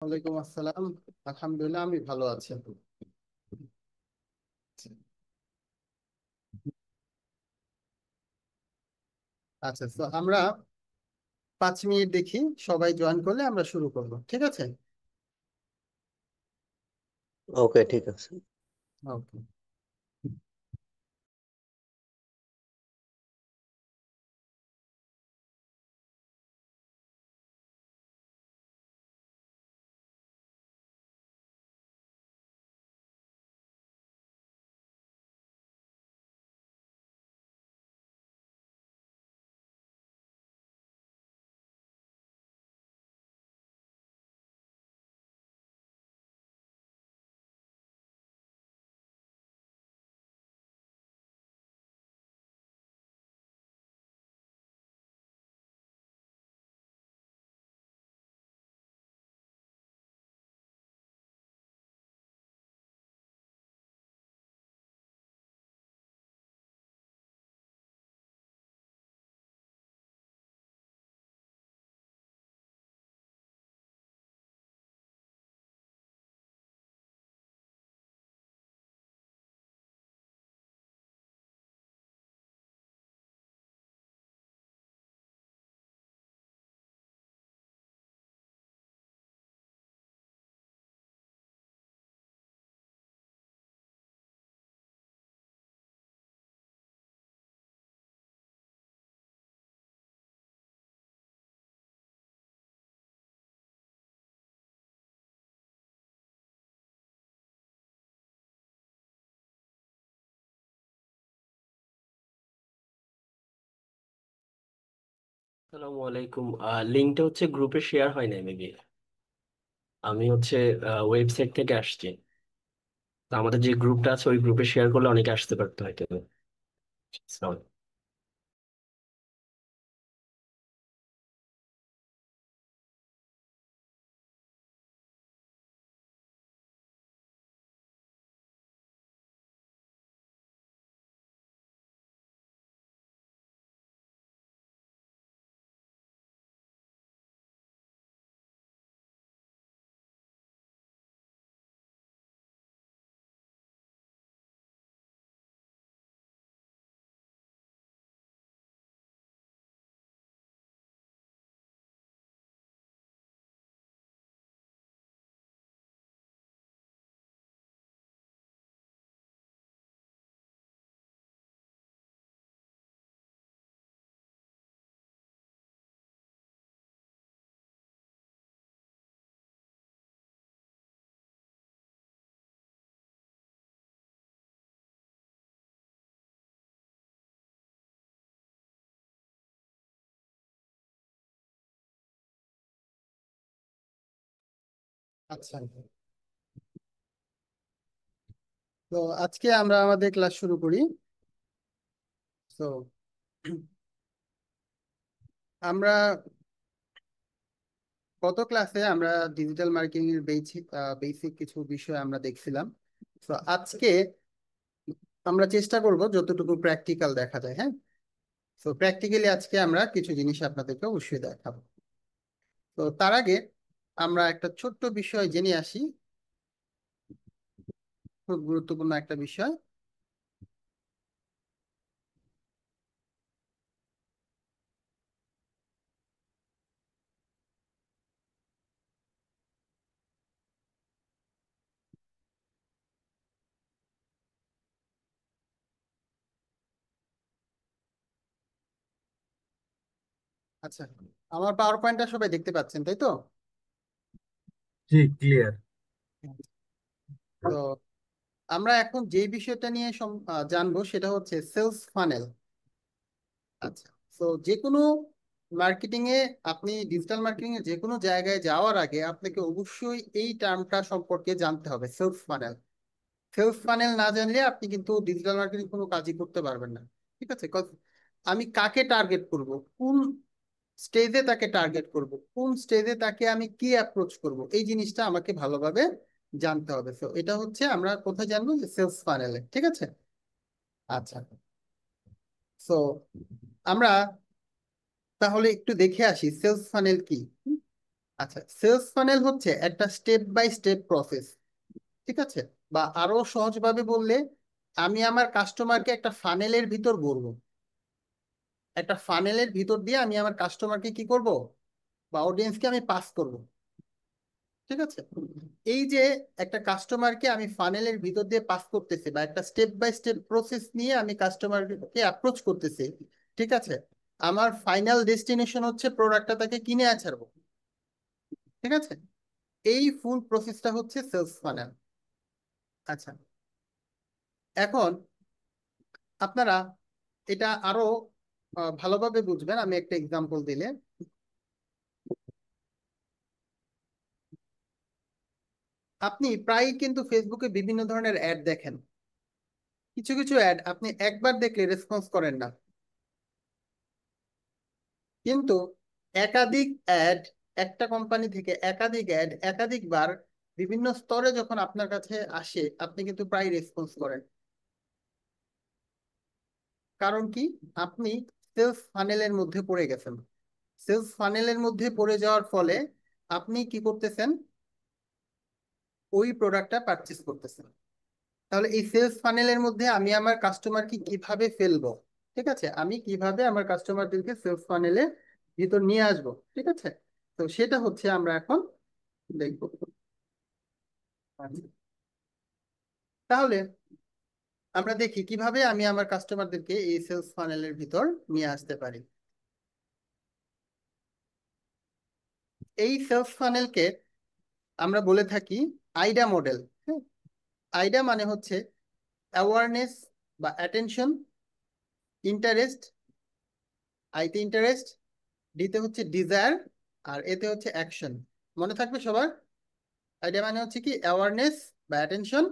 ওয়ালাইকুম আসসালাম। আলহামদুলিল্লাহ, আমি ভালো আছি। আচ্ছা, তো আমরা 5 মিনিট দেখি, সবাই জয়েন করলে আমরা শুরু করব, ঠিক আছে? ওকে, ঠিক আছে। ওকে। আসসালামু আলাইকুম। লিঙ্কটা হচ্ছে গ্রুপে শেয়ার হয় নাই মেবি। আমি হচ্ছে ওয়েবসাইট থেকে আসছি। তো আমাদের যে গ্রুপটা আছে ওই গ্রুপে শেয়ার করলে অনেকে আসতে পারতো হয়তো। আসসালামু আচ্ছা, তো আজকে আমরা আমাদের ক্লাস শুরু করি। তো আমরা গত ক্লাসে আমরা ডিজিটাল মার্কেটিং এর বেসিক বেসিক কিছু বিষয় আমরা দেখছিলাম। তো আজকে আমরা চেষ্টা করব যতটুকু প্র্যাকটিক্যাল দেখা যায়, হ্যাঁ। তো প্র্যাকটিক্যালি আজকে আমরা কিছু জিনিস আপনাদেরকে অবশ্যই দেখাবো। তো তার আগে আমরা একটা ছোট্ট বিষয় জেনে আসি, খুব গুরুত্বপূর্ণ একটা বিষয়। আচ্ছা, আমার পাওয়ার পয়েন্টটা সবাই দেখতে পাচ্ছেন, তাই তো? জি, ক্লিয়ার। তো আমরা এখন যে বিষয়টা নিয়ে জানবো সেটা হচ্ছে সেলস ফানেল। আচ্ছা, তো যে কোনো মার্কেটিং এ, আপনি ডিজিটাল মার্কেটিং এ যে কোনো জায়গায় যাওয়ার আগে আপনাকে অবশ্যই এই টার্মটা সম্পর্কে জানতে হবে, সেলস ফানেল। সেলস ফানেল না জানলে আপনি কিন্তু ডিজিটাল মার্কেটিং কোনো কাজই করতে পারবেন না, ঠিক আছে? আমি কাকে টার্গেট করব, কোন স্টেজে তাকে টার্গেট করব, কোন স্টেজে তাকে আমি কি অ্যাপ্রোচ করব, এই জিনিসটা আমাকে ভালোভাবে জানতে হবে। তো এটা হচ্ছে আমরা কোথায় জানবো, যে সেলস ফানেলে, ঠিক আছে? আচ্ছা, তো আমরা তাহলে একটু দেখে আসি সেলস ফানেল কি। আচ্ছা, সেলস ফানেল হচ্ছে একটা স্টেপ বাই স্টেপ প্রসেস, ঠিক আছে? বা আরো সহজভাবে বললে, আমি আমার কাস্টমারকে একটা ফানেলের ভিতর ভরবো। একটা ফানেলের ভিতর দিয়ে আমি আমার কাস্টমারকে কি করব, বা অডিয়েন্সকে আমি পাস করব, ঠিক আছে? এই যে একটা কাস্টমারকে আমি ফানেলের ভিতর দিয়ে পাস করতেছি, বা একটা স্টেপ বাই স্টেপ প্রসেস নিয়ে আমি কাস্টমারকে অ্যাপ্রোচ করতেছি, ঠিক আছে? আমার ফাইনাল ডেস্টিনেশন হচ্ছে প্রোডাক্টটা তাকে কিনে ছাড়বো, ঠিক আছে? এই ফুল প্রসেসটা হচ্ছে সেলস ফানেল। আচ্ছা, এখন আপনারা এটা আরো ভালোভাবে বুঝবেন আমি একটা এক্সাম্পল দিলে। আপনি প্রায় কিন্তু ফেসবুকে বিভিন্ন ধরনের অ্যাড দেখেন। কিছু কিছু অ্যাড আপনি একবার দেখলে রেসপন্স করেন না, কিন্তু একাধিক অ্যাড, একটা কোম্পানি থেকে একাধিক অ্যাড একাধিকবার বিভিন্ন স্তরে যখন আপনার কাছে আসে, আপনি কিন্তু প্রায় রেসপন্স করেন। কারণ কি? আপনি সেলস ফানেলের মধ্যে পড়ে গেছেন। সেলস ফানেলের মধ্যে পড়ে যাওয়ার ফলে আপনি কি করতেছেন, ওই প্রোডাক্টটা পারচেস করতেছেন। তাহলে এই সেলস ফানেলের মধ্যে আমি আমার কাস্টমারকে কিভাবে ফেলবো, ঠিক আছে? আমি কিভাবে আমার কাস্টমারদেরকে সেলস ফানেলে ভিতর নিয়ে আসবো, ঠিক আছে? তো সেটা হচ্ছে আমরা এখন দেখবো। আচ্ছা, তাহলে আমরা দেখি কিভাবে আমি আমার কাস্টমারদেরকে এই সেলস ফানেলের ভিতর নিয়ে আসতে পারি। এই সেলস ফানেলকে আমরা বলে থাকি আইডা মডেল। আইডা মানে হচ্ছে অ্যাওয়ারনেস বা অ্যাটেনশন, ইন্টারেস্ট, আইতে ইন্টারেস্ট, ডিতে হচ্ছে ডিজায়ার, আর এতে হচ্ছে অ্যাকশন। মনে থাকবে সবার? আইডিয়া মানে হচ্ছে কি অ্যাওয়ারনেস বা অ্যাটেনশন,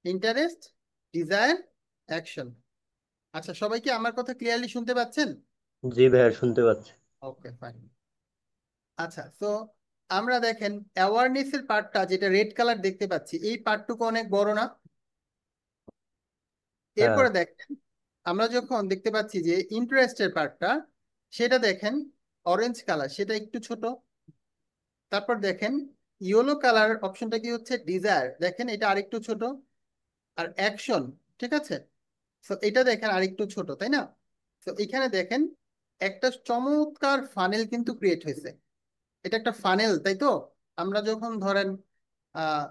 ইন্টারেস্ট, ডিজায়ার, অ্যাকশন। আচ্ছা, সবাই কি আমার কথা ক্লিয়ারলি শুনতে পাচ্ছেন? জি ভাইয়া, শুনতে পাচ্ছি। ওকে, ফাইন। আচ্ছা, তো আমরা দেখেন অ্যাওয়ারনেস এর পার্টটা যেটা রেড কালার দেখতে পাচ্ছি, এই পার্টটুকু অনেক বড় না? হ্যাঁ। এরপরে দেখেন আমরা যখন দেখতে পাচ্ছি যে ইন্টারেস্টের পার্টটা, সেটা দেখেন অরেঞ্জ কালার, সেটা একটু ছোট। তারপর দেখেন ইয়েলো কালার অপশনটা কি হচ্ছে ডিজায়ার, দেখেন এটা আরেকটু ছোট। আর অ্যাকশন, ঠিক আছে, তো এটা দেখেন আরেকটু ছোট, তাই না? তো এখানে দেখেন একটা চমৎকার ফানেল কিন্তু ক্রিয়েট হয়েছে। এটা একটা ফানেল, তাই তো? আমরা যখন ধরেন আহ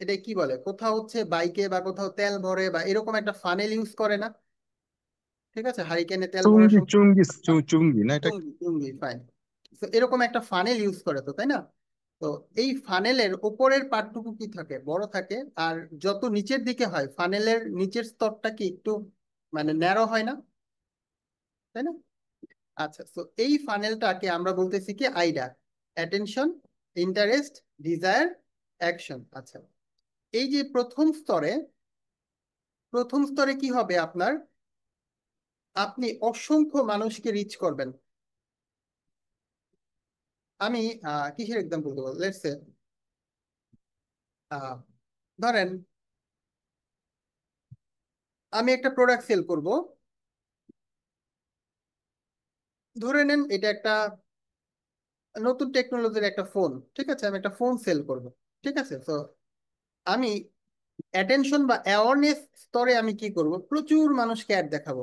এটা কি বলে, কোথাও হচ্ছে বাইকে বা কোথাও তেল ভরে বা এরকম একটা ফানেল ইউজ করে না? ঠিক আছে, হারিকেনে তেল ভরার চুঙ্গি সময় চুঙ্গি চুঙ্গি না এটা? টুঙ্গি টুঙ্গি, ফাইন। তো এরকম একটা ফানেল ইউজ করে তো, তাই না? তো এই ফানেলের উপরের পার্টটুকু কি থাকে, বড় থাকে। আর যত নিচের দিকে হয়, ফানেলের নিচের স্তরটা কি একটু মানে ন্যারো হয় না, তাই না? আচ্ছা, তো এই ফানেলটাকে আমরা বলতেছি কি আইডা, অ্যাটেনশন, ইন্টারেস্ট, ডিজায়ার, অ্যাকশন। আচ্ছা, এই যে প্রথম স্তরে কি হবে আপনার, আপনি অসংখ্য মানুষকে রিচ করবেন। আমি কিসের এক্সাম্পল দেবো, লেটস সে ধরেন আমি একটা প্রোডাক্ট সেল করব। ধরে নেন এটা একটা নতুন টেকনোলজির একটা ফোন, ঠিক আছে? আমি একটা ফোন সেল করব, ঠিক আছে? তো আমি অ্যাটেনশন বা অ্যাওয়ারনেস স্তরে আমি কি করব, প্রচুর মানুষকে অ্যাড দেখাবো।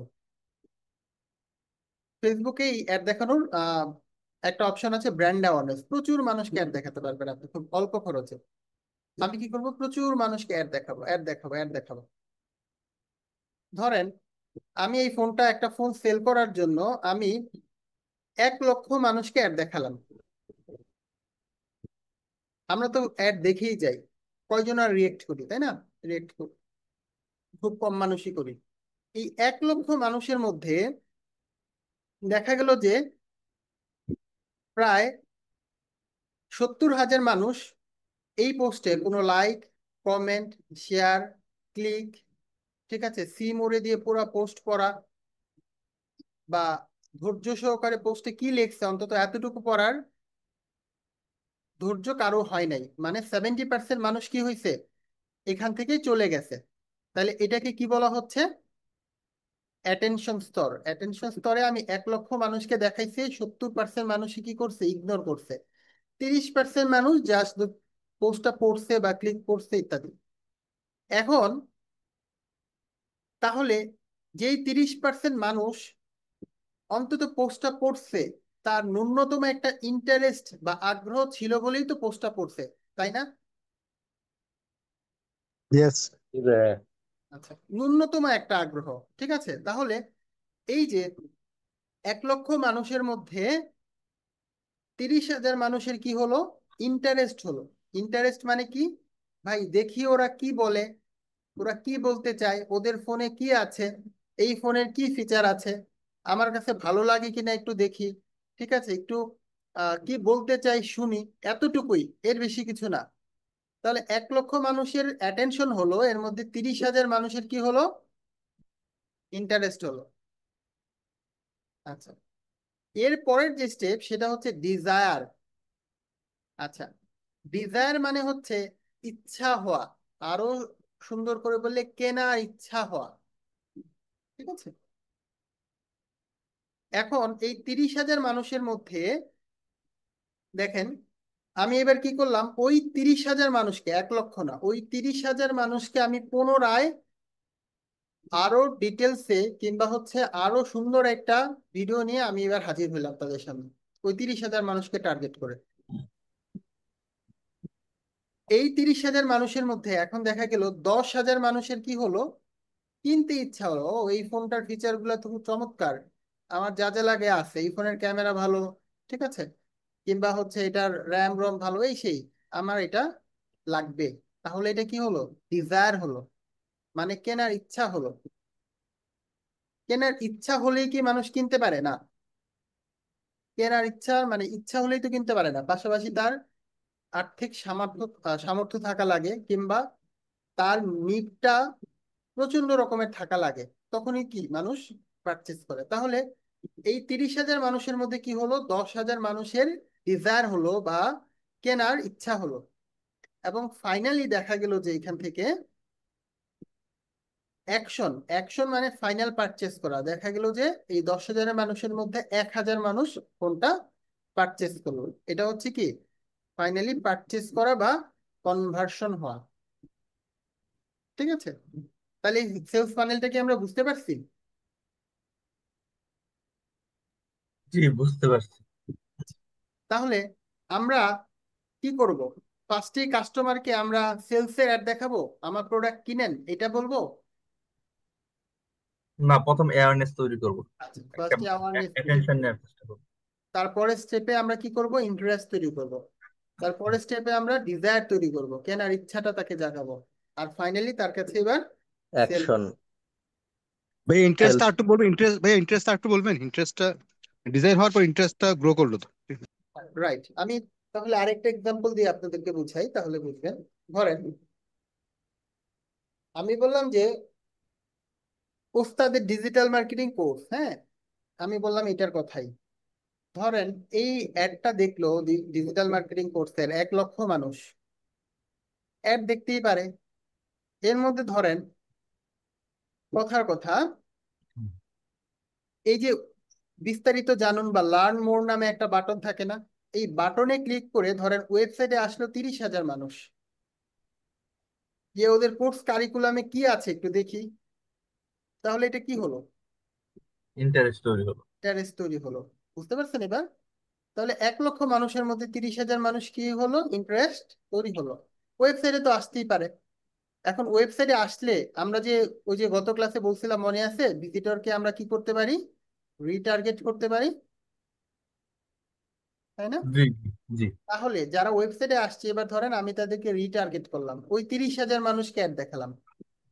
ফেসবুকে এই অ্যাড দেখানোর একটা অপশন আছে, ব্র্যান্ড অ্যাওয়ারনেস। প্রচুর মানুষকে অ্যাড দেখাতে পারবেন আপনি খুব অল্প খরচে। আমি কি করব, প্রচুর মানুষকে অ্যাড দেখাবো, অ্যাড দেখাবো, অ্যাড দেখাবো। ধরেন আমি এই ফোনটা, একটা ফোন সেল করার জন্য আমি 1 লক্ষ মানুষকে অ্যাড দেখালাম। আমরা তো অ্যাড দেখেই যাই, কয়জন আর রিয়েক্ট করি, তাই না? রিয়েক্ট খুব কম মানুষই করি। এই 1 লক্ষ মানুষের মধ্যে দেখা গেল যে প্রায় 70,000 মানুষ এই পোস্টে কোনো লাইক, কমেন্ট, শেয়ার, ক্লিক, ঠিক আছে, সি মোড়ে দিয়ে পুরো পোস্ট করা, বা ধৈর্য সহকারে পোস্টে কি লিখছে অন্তত এতটুকু পড়ার ধৈর্য কারো হয় নাই। মানে 70% মানুষ কি হয়েছে, এখান থেকেই চলে গেছে। তাহলে এটাকে কি বলা হচ্ছে, অ্যাটেনশন স্তর। অ্যাটেনশন স্তরে আমি 1 লক্ষ মানুষকে দেখাইছি, 70% মানুষই কি করছে, ইগনোর করছে। 30% মানুষ জাস্ট পোস্টটা পড়ছে বা ক্লিক করছে ইত্যাদি। এখন তাহলে যেই 30% মানুষ অন্তত পোস্টটা পড়ছে, তার ন্যূনতম একটা ইন্টারেস্ট বা আগ্রহ ছিল বলেই তো পোস্টটা পড়ছে, তাই না? ইয়েস। জি ভাইয়া। আচ্ছা, ন্যূনতম একটা আগ্রহ। ঠিক আছে, তাহলে এই যে 1 লক্ষ মানুষের মধ্যে 30,000 মানুষের কি হলো, ইন্টারেস্ট হলো। ইন্টারেস্ট মানে কি ভাই, দেখি ওরা কি বলে, ওরা কি বলতে চায়, ওদের ফোনে কি আছে, এই ফোনের কি ফিচার আছে, আমার কাছে ভালো লাগে কিনা একটু দেখি। ঠিক আছে, একটু কি বলতে চাই শুনি, এতটুকুই, এর বেশি কিছু না। তাহলে 1 লক্ষ মানুষের অ্যাটেনশন হলো, এর মধ্যে 30,000 মানুষের কি হলো, ইন্টারেস্ট হলো। আচ্ছা, এর পরের যে স্টেপ সেটা হচ্ছে ডিজায়ার। আচ্ছা, ডিজায়ার মানে হচ্ছে ইচ্ছা হওয়া, আরো সুন্দর করে বললে কেনার ইচ্ছা হওয়া। ঠিক আছে, এখন এই 30,000 মানুষের মধ্যে দেখেন, আমি এবার কি করলাম, ওই 30,000 মানুষকে, 1 লক্ষ না, ওই 30,000 মানুষকে আমি পুনরায় আরো ডিটেলসে কিংবা হচ্ছে আরো সুন্দর একটা ভিডিও নিয়ে আমি এবার হাজির হইলাম তাদের সামনে, ওই 30,000 মানুষকে টার্গেট করে। এই 30,000 মানুষের মধ্যে এখন দেখা গেল 10,000 মানুষের কি হলো, কিনতে ইচ্ছা হলো, ও এই ফোনটার ফিচার গুলো তো খুব চমৎকার, আমার যা যা লাগে আছে, এই ফোনের ক্যামেরা ভালো, ঠিক আছে, কিংবা হচ্ছে এটার র্যাম রম ভালো, এই সেই, আমার এটা লাগবে। তাহলে এটা কি হলো, ডিজায়ার হলো, মানে কেনার ইচ্ছা হলো। কেনার ইচ্ছা হলেই কি মানুষ কিনতে পারে না? কেনার ইচ্ছা মানে ইচ্ছা হলেই তো কিনতে পারে না, পাশাপাশি তার আর্থিক সামর্থ্য থাকা লাগে, কিংবা তার নিডটা প্রচন্ড রকমের থাকা লাগে, তখনই কি মানুষ পারচেস করে। তাহলে এই 30,000 মানুষের মধ্যে কি হলো, 10,000 মানুষের ডিজায়ার হলো বা কেনার ইচ্ছা হলো। এবং ফাইনালি দেখা গেল যে এখান থেকে অ্যাকশন, অ্যাকশন মানে ফাইনাল পারচেস করা, দেখা গেল যে এই 10,000 মানুষের মধ্যে 1,000 মানুষ কোনটা পারচেস করলো। এটা হচ্ছে কি ফাইনালি পারচেস করা বা কনভার্সন হওয়া। ঠিক আছে, তাহলে সেলস ফানেলটা কি আমরা বুঝতে পারছি? জি, বুঝতে পারছি। তাহলে আমরা কি করব, ফার্স্টে কাস্টমারকে আমরা সেলসের অ্যাড দেখাবো, আমার প্রোডাক্ট কিনেন এটা বলবো? না, প্রথম অ্যাওয়ারনেস তৈরি করব, আচ্ছা, একটা ফার্স্টে অ্যাওয়ারনেস তৈরি অ্যাটেনশন করবো। নেওয়ার চেষ্টা করব। তারপরে স্টেপে আমরা কি করব, ইন্টারেস্ট তৈরি করব। তারপরে স্টেপে আমরা ডিজায়ার তৈরি করব, কেনার ইচ্ছাটা তাকে জাগাবো। আর ফাইনালি তার কাছে এবার সেল। অ্যাকশন। ভাই ইন্টারেস্টটা সেলস। একটু বলবেন, ইন্টারেস্টটা একটু বলবেন, ইন্টারেস্টটা ডিজাইন হওয়ার পর ইন্টারেস্টটা গ্রো করলো তো। রাইট, আমি তাহলে আরেকটা এক্সাম্পল দিয়ে আপনাদেরকে বুঝাই, তাহলে বুঝবেন। ধরেন আমি বললাম যে ওস্তাদের ডিজিটাল মার্কেটিং কোর্স, হ্যাঁ, আমি বললাম এটার কথাই। ধরেন এই অ্যাডটা দেখলো ডিজিটাল মার্কেটিং কোর্সের 1 লক্ষ মানুষ, অ্যাড দেখতেই পারে। এর মধ্যে ধরেন কথার কথা, এই যে বিস্তারিত জানুন বা লার্ন মোর নামে একটা বাটন থাকে না, এই বাটনে ক্লিক করে ধরেন ওয়েবসাইটে আসলো 30,000 মানুষ, যে ওদের কোর্স কারিকুলামে কি আছে একটু দেখি। তাহলে এটা কি হলো, ইন্টারেস্ট তৈরি হলো। ইন্টারেস্ট তৈরি হলো। বুঝতে পারছেন এবার? তাহলে 1 লক্ষ মানুষের মধ্যে 30,000 মানুষ কি হলো, ইন্টারেস্ট তৈরি হলো। ওয়েবসাইটে তো আসতেই পারে। এখন ওয়েবসাইটে আসলে আমরা যে ওই যে গত ক্লাসে বলছিলাম মনে আছে, ভিজিটরকে আমরা কি করতে পারি, রিটার্গেট করতে পারি, তাই না? জি, জি। তাহলে যারা ওয়েবসাইটে আসছে, এবার ধরেন আমি তাদেরকে রিটার্গেট করলাম, ওই 30,000 মানুষকে অ্যাড দেখালাম।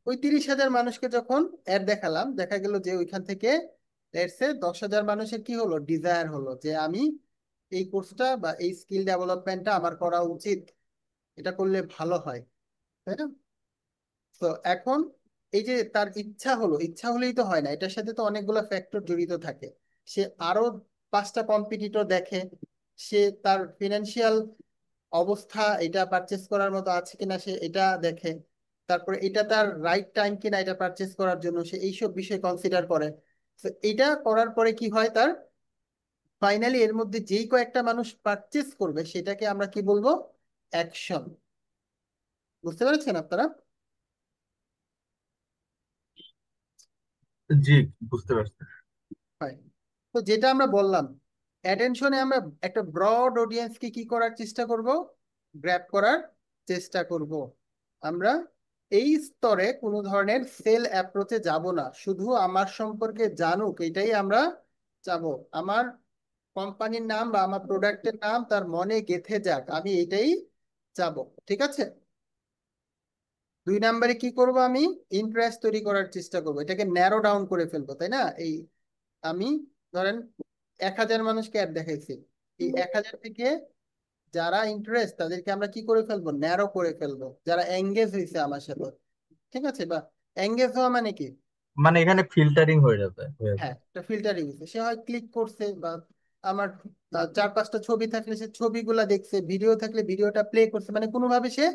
ওই 30,000 মানুষকে যখন অ্যাড দেখালাম, দেখা গেল যে ওইখান থেকে লেটস সে 10,000 মানুষের কি হলো, ডিজায়ার হলো, যে আমি এই কোর্সটা বা এই স্কিল ডেভেলপমেন্টটা আমার করা উচিত, এটা করলে ভালো হয়, তাই না? তো এখন এই যে তার ইচ্ছা হলো, ইচ্ছা হলেই তো হয় না, এটার সাথে তো অনেকগুলো ফ্যাক্টর জড়িত থাকে। সে আরো 5টা কম্পিটিটর দেখে, সে তার ফিনান্সিয়াল অবস্থা এটা পারচেস করার মতো আছে কিনা সে এটা দেখে, তারপরে এটা তার রাইট টাইম কিনা এটা পারচেস করার জন্য সে এইসব বিষয় কনসিডার করে। তো এটা করার পরে কি হয়, তার ফাইনালি এর মধ্যে যেই কয়েকটা মানুষ পারচেস করবে সেটাকে আমরা কি বলবো, অ্যাকশন। বুঝতে পেরেছেন আপনারা? জি, বুঝতে পারছি। হয়। তো যেটা আমরা বললাম, অ্যাটেনশনে আমরা একটা ব্রড অডিয়েন্সকে কি করার চেষ্টা করব, গ্র্যাব করার চেষ্টা করব। আমরা এই স্তরে কোনো ধরনের সেল অ্যাপ্রোচে যাব না, শুধু আমার সম্পর্কে জানুক এটাই আমরা চাবো। আমার কোম্পানির নাম বা আমার প্রোডাক্টের নাম তার মনে গেঁথে যাক, আমি এটাই চাবো। ঠিক আছে। 2 নম্বরে কি করব, আমি ইন্টারেস্ট তৈরি করার চেষ্টা করবো, এটাকে ন্যারো ডাউন করে ফেলবো, তাই না? এই আমি ধরেন 1,000 মানুষকে অ্যাড দেখাইছি, এই 1,000 থেকে যারা ইন্টারেস্ট তাদেরকে আমরা কি করে ফেলবো, ন্যারো করে ফেলবো, যারা এঙ্গেজ হয়েছে আমার সাথে। ঠিক আছে। বা এঙ্গেজ হওয়া মানে কি, মানে এখানে ফিল্টারিং হয়ে হ্যাঁ যায়। একটা ফিল্টারিং হয়েছে, সে হয় ক্লিক করছে, বা আমার 4-5টা ছবি থাকলে সে ছবিগুলা দেখছে, ভিডিও থাকলে ভিডিওটা প্লে করছে, মানে কোনোভাবে সে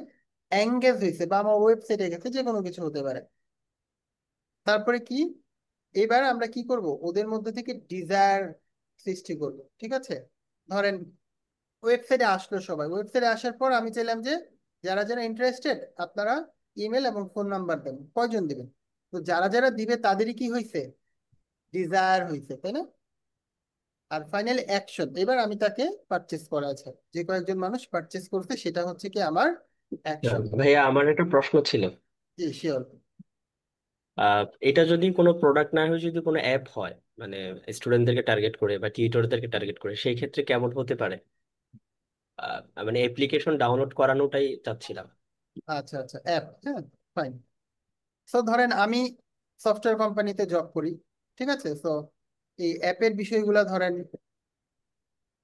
এঙ্গেজ হয়েছে, বা আমার ওয়েবসাইটে গেছে, যে কোনো কিছু হতে পারে। তারপরে কি, এবার আমরা কি করব, ওদের মধ্যে থেকে ডিজায়ার সৃষ্টি করব। ঠিক আছে। ধরেন ওয়েবসাইটে আসলো, সবাই ওয়েবসাইটে আসার পর আমি চাইলাম যে যারা যারা ইন্টারেস্টেড আপনারা ইমেল এবং ফোন নাম্বার দেন, কয়জন দিবেন? তো যারা যারা দিবে তাদেরই কি হয়েছে, ডিজায়ার হয়েছে, তাই না? আর ফাইনাল অ্যাকশন, এবার আমি তাকে পারচেস করা আছে, যে কয়েকজন মানুষ পারচেস করছে সেটা হচ্ছে কি আমার অ্যাকশন। ভাইয়া আমার একটা প্রশ্ন ছিল। জি শিওর। এটা যদি কোনো প্রোডাক্ট না হয়ে যদি কোনো অ্যাপ হয়, মানে স্টুডেন্টদেরকে টার্গেট করে বা টিউটরদেরকে টার্গেট করে, সেই ক্ষেত্রে কেমন হতে পারে? মানে অ্যাপ্লিকেশন ডাউনলোড করানোটাই চাচ্ছিলাম। আচ্ছা আচ্ছা, অ্যাপ, হ্যাঁ, ফাইন। সো ধরেন আমি সফটওয়্যার কোম্পানিতে জব করি। ঠিক আছে। সো এই অ্যাপের বিষয়গুলো ধরেন,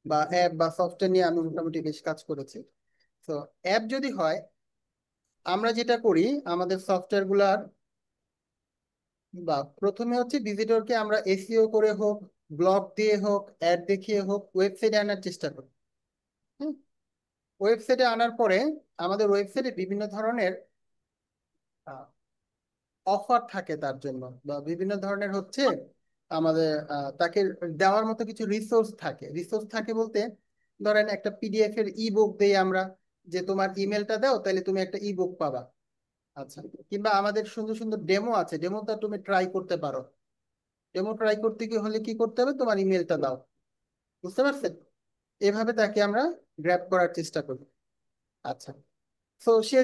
বা অ্যাপ বা সফটওয়্যার নিয়ে আমি মোটামুটি বেশ কাজ করেছি। তো অ্যাপ যদি হয়, আমরা যেটা করি আমাদের সফটওয়্যার গুলার, বা প্রথমে হচ্ছে ভিজিটরকে আমরা এসইও করে হোক, ব্লগ দিয়ে হোক, অ্যাড দেখিয়ে হোক, ওয়েবসাইটে আনার চেষ্টা করি। হুম। ওয়েবসাইটে আনার পরে আমাদের ওয়েবসাইটে বিভিন্ন ধরনের অফার থাকে তার জন্য, বা বিভিন্ন ধরনের হচ্ছে আমাদের তাকে দেওয়ার মতো কিছু রিসোর্স থাকে। রিসোর্স থাকে বলতে, ধরেন একটা পিডিএফ এর ই বুক দেই আমরা, যে তোমার ইমেলটা দাও তাহলে তুমি একটা ই বুক পাবা। আচ্ছা। কিংবা আমাদের সুন্দর সুন্দর ডেমো আছে, ডেমোটা তুমি ট্রাই করতে পারো। ডেমো ট্রাই করতে কি হলে কি করতে হবে, তোমার ইমেলটা দাও। বুঝতে পারছেন? এভাবে তাকে আমরা গ্র্যাব করার চেষ্টা করি। আচ্ছা। তো সে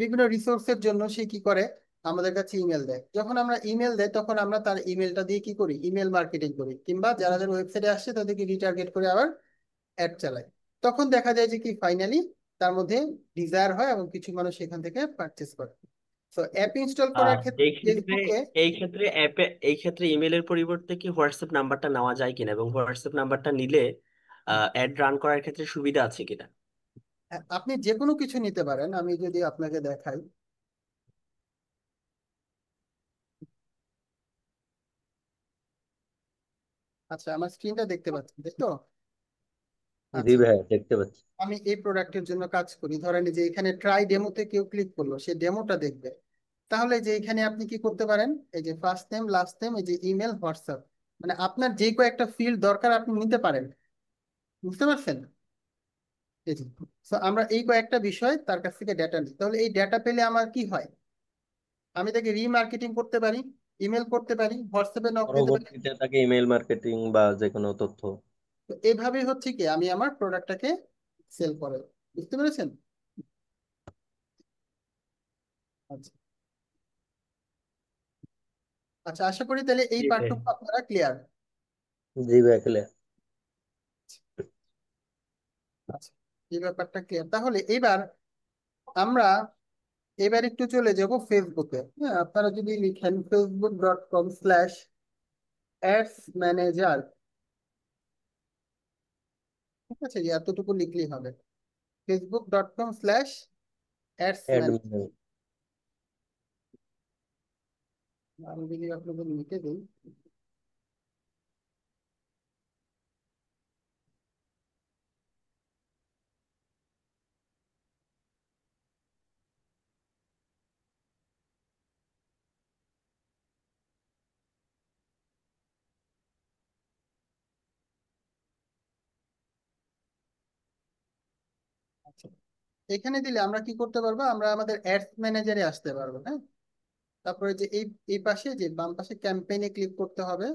বিভিন্ন রিসোর্সের জন্য সে কি করে, আমাদের কাছে ইমেল দেয়। যখন আমরা ইমেল দেয় তখন আমরা তার ইমেলটা দিয়ে কি করি, ইমেল মার্কেটিং করি, কিংবা যারা যারা ওয়েবসাইটে আসছে তাদেরকে রিটার্গেট করে আবার অ্যাড চালাই। তখন দেখা যায় যে কি ফাইনালি তার মধ্যে ডিজায়ার হয় এবং কিছু মানুষ সেখান থেকে পারচেস করে। তো অ্যাপ ইনস্টল করার ক্ষেত্রে এই ক্ষেত্রে ফেসবুকে, এই ক্ষেত্রে ইমেলের পরিবর্তে কি হোয়াটসঅ্যাপ নাম্বারটা নেওয়া যায় কিনা, এবং হোয়াটসঅ্যাপ নাম্বারটা নিলে অ্যাড রান করার ক্ষেত্রে সুবিধা আছে কিনা? আপনি যে কোনো কিছু নিতে পারেন। আমি যদি আপনাকে দেখাই, আচ্ছা আমার স্ক্রিনটা দেখতে পাচ্ছেন, তাই তো? জি আচ্ছা। ভাইয়া দেখতে পাচ্ছি। আমি এই প্রোডাক্টের জন্য কাজ করি, ধরেন এই যে এখানে ট্রাই ডেমোতে কেউ ক্লিক করলো, সে ডেমোটা দেখবে। তাহলে যে এখানে আপনি কি করতে পারেন, এই যে ফার্স্ট নেম লাস্ট নেম, এই যে ইমেল হোয়াটসঅ্যাপ, মানে আপনার যে কয়েকটা ফিল্ড দরকার আপনি নিতে পারেন। বুঝতে পারছেন? এই যে, তো আমরা এই কয়েকটা বিষয় তার কাছ থেকে ডেটা নিই, তাহলে এই ডেটা পেলে আমার কি হয়, আমি তাকে রিমার্কেটিং করতে পারি, ইমেল করতে পারি, হোয়াটসঅ্যাপে নক দিতে পারি। পরবর্তীতে তাকে ইমেল মার্কেটিং বা যে কোনো তথ্য। তো এইভাবেই হচ্ছে কি আমি আমার প্রোডাক্টটাকে সেল করে। বুঝতে পেরেছেন? আচ্ছা। আচ্ছা, আশা করি তাহলে এই জি ভাই। পার্টটুকু আপনারা ক্লিয়ার। জি ভাইয়া clear। আচ্ছা, এই ব্যাপারটা ক্লিয়ার। তাহলে আমরা এবার একটু চলে যাব ফেসবুকে। হ্যাঁ, আপনারা যদি লিখেন facebook.com/ads ম্যানেজার, ঠিক আছে, যে এতটুকু লিখলেই হবে, facebook.com/ads ম্যানেজার। অ্যাডমিন। আমি যদি আপনাদের লিখে দিই, আচ্ছা, এখানে দিলে আমরা কি করতে পারবো, আমরা আমাদের অ্যাডস ম্যানেজারে আসতে পারবো, হ্যাঁ। তারপরে যে এই পাশে যে বাম পাশে ক্যাম্পেইনে ক্লিক করতে হবে।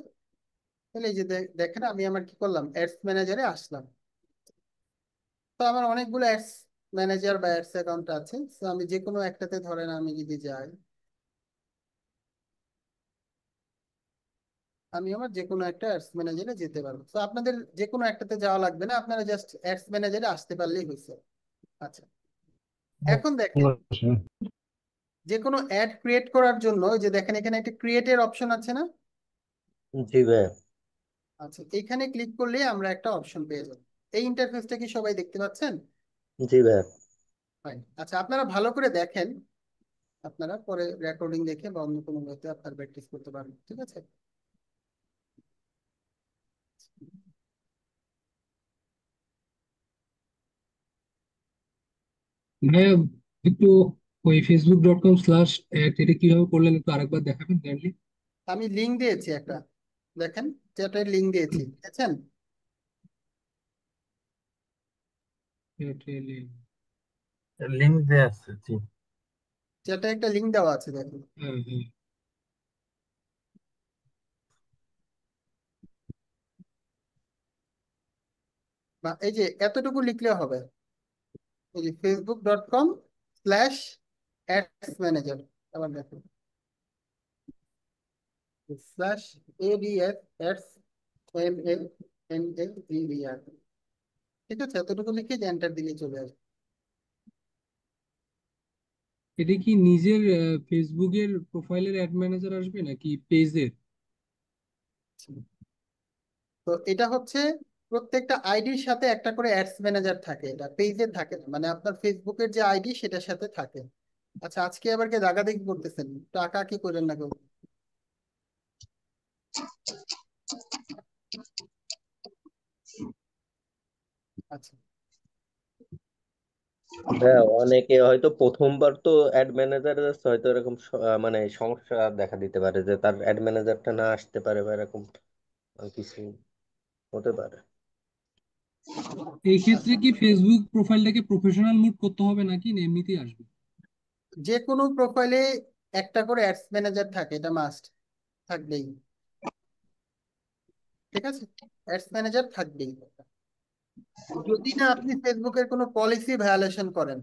তাহলে এই যে দেখেন আমি আমার কি করলাম, অ্যাডস ম্যানেজারে আসলাম। তো আমার অনেকগুলো অ্যাডস ম্যানেজার বা অ্যাডস অ্যাকাউন্ট আছে, তো আমি যে কোনো একটাতে ধরেন আমি যদি যাই, আমি আমার যে কোনো একটা অ্যাডস ম্যানেজারে যেতে পারবো। তো আপনাদের যে কোনো একটাতে যাওয়া লাগবে না, আপনারা জাস্ট অ্যাডস ম্যানেজারে আসতে পারলেই হয়েছে। আচ্ছা, এখন দেখেন যে কোনো অ্যাড ক্রিয়েট করার জন্য ওই যে দেখেন এখানে একটা ক্রিয়েটের অপশন আছে না। জি ভাইয়া। আচ্ছা, এখানে ক্লিক করলে আমরা একটা অপশন পেয়ে যাবো। এই ইন্টারফেসটা কি সবাই দেখতে পাচ্ছেন? জি ভাইয়া। হয়, আচ্ছা আপনারা ভালো করে দেখেন, আপনারা পরে রেকর্ডিং দেখে বা অন্য কোনো ওয়েতে আপনার প্র্যাকটিস করতে পারবেন, ঠিক আছে? ভাইয়া একটু ওই facebook.com/ads এটা কিভাবে করলেন একটু আরেকবার দেখাবেন কাইন্ডলি। আমি লিংক দিয়েছি একটা, দেখেন চ্যাটের লিংক দিয়েছি, দেখেছেন? লিঙ্ক দেওয়া আছে, জি। চ্যাটে একটা লিংক দেওয়া আছে, দেখুন। হ্যাঁ হ্যাঁ। বা এই যে এতটুকু লিখলে হবে, এই যে facebook.com/ads manager, আবার দেখুন স্ল্যাশ ADS ads MANAGER, ঠিক আছে? এতটুকু লিখে যে এন্টার দিলে চলে আসবে। এটা কি নিজের ফেসবুকের প্রোফাইলের অ্যাড ম্যানেজার আসবে নাকি পেজের? তো এটা হচ্ছে প্রত্যেকটা আইডির সাথে একটা করে অ্যাডস ম্যানেজার থাকে, এটা পেজে থাকে না, মানে আপনার ফেসবুকের যে আইডি সেটার সাথে থাকে। আচ্ছা, আজকে আবার কে দাগাদাগি করতেছেন, টাকা কি করেন না কেউ? আচ্ছা, হ্যাঁ, অনেকে হয়তো প্রথমবার তো অ্যাড ম্যানেজার হয়তো এরকম মানে সমস্যা দেখা দিতে পারে যে তার অ্যাড ম্যানেজারটা না আসতে পারে বা এরকম কিছু হতে পারে। এই ক্ষেত্রে আচ্ছা, কি ফেসবুক প্রোফাইলটাকে প্রফেশনাল মুড করতে হবে নাকি না এমনিতেই আসবে? যে কোনো প্রোফাইলে একটা করে অ্যাডস ম্যানেজার থাকে, এটা মাস্ট থাকবেই, ঠিক আছে? অ্যাডস ম্যানেজার থাকবেই। যদি না আপনি ফেসবুকের কোনো পলিসি ভায়োলেশন করেন,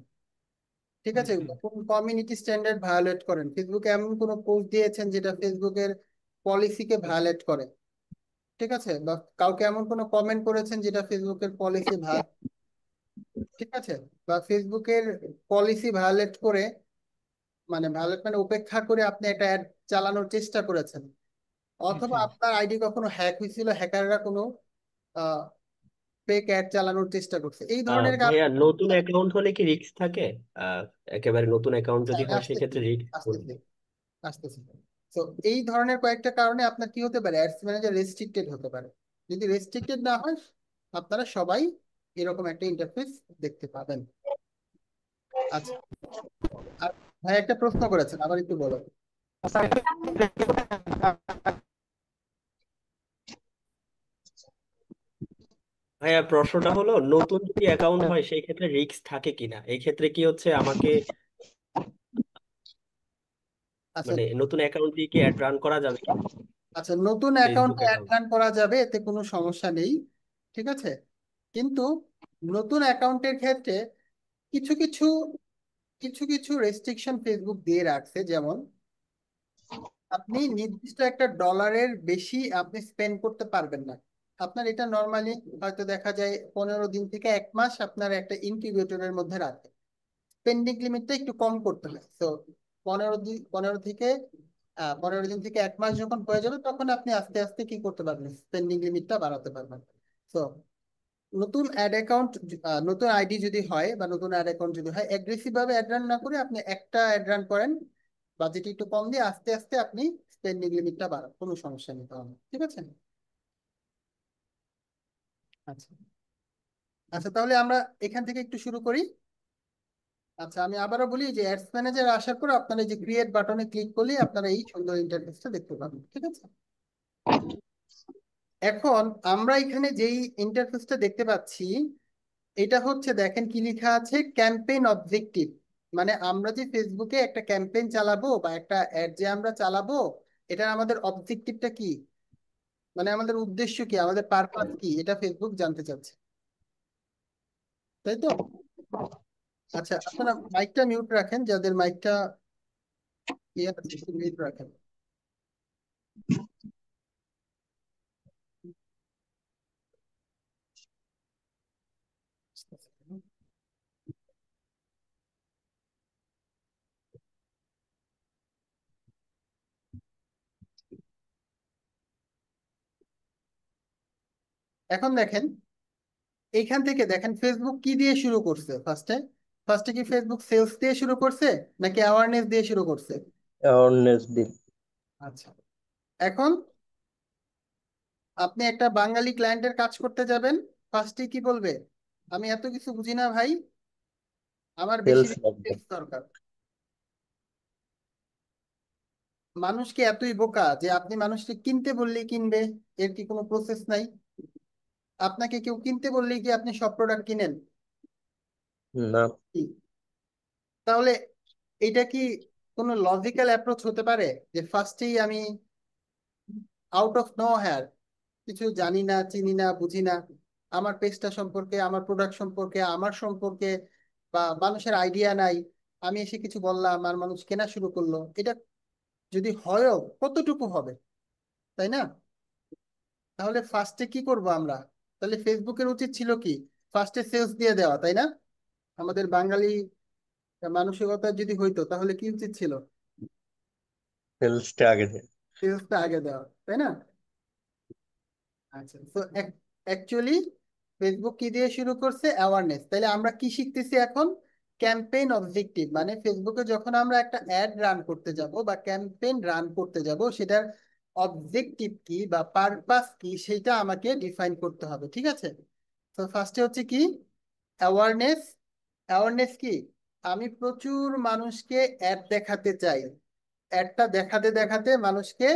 ঠিক আছে, আচ্ছা। কমিউনিটি স্ট্যান্ডার্ড ভায়োলেট করেন, ফেসবুকে এমন কোনো পোস্ট দিয়েছেন যেটা ফেসবুকের পলিসিকে ভায়োলেট করে, ঠিক আছে, বা কাউকে এমন কোনো কমেন্ট করেছেন যেটা ফেসবুকের পলিসি ঠিক আছে, বা ফেসবুকের পলিসি ভায়োলেট করে, মানে ভায়োলেট মানে উপেক্ষা করে আপনি একটা অ্যাড চালানোর চেষ্টা করেছেন, অথবা আচ্ছা। আপনার আইডি কখনো হ্যাক হয়েছিল, হ্যাকাররা কোনো ফেক অ্যাড চালানোর চেষ্টা করছে, এই ধরনের কাজ। ভাইয়া নতুন অ্যাকাউন্ট হলে কি রিস্ক থাকে? একেবারে নতুন অ্যাকাউন্ট যদি আমি হয় আসতেছি সেক্ষেত্রে রিস্ক? আসতেছি আসতেছি তো এই ধরনের কয়েকটা কারণে আপনার কি হতে পারে, অ্যাডস ম্যানেজার রেস্ট্রিক্টেড হতে পারে। যদি রেস্ট্রিক্টেড না হয়, আপনারা সবাই এরকম একটা ইন্টারফেস দেখতে পাবেন। আচ্ছা, আর ভাই একটা প্রশ্ন করেছেন, আবার একটু বলো। হ্যাঁ ভাইয়া, প্রশ্নটা হলো নতুন যদি অ্যাকাউন্ট হয় সেই ক্ষেত্রে রিস্ক থাকে কিনা, এই ক্ষেত্রে কি হচ্ছে আমাকে আচ্ছা, মানে নতুন অ্যাকাউন্ট দিয়ে কি অ্যাড রান করা যাবে কিনা আচ্ছা, নতুন ফেসবুক অ্যাকাউন্টে অ্যাড অ্যাকাউন্ট? রান করা যাবে, এতে কোনো সমস্যা নেই, ঠিক আছে। কিন্তু নতুন অ্যাকাউন্টের ক্ষেত্রে কিছু কিছু কিছু কিছু রেস্ট্রিকশন ফেসবুক দিয়ে রাখছে, যেমন আপনি নির্দিষ্ট একটা ডলারের বেশি আপনি স্পেন্ড করতে পারবেন না। আপনার এটা নর্মালি হয়তো দেখা যায় 15 দিন থেকে 1 মাস আপনার একটা ইনকিউবেটরের মধ্যে রাখে, স্পেন্ডিং লিমিটটা একটু কম করতে হয়। তো 15 দিন, 15 দিন থেকে 1 মাস যখন হয়ে যাবে, তখন আপনি আস্তে আস্তে কি করতে পারবেন, স্পেন্ডিং লিমিটটা বাড়াতে পারবেন। তো নতুন অ্যাড অ্যাকাউন্ট, নতুন আইডি যদি হয় বা নতুন অ্যাড অ্যাকাউন্ট যদি হয়, অ্যাগ্রেসিভ ভাবে অ্যাড রান না করে আপনি একটা অ্যাড রান করেন, বাজেট একটু কম দিয়ে আস্তে আস্তে আপনি স্পেন্ডিং লিমিটটা বাড়ান, কোনো সমস্যা নেই তাহলে, ঠিক আছে? আচ্ছা, আচ্ছা, তাহলে আমরা এখান থেকে একটু শুরু করি। আচ্ছা, আমি আবারও বলি যে অ্যাডস ম্যানেজার আসার পর আপনারা এই যে ক্রিয়েট বাটনে ক্লিক করলে আপনারা এই সুন্দর ইন্টারফেসটা দেখতে পাবেন, ঠিক আছে? এখন আমরা এখানে যেই ইন্টারফেসটা দেখতে পাচ্ছি, এটা হচ্ছে দেখেন কি লেখা আছে, ক্যাম্পেইন অবজেক্টিভ। মানে আমরা যে ফেসবুকে একটা ক্যাম্পেইন চালাবো বা একটা অ্যাড যে আমরা চালাবো, এটা আমাদের অবজেক্টিভটা কি, মানে আমাদের উদ্দেশ্য কি, আমাদের পারপাস কি, এটা ফেসবুক জানতে চাচ্ছে, তাই তো? আচ্ছা, আপনারা মাইকটা মিউট রাখেন, যাদের মাইকটা ইয়ে আছে একটু মিউট রাখেন। এখন দেখেন, এইখান থেকে দেখেন ফেসবুক কি দিয়ে শুরু করছে। ফার্স্টে ফার্স্টে কি ফেসবুক সেলস দিয়ে শুরু করছে নাকি অ্যাওয়ারনেস দিয়ে শুরু করছে? অ্যাওয়ারনেস দিন। আচ্ছা, এখন আপনি একটা বাঙালি ক্লায়েন্টের কাজ করতে যাবেন, ফার্স্টে কি বলবে? আমি এত কিছু বুঝি না ভাই, আমার বেশি সেলস বেশি লাগবে। sales দরকার। মানুষ কি এতই বোকা যে আপনি মানুষকে কিনতে বললেই কিনবে? এর কি কোনো প্রসেস নাই? আপনাকে কেউ কিনতে বললেই কি আপনি সব প্রোডাক্ট কিনেন? না। কি? তাহলে এটা কি কোনো লজিক্যাল অ্যাপ্রোচ হতে পারে যে ফার্স্টেই আমি আউট অফ নো হেয়ার, কিছু জানি না, চিনি না, বুঝি না, আমার পেজটা সম্পর্কে, আমার প্রোডাক্ট সম্পর্কে, আমার সম্পর্কে বা মানুষের আইডিয়া নাই, আমি এসে কিছু বললাম আর মানুষ কেনা শুরু করলো? এটা যদি হয়ও কতটুকু হবে, তাই না? তাহলে ফার্স্টে কি করব আমরা? তাহলে ফেসবুকের উচিত ছিল কি ফার্স্টে সেলস দিয়ে দেওয়া, তাই না? আমাদের বাঙালি মানসিকতা যদি হইতো তাহলে কি উচিত ছিল? সেলসটা আগে দিন। সেলসটা আগে দেওয়া, তাই না? আচ্ছা, তো অ্যাকচুয়ালি ফেসবুক কি দিয়ে শুরু করছে? অ্যাওয়ারনেস। তাহলে আমরা কি শিখতেছি এখন? ক্যাম্পেইন অবজেক্টিভ, মানে ফেসবুকে যখন আমরা একটা অ্যাড রান করতে যাব বা ক্যাম্পেইন রান করতে যাব, সেটার অবজেক্টিভ কি বা পারপাস কি সেটা আমাকে ডিফাইন করতে হবে, ঠিক আছে? তো ফার্স্টে হচ্ছে কি, অ্যাওয়ারনেস। অ্যাওয়ারনেস কি? আমি প্রচুর মানুষকে অ্যাড দেখাতে চাই, অ্যাডটা দেখাতে দেখাতে মানুষকে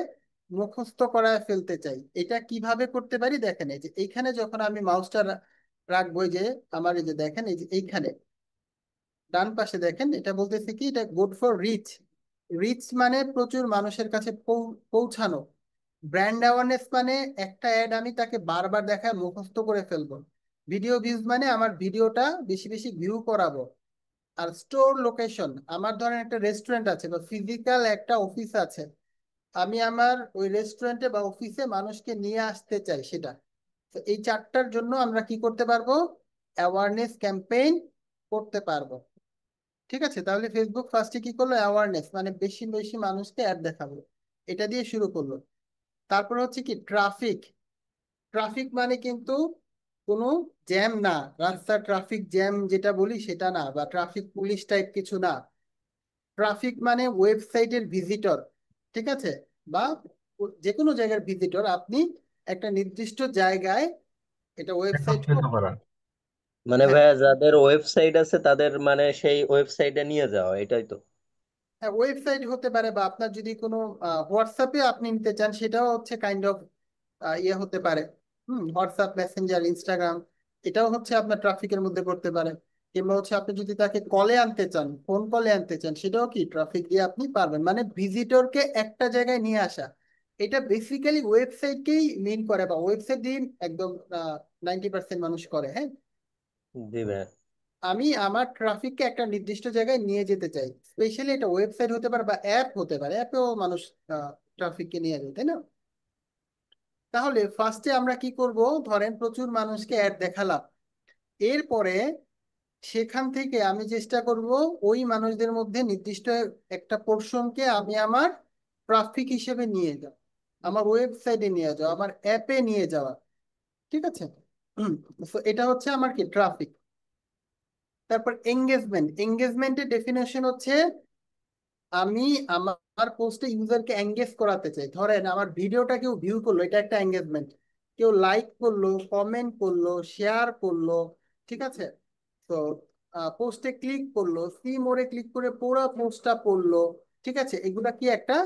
মুখস্থ করায় ফেলতে চাই। এটা কিভাবে করতে পারি? দেখেন, এই যে এইখানে যখন আমি মাউসটা রাখবো, এই যে আমার এই যে দেখেন, এই যে এইখানে ডান পাশে দেখেন, এটা বলতেছে কি, এটা গুড ফর রিচ। রিচ মানে প্রচুর মানুষের কাছে পৌঁছানো। ব্র্যান্ড অ্যাওয়ারনেস মানে একটা অ্যাড আমি তাকে বারবার দেখায় মুখস্থ করে ফেলবো। ভিডিও ভিউজ মানে আমার ভিডিওটা বেশি বেশি ভিউ করাবো। আর স্টোর লোকেশন, আমার ধরেন একটা রেস্টুরেন্ট আছে বা ফিজিক্যাল একটা অফিস আছে, আমি আমার ওই রেস্টুরেন্টে বা অফিসে মানুষকে নিয়ে আসতে চাই সেটা। তো এই চারটার জন্য আমরা কি করতে পারবো? অ্যাওয়ারনেস ক্যাম্পেইন করতে পারবো, ঠিক আছে? তাহলে ফেসবুক ফার্স্টে কি করলো? অ্যাওয়ারনেস মানে বেশি বেশি মানুষকে অ্যাড দেখাবো, এটা দিয়ে শুরু করলো। তারপর হচ্ছে কি, ট্রাফিক। ট্রাফিক মানে কিন্তু কোনো জ্যাম না, রাস্তার ট্রাফিক জ্যাম যেটা বলি সেটা না, বা ট্রাফিক পুলিশ টাইপ কিছু না। ট্রাফিক মানে ওয়েবসাইটের ভিজিটর, ঠিক আছে? বা যে কোনো জায়গার ভিজিটর, আপনি একটা নির্দিষ্ট জায়গায়, এটা অ্যাকাউন্ট ওয়েবসাইট চিহ্ন হোক। করা। মানে হ্যাঁ, ভাইয়া যাদের ওয়েবসাইট আছে তাদের মানে সেই ওয়েবসাইটে নিয়ে যাওয়া, এটাই তো? হ্যাঁ, ওয়েবসাইট হতে পারে, বা আপনার যদি কোনো হোয়াটসঅ্যাপে আপনি নিতে চান, সেটাও হচ্ছে কাইন্ড অফ ইয়ে হতে পারে। হোয়াটসঅ্যাপ, মেসেঞ্জার, ইনস্টাগ্রাম, এটাও হচ্ছে আপনার ট্রাফিকের মধ্যে পড়তে পারে। কিংবা হচ্ছে আপনি যদি তাকে কলে আনতে চান, ফোন কলে আনতে চান, সেটাও কি ট্রাফিক দিয়ে আপনি পারবেন। মানে ভিজিটরকে একটা জায়গায় নিয়ে আসা, এটা বেসিক্যালি ওয়েবসাইটকেই মিন করে, বা ওয়েবসাইট দিয়ে একদম 90% মানুষ করে, হ্যাঁ। জি ভাইয়া। আমি আমার ট্রাফিককে একটা নির্দিষ্ট জায়গায় নিয়ে যেতে চাই, স্পেশালি এটা ওয়েবসাইট হতে পারে বা অ্যাপ হতে পারে, অ্যাপেও মানুষ ট্রাফিককে নিয়ে যায়, তাই না? তাহলে ফার্স্টে আমরা কি করব? ধরেন প্রচুর মানুষকে অ্যাড দেখালাম, এরপরে সেখান থেকে আমি চেষ্টা করব ওই মানুষদের মধ্যে নির্দিষ্ট একটা পোর্শনকে আমি আমার ট্রাফিক হিসেবে নিয়ে যাও, আমার ওয়েবসাইটে নিয়ে যাও, আমার অ্যাপে নিয়ে যাওয়া, ঠিক আছে? তো এটা হচ্ছে আমার কি ট্রাফিক। তারপর এঙ্গেজমেন্ট। এঙ্গেজমেন্টের ডেফিনেশন হচ্ছে আমি আমার পোস্টে ইউজারকে এঙ্গেজ করাতে চাই। ধরেন আমার ভিডিওটা কেউ ভিউ করলো, এটা একটা এঙ্গেজমেন্ট। কেউ লাইক করলো, কমেন্ট করলো, শেয়ার করলো, ঠিক আছে? তো পোস্টে ক্লিক করলো, সি মোরে ক্লিক করে পুরো পোস্টটা পড়লো, ঠিক আছে? এগুলা কি একটা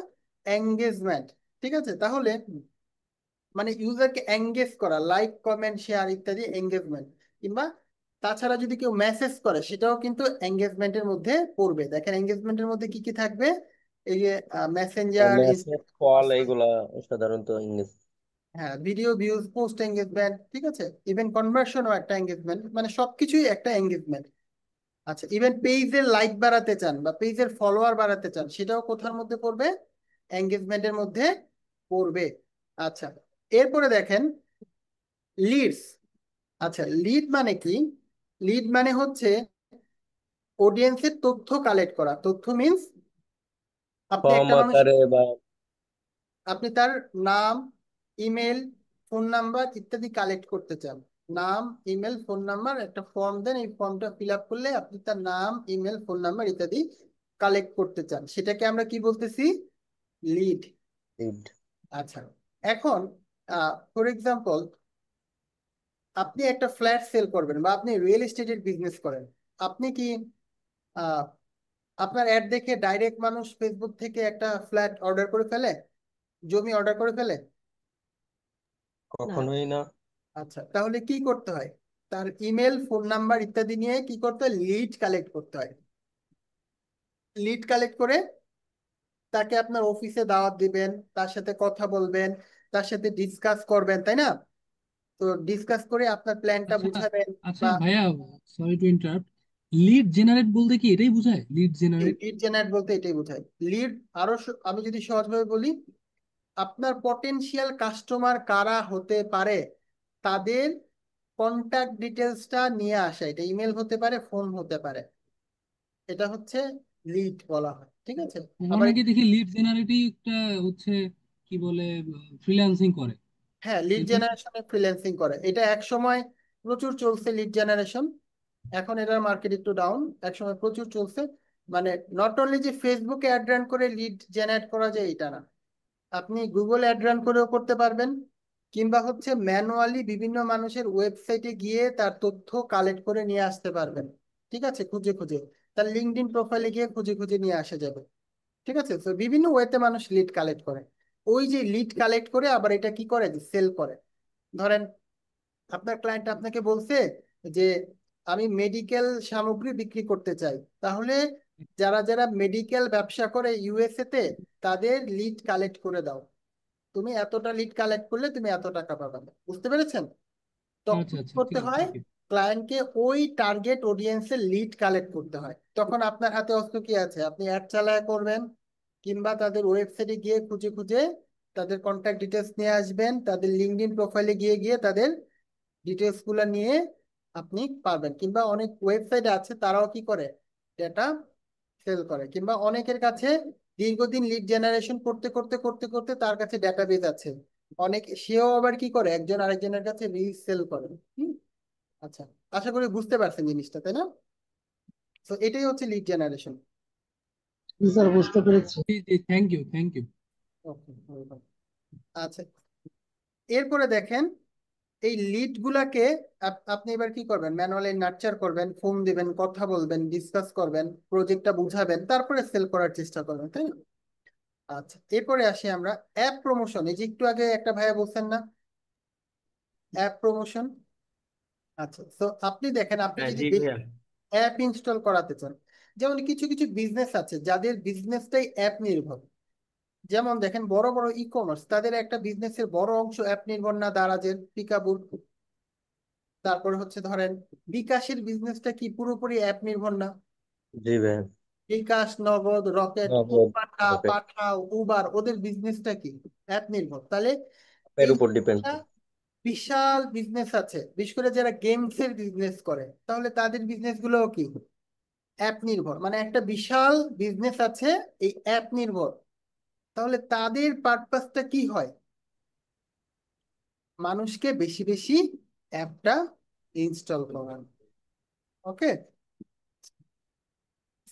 এঙ্গেজমেন্ট, ঠিক আছে? তাহলে মানে ইউজারকে এঙ্গেজ করা, লাইক কমেন্ট শেয়ার ইত্যাদি এঙ্গেজমেন্ট। কিংবা তাছাড়া যদি কেউ মেসেজ করে সেটাও কিন্তু এঙ্গেজমেন্টের মধ্যে পড়বে। দেখেন এঙ্গেজমেন্টের মধ্যে কি কি থাকবে, এই যে মেসেঞ্জার, মেসেজ কল এইগুলা সাধারণত ইংলিশ। হ্যাঁ, ভিডিও ভিউজ, পোস্ট এঙ্গেজমেন্ট, ঠিক আছে, ইভেন কনভার্সনও একটা এঙ্গেজমেন্ট, মানে সবকিছুই একটা এঙ্গেজমেন্ট। আচ্ছা, ইভেন পেজের লাইক বাড়াতে চান বা পেজের ফলোয়ার বাড়াতে চান, সেটাও কোথার মধ্যে পড়বে, এঙ্গেজমেন্টের মধ্যে পড়বে। আচ্ছা, এরপরে দেখেন লিডস। আচ্ছা, লিড মানে কি? লিড মানে হচ্ছে অডিয়েন্সের তথ্য কালেক্ট করা। তথ্য মিন্স আপনি ফর্ম একটা মানুষ, আকারে বা আপনি তার নাম, ইমেল, ফোন নাম্বার ইত্যাদি কালেক্ট করতে চান। নাম, ইমেল, ফোন নাম্বার, একটা ফর্ম দেন, এই ফর্মটা ফিল আপ করলে আপনি তার নাম, ইমেল, ফোন নাম্বার ইত্যাদি কালেক্ট করতে চান, সেটাকে আমরা কি বলতেছি, লিড। লিড। আচ্ছা, এখন ফর এক্সাম্পল আপনি একটা ফ্ল্যাট সেল করবেন বা আপনি রিয়েল এস্টেটের বিজনেস করেন। আপনি কি আহ, আপনার অ্যাড দেখে ডাইরেক্ট মানুষ ফেসবুক থেকে একটা ফ্ল্যাট অর্ডার করে ফেলে, জমি অর্ডার করে ফেলে? কখনোই না। আচ্ছা, তাহলে কি করতে হয়? তার ইমেল, ফোন নাম্বার ইত্যাদি নিয়ে কি করতে হয়, লিড কালেক্ট করতে হয়। লিড কালেক্ট করে তাকে আপনার অফিসে দাওয়াত দিবেন, তার সাথে কথা বলবেন, তার সাথে ডিসকাস করবেন, তাই না? তো ডিসকাস করে আপনার প্ল্যানটা আচ্ছা বুঝাবেন। আচ্ছা বা ভাইয়া, sorry to interrupt, lead generate বলতে কি এটাই বোঝায়, লিড জেনারেট? লিড জেনারেট বলতে এটাই বোঝায়। লিড আরো আমি যদি সহজভাবে বলি, আপনার পটেনশিয়াল কাস্টমার কারা হতে পারে তাদের কন্টাক্ট ডিটেলসটা নিয়ে আসা। এটা ইমেল হতে পারে, ফোন হতে পারে, এটা হচ্ছে লিড বলা হয়, ঠিক আছে। আবার অনেকে দেখি লিড জেনারেটই একটা হচ্ছে কি বলে ফ্রিল্যান্সিং করে, হ্যাঁ, লিড এরকম কি? জেনারেশনে ফ্রিল্যান্সিং করে, এটা এক সময় প্রচুর চলছে লিড জেনারেশন। এখন এটার মার্কেট একটু ডাউন, এক সময় প্রচুর চলছে। মানে নট অনলি যে ফেসবুকে অ্যাড রান করে লিড জেনারেট করা যায় এটা না, আপনি গুগল অ্যাড রান করেও করতে পারবেন, কিংবা হচ্ছে ম্যানুয়ালি বিভিন্ন মানুষের ওয়েবসাইটে গিয়ে তার তথ্য কালেক্ট করে নিয়ে আসতে পারবেন, ঠিক আছে, খুঁজে খুঁজে তার লিঙ্কডইন প্রোফাইলে গিয়ে খুঁজে খুঁজে নিয়ে আসা যাবে, ঠিক আছে। তো বিভিন্ন ওয়েতে মানুষ লিড কালেক্ট করে। ওই যে লিড কালেক্ট করে আবার এটা কি করে, যে সেল করে। ধরেন আপনার ক্লায়েন্ট আপনাকে বলছে যে আমি মেডিকেল সামগ্রী বিক্রি করতে চাই, তাহলে যারা যারা মেডিকেল ব্যবসা করে ইউএসএ তে তাদের লিড কালেক্ট করে দাও, তুমি এতটা লিড কালেক্ট করলে তুমি এত টাকা পাবে। বুঝতে পেরেছেন? তখন আচ্ছা কি আচ্ছা, ঠিক করতে আছে, হয়, থ্যাংক ইউ। ক্লায়েন্টকে ওই টার্গেট অডিয়েন্সের লিড কালেক্ট করতে হয়। তখন আপনার হাতে অস্ত্র কি আছে, আপনি অ্যাড চালায় করবেন, কিংবা তাদের ওয়েবসাইটে গিয়ে খুঁজে খুঁজে তাদের কন্ট্যাক্ট ডিটেলস নিয়ে আসবেন, তাদের লিঙ্কডইন প্রোফাইলে গিয়ে গিয়ে তাদের ডিটেলস গুলা নিয়ে আপনি পারবেন। কিংবা অনেক ওয়েবসাইট আছে তারাও কি করে, ডেটা সেল করে। কিংবা অনেকের কাছে দীর্ঘদিন লিড জেনারেশন করতে করতে করতে করতে তার কাছে ডেটাবেজ আছে, অনেক সেও আবার কি করে একজন আরেকজনের কাছে রিসেল করে। হুম, আচ্ছা, আশা করি বুঝতে পারছেন জিনিসটা, তাই না? তো এটাই হচ্ছে লিড জেনারেশন। স্যার বুঝতে পেরেছি। জি জি, থ্যাংক ইউ থ্যাংক ইউ। ওকে, আচ্ছা, এরপরে দেখেন এই লিড গুলাকে আপনি এবার কি করবেন, ম্যানুয়ালি নার্চার করবেন, ফোন দিবেন, কথা বলবেন, ডিসকাস করবেন, প্রজেক্টটা বুঝাবেন, তারপরে সেল করার চেষ্টা করবেন, তাই না? আচ্ছা, এরপরে আসি আমরা অ্যাপ প্রমোশন। এই যে একটু আগে একটা ভাইয়া বলছেন না, অ্যাপ প্রমোশন। আচ্ছা, তো আপনি দেখেন, আপনি হ্যাঁ যদি জি ভাইয়া। অ্যাপ ইনস্টল করাতে চান, যেমন কিছু কিছু বিজনেস আছে যাদের বিজনেসটাই অ্যাপ নির্ভর। যেমন দেখেন বড় বড় ই কমার্স, তাদের একটা বিজনেসের বড় অংশ অ্যাপ নির্ভর না, দারাজের, পিকাবুর। তারপরে হচ্ছে ধরেন বিকাশের বিজনেসটা কি পুরোপুরি অ্যাপ নির্ভর না? জি ভাই। বিকাশ, নগদ, রকেট, নগদ, রকেট পাঠাও, উবার, ওদের বিজনেসটা কি অ্যাপ নির্ভর। তাহলে এর এই উপর ডিপেন্ড একটা করে। বিশাল বিজনেস আছে, বিশেষ করে যারা গেমস এর বিজনেস করে, তাহলে তাদের বিজনেস গুলো কি অ্যাপ নির্ভর। মানে একটা বিশাল বিজনেস আছে এই অ্যাপ নির্ভর, তাহলে তাদের পারপাসটা কি হয়, মানুষকে বেশি বেশি অ্যাপটা ইনস্টল করা। ওকে,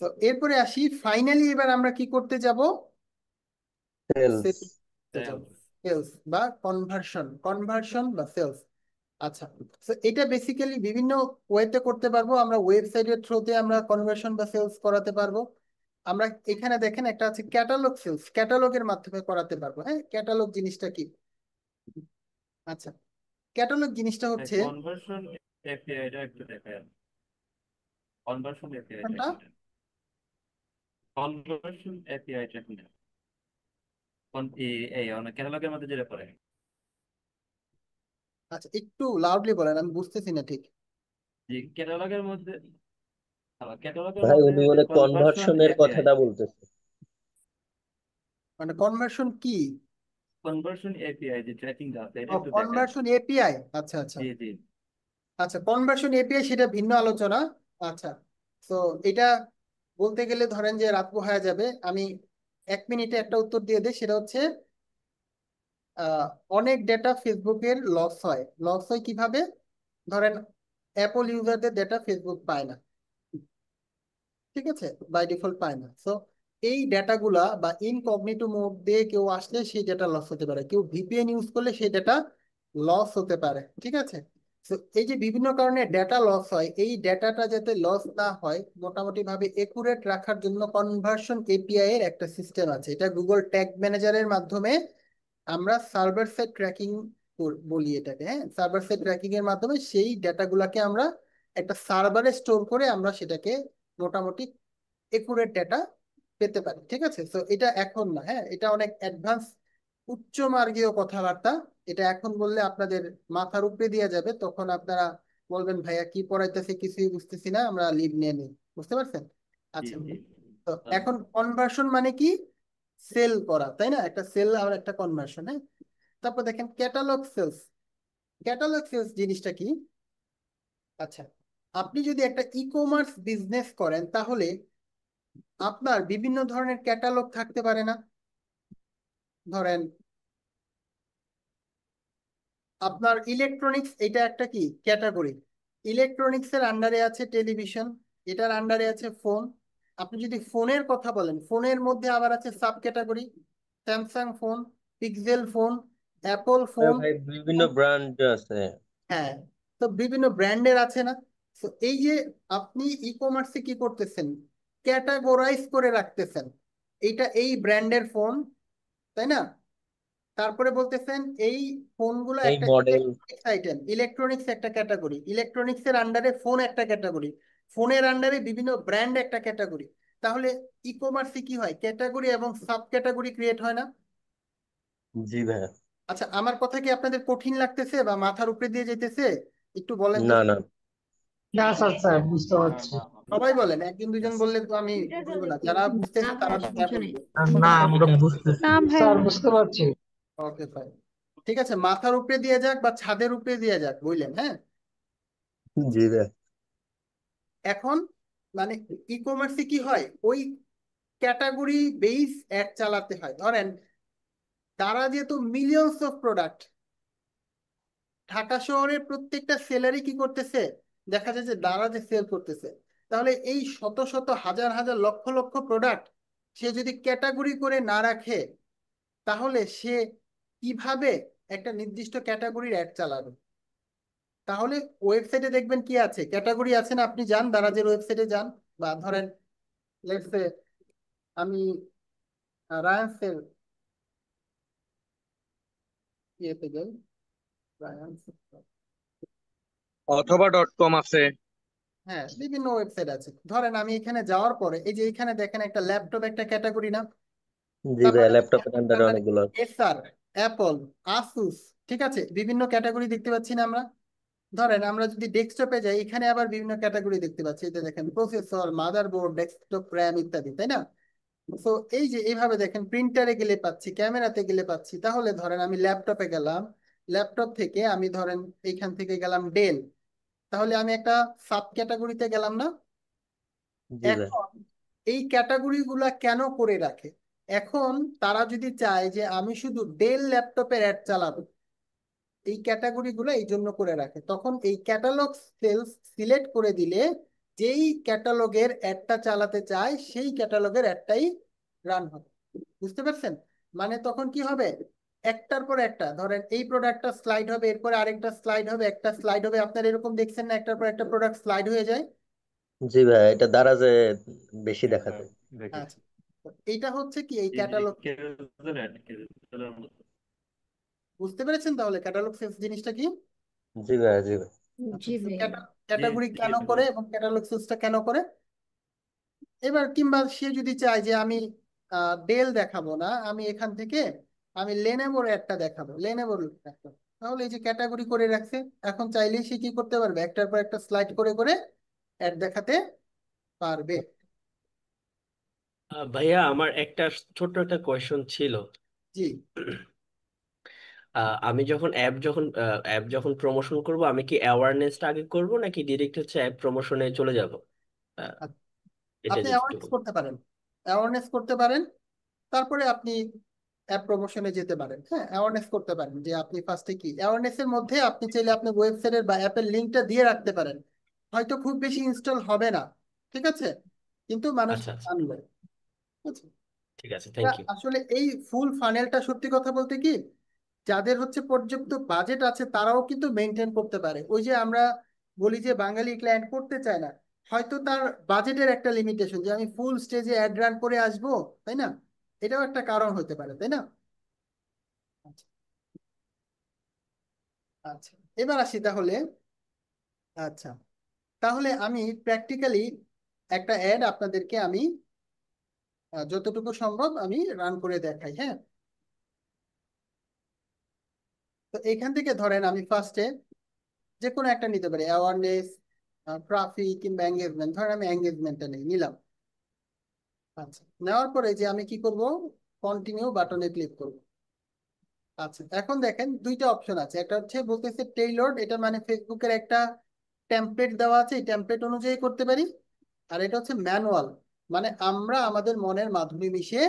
তো এরপরে আসি ফাইনালি, এবার আমরা কি করতে যাব, সেলস। সেলস বা কনভার্সন, কনভার্সন বা সেলস। আচ্ছা, তো এটা বেসিক্যালি বিভিন্ন ওয়েতে করতে পারবো আমরা। ওয়েবসাইটের থ্রুতে আমরা কনভার্সন বা সেলস করাতে পারবো। আমরা এখানে দেখেন একটা আছে ক্যাটালগ সেলস, ক্যাটালগের মাধ্যমে করাতে পারবো। হ্যাঁ, ক্যাটালগ জিনিসটা কি? আচ্ছা, ক্যাটালগ জিনিসটা হচ্ছে কনভার্সন এপিআইটা একটু দেখায়। কনভার্সন এপিআই কোনটা? ট্র্যাকিংটা, কনভার্সন এপিআই ট্র্যাকিংটা কোন এই ক্যাটালগের মধ্যে যেটা পড়ে। আচ্ছা, একটু লাউডলি বলেন, আমি বুঝতেছি না ঠিক। যে ক্যাটালগের ভাই মধ্যে উনি যে মনে কনভার্সন কনভার্সনের এপিআই, কথাটা বলতেছে। মানে কনভার্সন কি? কনভার্সন এপিআই যে ট্র্যাকিংটা আছে এটা ও, একটু দেখান। Conversion API. আচ্ছা আচ্ছা। জি জি। আচ্ছা, কনভার্সন এপিআই সেটা ভিন্ন আলোচনা। আচ্ছা, তো এটা বলতে গেলে ধরেন যে রাত পোহায়া যাবে, আমি 1 মিনিটে একটা উত্তর দিয়ে দিই। সেটা হচ্ছে আহ, অনেক ডেটা ফেসবুকের লস হয়। লস হয় কিভাবে? ধরেন অ্যাপল ইউজারদের ডেটা ফেসবুক পায় না, ঠিক আছে, বাই ডিফল্ট পায় না। সো এই ডেটাগুলা বা ইনকগনিটো মোড দিয়ে কেউ আসলে সেই ডেটা লস হতে পারে, কেউ ভিপিএন ইউজ করলে সেই ডেটা লস হতে পারে, ঠিক আছে। তো এই যে বিভিন্ন কারণে ডেটা লস হয়, এই ডেটাটা যাতে লস না হয় মোটামুটি ভাবে একুরেট রাখার জন্য কনভার্সন এপিআই এর একটা সিস্টেম আছে। এটা গুগল ট্যাগ ম্যানেজারের মাধ্যমে আমরা সার্ভার সাইড ট্র্যাকিং বলি এটাকে। হ্যাঁ, সার্ভার সাইড ট্র্যাকিং এর মাধ্যমে সেই ডেটাগুলোকে আমরা একটা সার্ভারে স্টোর করে আমরা সেটাকে মোটামুটি একুরেট ডেটা পেতে পারি, ঠিক আছে। তো এটা এখন না, হ্যাঁ, এটা অনেক অ্যাডভান্স উচ্চ মার্গীয় কথাবার্তা। এটা এখন বললে আপনাদের মাথার উপরে দিয়ে যাবে, তখন আপনারা বলবেন ভাইয়া কি পড়াইতেছে কিছুই বুঝতেছি না, আমরা লিভ নিয়ে নিই। বুঝতে পারছেন? জি আচ্ছা, জি। তো এখন কনভার্সন মানে কি? সেল করা, তাই না? একটা সেল আর একটা কনভার্সন। হ্যাঁ, তারপর দেখেন ক্যাটালগ সেলস। ক্যাটালগ সেলস জিনিসটা কি? আচ্ছা, আপনি যদি একটা ই কমার্স বিজনেস করেন তাহলে আপনার বিভিন্ন ধরনের ক্যাটালগ থাকতে পারে না? ধরেন আপনার ইলেকট্রনিক্স, এটা একটা কি ক্যাটাগরি। ইলেকট্রনিক্স এর আন্ডারে আছে টেলিভিশন, এটার আন্ডারে আছে ফোন। আপনি যদি ফোনের কথা বলেন, ফোনের মধ্যে আবার আছে sub category, Samsung phone, pixel phone, Apple phone. ভাই বিভিন্ন ব্র্যান্ড আছে। হ্যাঁ, তো বিভিন্ন ব্র্যান্ডের আছে না? তো এই যে আপনি ই কমার্সে কি করতেছেন, ক্যাটাগরাইজ করে রাখতেছেন, এইটা এই ব্র্যান্ডের ফোন, তাই না? তারপরে বলতেছেন এই ফোনগুলো এই একটা মডেল। ইলেকট্রনিক্স আইটেম, ইলেকট্রনিক্স একটা ক্যাটাগরি, ইলেকট্রনিক্স এর আন্ডারে ফোন একটা ক্যাটাগরি, ফোনের আন্ডারে বিভিন্ন ব্র্যান্ড একটা ক্যাটাগরি। তাহলে ই কমার্সে কি হয়, ক্যাটাগরি এবং সাব ক্যাটাগরি ক্রিয়েট হয় না? জি ভাই। আচ্ছা, আমার কথা কি আপনাদের কঠিন লাগতেছে বা মাথার উপরে দিয়ে যেতেছে? একটু বলেন তো। না না। না স্যার, স্যার বুঝতে না পারছি। না সবাই বলেন, একজন দুজন বললে তো আমি বুঝবো না, যারা বুঝতেছে তারা হ্যাঁ বলবে। না, আমরা বুঝতেছি। না ভাইয়া। স্যার বুঝতে পারছি। ওকে ফাইন, ঠিক আছে, মাথার উপরে দিয়ে যাক বা ছাদের উপরে দিয়ে যাক, বুঝলেন? হ্যাঁ, জি ভাই। এখন মানে ই কমার্সে কি হয়, ওই ক্যাটাগরি বেস অ্যাড চালাতে হয়। ধরেন তারা যেহেতু মিলিয়নস অফ প্রোডাক্ট, ঢাকা শহরের প্রত্যেকটা সেলারই কি করতেছে, দেখা যায় যে তারা যে সেল করতেছে, তাহলে এই শত শত হাজার হাজার লক্ষ লক্ষ প্রোডাক্ট সে যদি ক্যাটাগরি করে না রাখে, তাহলে সে কিভাবে একটা নির্দিষ্ট ক্যাটাগরির অ্যাড চালাবে? তাহলে ওয়েবসাইটে দেখবেন কি আছে, ক্যাটাগরি আছে না? আপনি যান দারাজের ওয়েবসাইটে যান, বা ধরেন লেটস সে আমি রায়ান্সের ইয়েতে যাই, রায়ান্স, অথবা .com আছে। হ্যাঁ, বিভিন্ন ওয়েবসাইট আছে। ধরেন আমি এখানে যাওয়ার পরে এই যে এখানে দেখেন একটা ল্যাপটপ একটা ক্যাটাগরি না? জি ভাই, তারপরে ল্যাপটপের আন্ডারে অনেকগুলো আছে। এসার, অ্যাপল, আসুস, ঠিক আছে, বিভিন্ন ক্যাটাগরি দেখতে পাচ্ছি না আমরা? ধরেন আমরা যদি ডেস্কটপে যাই, এখানে আবার বিভিন্ন ক্যাটাগরি দেখতে পাচ্ছি। এই যে দেখেন প্রসেসর, মাদারবোর্ড, ডেস্কটপ র্যাম ইত্যাদি, তাই না? তো এই যে এইভাবে দেখেন প্রিন্টারে গেলে পাচ্ছি, ক্যামেরাতে গেলে পাচ্ছি। তাহলে ধরেন আমি ল্যাপটপে গেলাম, ল্যাপটপ থেকে আমি ধরেন এইখান থেকে গেলাম ডেল, তাহলে আমি একটা সাব ক্যাটাগরিতে গেলাম না? জি ভাই। এখন এই ক্যাটাগরি গুলা কেন করে রাখে? এখন তারা যদি চায় যে আমি শুধু ডেল ল্যাপটপের অ্যাড চালাবো, এই ক্যাটাগরি গুলো এই জন্য করে রাখে। তখন এই ক্যাটালগ সেলস সিলেক্ট করে দিলে যেই ক্যাটালগের অ্যাডটা চালাতে চায় সেই ক্যাটালগের অ্যাডটাই রান হবে। বুঝতে পারছেন? মানে তখন কি হবে, একটার পর একটা, ধরেন এই প্রোডাক্টটা স্লাইড হবে, এরপরে আরেকটা স্লাইড হবে, একটা স্লাইড হবে। আপনার এরকম দেখছেন না, একটার পর একটা প্রোডাক্ট স্লাইড হয়ে যায়? জি ভাই, এটা দারাজে বেশি দেখা হ্যাঁ, যায়। দেখেছি। আচ্ছা, তো এইটা হচ্ছে কি এই এই যে ক্যাটালগ। ক্যারোসেল অ্যাড, ক্যারোসেলের মতো। বুঝতে পেরেছেন তাহলে ক্যাটালগ সেলস জিনিসটা কি? জি ভাই। জি ভাই। আচ্ছা, জি ভাইয়া। জি ক্যাটাগরি জি কেন করে বলুন। এবং ক্যাটালগ সেলসটা কেন করে। এবার কিংবা সে যদি চায় যে আমি ডেল দেখাবো না, আমি এখান থেকে আমি লেনোভোর একটা দেখাবো, লেনোভোর একটা, তাহলে এই যে ক্যাটাগরি করে রাখছে, এখন চাইলেই সে কি করতে পারবে, একটার পর একটা স্লাইড করে করে অ্যাড দেখাতে পারবে। ভাইয়া আমার একটা ছোট্ট একটা কোয়েশ্চন ছিল। জি। আমি যখন অ্যাপ যখন প্রমোশন করব, আমি কি অ্যাওয়ারনেসটা আগে করব নাকি ডিরেক্ট হচ্ছে অ্যাপ প্রমোশনে চলে যাব? আহ, আচ্ছা, এটা আপনি যদি একটু অ্যাওয়ারনেস করতে পারেন, অ্যাওয়ারনেস করতে পারেন, তারপরে আপনি অ্যাপ প্রমোশনে যেতে পারেন। হ্যাঁ, অ্যাওয়ারনেস করতে পারেন যে আপনি ফার্স্টে কি, অ্যাওয়ারনেসের মধ্যে আপনি চাইলে আপনি ওয়েবসাইটের বা অ্যাপের লিঙ্কটা দিয়ে রাখতে পারেন। হয়তো খুব বেশি ইনস্টল হবে না, ঠিক আছে, কিন্তু মানুষ আচ্ছা আচ্ছা, জানবে। ঠিক আছে। ঠিক আছে, তা থ্যাংক ইউ। আসলে এই ফুল ফানেলটা সত্যি কথা বলতে কি, যাদের হচ্ছে পর্যাপ্ত বাজেট আছে তারাও কিন্তু মেনটেন করতে পারে। ওই যে আমরা বলি যে বাঙালি ক্লায়েন্ট করতে চায় না, হয়তো তার বাজেটের একটা লিমিটেশন, যে আমি ফুল স্টেজে অ্যাড রান করে আসবো, তাই না, এটাও একটা কারণ হতে পারে, তাই না। আচ্ছা। আচ্ছা, এবার আসি তাহলে। আচ্ছা, তাহলে আমি প্র্যাকটিক্যালি একটা অ্যাড আপনাদেরকে আমি যতটুকু সম্ভব আমি রান করে দেখাই। হ্যাঁ, তো এখান থেকে ধরেন আমি ফার্স্টে যে কোনো একটা নিতে পারি, অ্যাওয়ারনেস, ট্রাফিক কিংবা এঙ্গেজমেন্ট। ধরেন আমি এঙ্গেজমেন্টটা নিলাম। আচ্ছা, নেওয়ার পরে যে আমি কি করব, কন্টিনিউ বাটনে ক্লিক করব। আচ্ছা, এখন দেখেন দুইটা অপশন আছে, একটা হচ্ছে বলতেছে টেইলর্ড, এটা মানে ফেসবুকের একটা টেমপ্লেট দেওয়া আছে, এই টেমপ্লেট অনুযায়ী করতে পারি। আর এটা হচ্ছে ম্যানুয়াল, মানে আমরা আমাদের মনের মাধুরী মিশিয়ে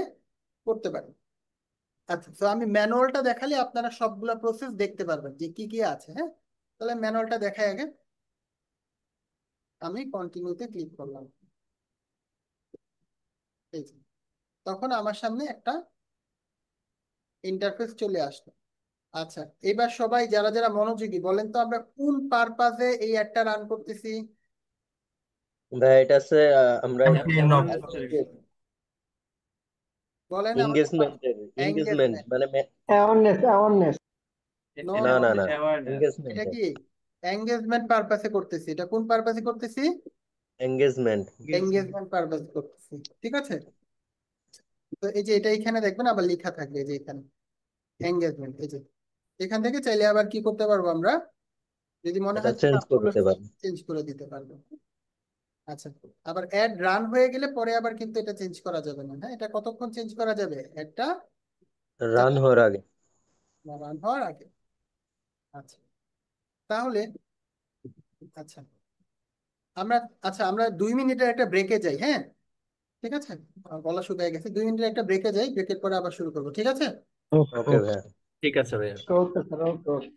করতে পারি। আচ্ছা, তো আমি ম্যানুয়ালটা দেখালে আপনারা সবগুলা প্রসেস দেখতে পারবেন যে কি কি আছে। হ্যাঁ, তাহলে ম্যানুয়ালটা দেখাই আগে। আমি কন্টিনিউতে ক্লিক করলাম, এই যে, তখন আমার সামনে একটা ইন্টারফেস চলে আসলো। আচ্ছা, এবার সবাই যারা যারা মনোযোগী বলেন তো, আমরা কোন পারপাজে এই অ্যাডটা রান করতেছি। ভাই এটা আছে আমরা ক্যাম্পেইন অফ বলেন আমাদের এঙ্গেজমেন্টের, এঙ্গেজমেন্ট এঙ্গেজমেন্ট। মানে অ্যাওয়ারনেস অ্যাওয়ারনেস নো না নো না নো, না, অ্যাওয়ারনেস। এটা এঙ্গেজমেন্টের, কি এঙ্গেজমেন্ট পারপাসে করতেছি, এটা কোন পারপাসে করতেছি, এঙ্গেজমেন্ট। এঙ্গেজমেন্ট পারপাসে করতেছি, ঠিক আছে। তো এই যে এটা এখানে দেখবেন আবার লেখা থাকবে, এই যে এখানে এঙ্গেজমেন্ট, এই যে এখান থেকে চাইলে আবার কি করতে পারবো আমরা, যদি মনে এটা হয় চেঞ্জ করতে পারি, চেঞ্জ করে দিতে পারবো। আচ্ছা, আবার অ্যাড রান হয়ে গেলে পরে আবার কিন্তু এটা চেঞ্জ করা যাবে না। হ্যাঁ, এটা কতক্ষণ চেঞ্জ করা যাবে, অ্যাডটা রান হওয়ার আগে। রান হওয়ার আগে। আচ্ছা, তাহলে আচ্ছা আমরা আচ্ছা আমরা 2 মিনিটের একটা ব্রেকে যাই। হ্যাঁ, ঠিক আছে, গলা শুকিয়ে গেছে, 2 মিনিটের একটা ব্রেকে যাই, ব্রেকের পরে আবার শুরু করবো, ঠিক আছে। ওকে ভাই। ঠিক আছে ভাইয়া। ওকে স্যার, ওকে।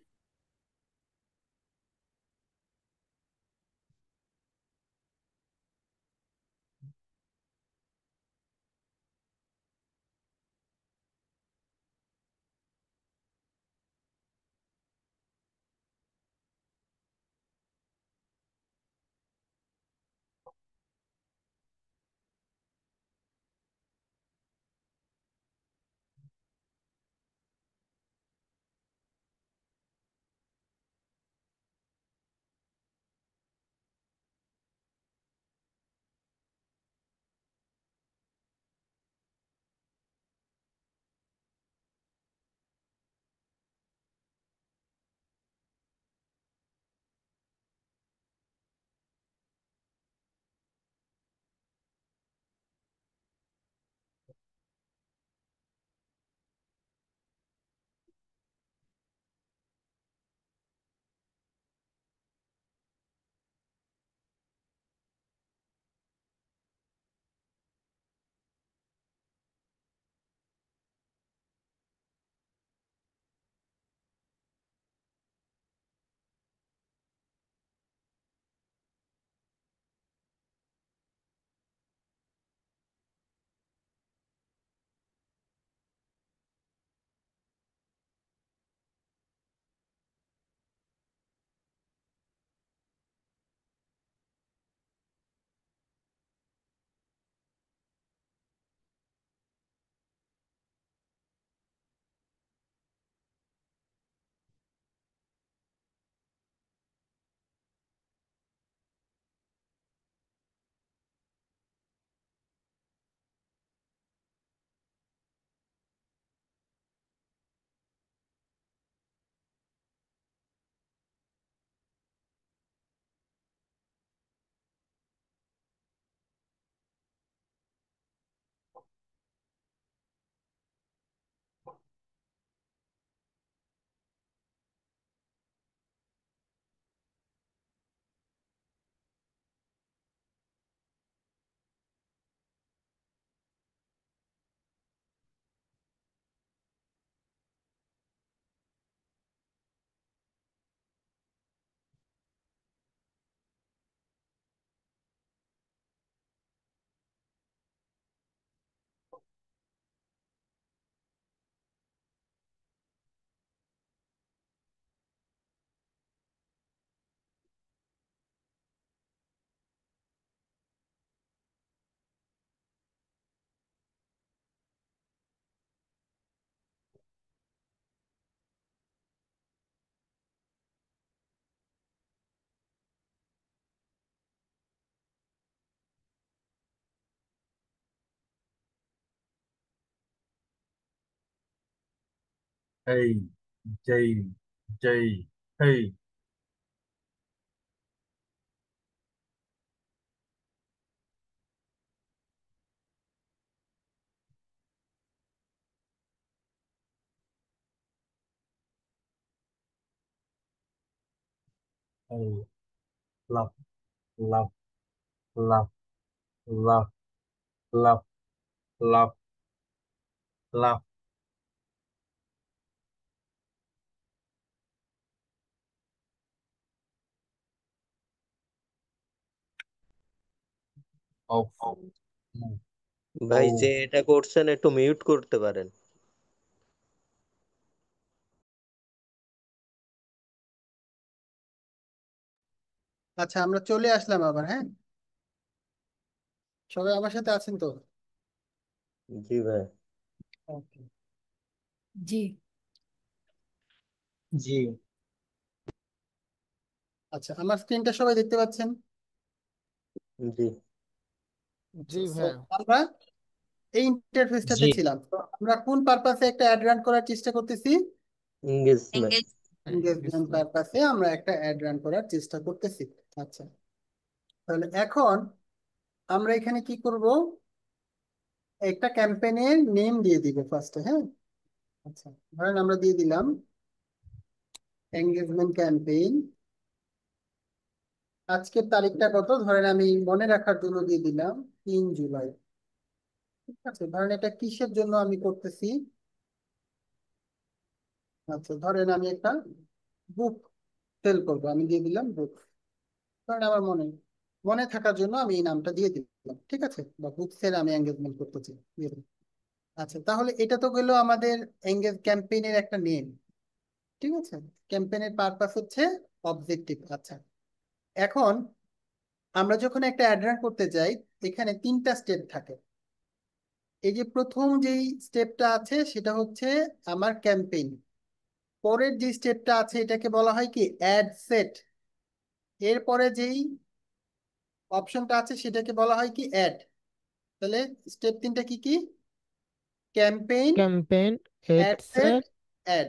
এই যেই যেই এই এই লাভ লাভ লাভ লাভ লাভ লাভ লাভ অফ ভাই, ও যে এটা করছেন একটু মিউট করতে পারেন। আচ্ছা, আমরা চলে আসলাম আবার। হ্যাঁ, সবাই আমার সাথে আছেন তো? জি ভাই। ওকে। জি। জি আচ্ছা, আমার স্ক্রিনটা সবাই দেখতে পাচ্ছেন? জি। আচ্ছা, so আমরা এই ইন্টারফেসটাতে জি ছিলাম। তো আমরা কোন পারপাসে একটা অ্যাড রান করার চেষ্টা করতেছি? এঙ্গেজমেন্ট। এনগেজমেন্ট পারপাসে আমরা একটা অ্যাড রান করার চেষ্টা করতেছি। আচ্ছা, তাহলে এখন আমরা এখানে কি করব? একটা ক্যাম্পেইনের নেম দিয়ে দিব ফার্স্টে। হ্যাঁ, আচ্ছা, ধরেন আমরা দিয়ে দিলাম এঙ্গেজমেন্ট ক্যাম্পেইন। আজকের তারিখটা কত, ধরেন আমি মনে রাখার জন্য দিয়ে দিলাম 3 জুলাই। ঠিক আছে, ধরেন এটা কিসের জন্য আমি করতেছি? আচ্ছা, ধরেন আমি একটা বুক সেল করবো, আমি দিয়ে দিলাম বুক। কারণ আমার মনে মনে থাকার জন্য আমি এই নামটা দিয়ে দিলাম। ঠিক আছে, বা বুক সেল আমি এঙ্গেজমেন্ট করতেছি, দিয়ে দিলাম। আচ্ছা, তাহলে এটা তো গেল আমাদের এঙ্গেজ ক্যাম্পেইনের একটা নেম। ঠিক আছে, ক্যাম্পেইনের পারপাস হচ্ছে অবজেক্টিভ। আচ্ছা, এখন আমরা যখন একটা অ্যাড রান করতে যাই, এখানে 3টা স্টেপ থাকে। এই যে প্রথম যেই স্টেপটা আছে সেটা হচ্ছে আমার ক্যাম্পেইন। পরের যে স্টেপটা আছে এটাকে বলা হয় কি অ্যাড সেট। এরপরে যেই অপশনটা আছে সেটাকে বলা হয় কি অ্যাড। তাহলে স্টেপ 3টা কি কি? Campaign, campaign ad set, headset ad.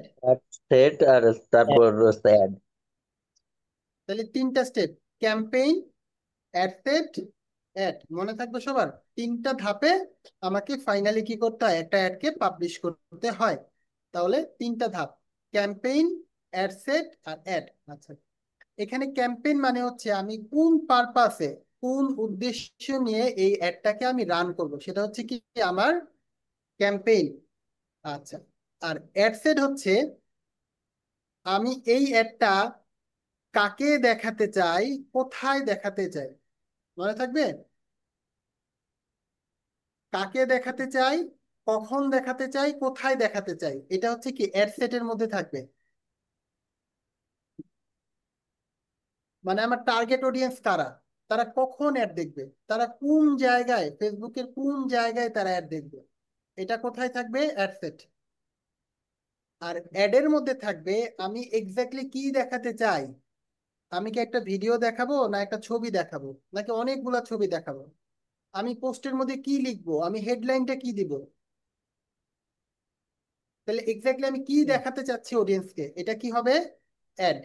Set আর তারপর অ্যাড। তাহলে 3টা step: campaign, ad set, ad. মনে থাকবে সবার? 3টা ধাপে আমাকে ফাইনালি কি করতে হয়? একটা অ্যাডকে পাবলিশ করতে হয়। তাহলে 3টা ধাপ: ক্যাম্পেইন, অ্যাড সেট আর অ্যাড। আচ্ছা, এখানে ক্যাম্পেইন মানে হচ্ছে আমি কোন পারপাসে, কোন উদ্দেশ্য নিয়ে এই অ্যাডটাকে আমি রান করব, সেটা হচ্ছে কি আমার ক্যাম্পেইন। আচ্ছা, আর অ্যাড সেট হচ্ছে আমি এই অ্যাডটা কাকে দেখাতে চাই, কোথায় দেখাতে চাই। মনে থাকবে? কাকে দেখাতে চাই, কখন দেখাতে চাই, কোথায় দেখাতে চাই, এটা হচ্ছে কি অ্যাড সেটের মধ্যে থাকবে। মানে আমার টার্গেট অডিয়েন্স কারা, তারা কখন অ্যাড দেখবে, তারা কোন জায়গায়, ফেসবুকের কোন জায়গায় তারা অ্যাড দেখবে, এটা কোথায় থাকবে? Add set. আর অ্যাডের মধ্যে থাকবে আমি এক্স্যাক্টলি কি দেখাতে চাই। আমি কি একটা ভিডিও দেখাবো, না একটা ছবি দেখাবো, নাকি অনেকগুলা ছবি দেখাবো? আমি পোস্টের মধ্যে কি লিখবো, আমি হেডলাইনটা কি দিব? তাহলে এক্স্যাক্টলি আমি কি দেখাতে চাচ্ছি অডিয়েন্সকে, এটা কি হবে? অ্যাড।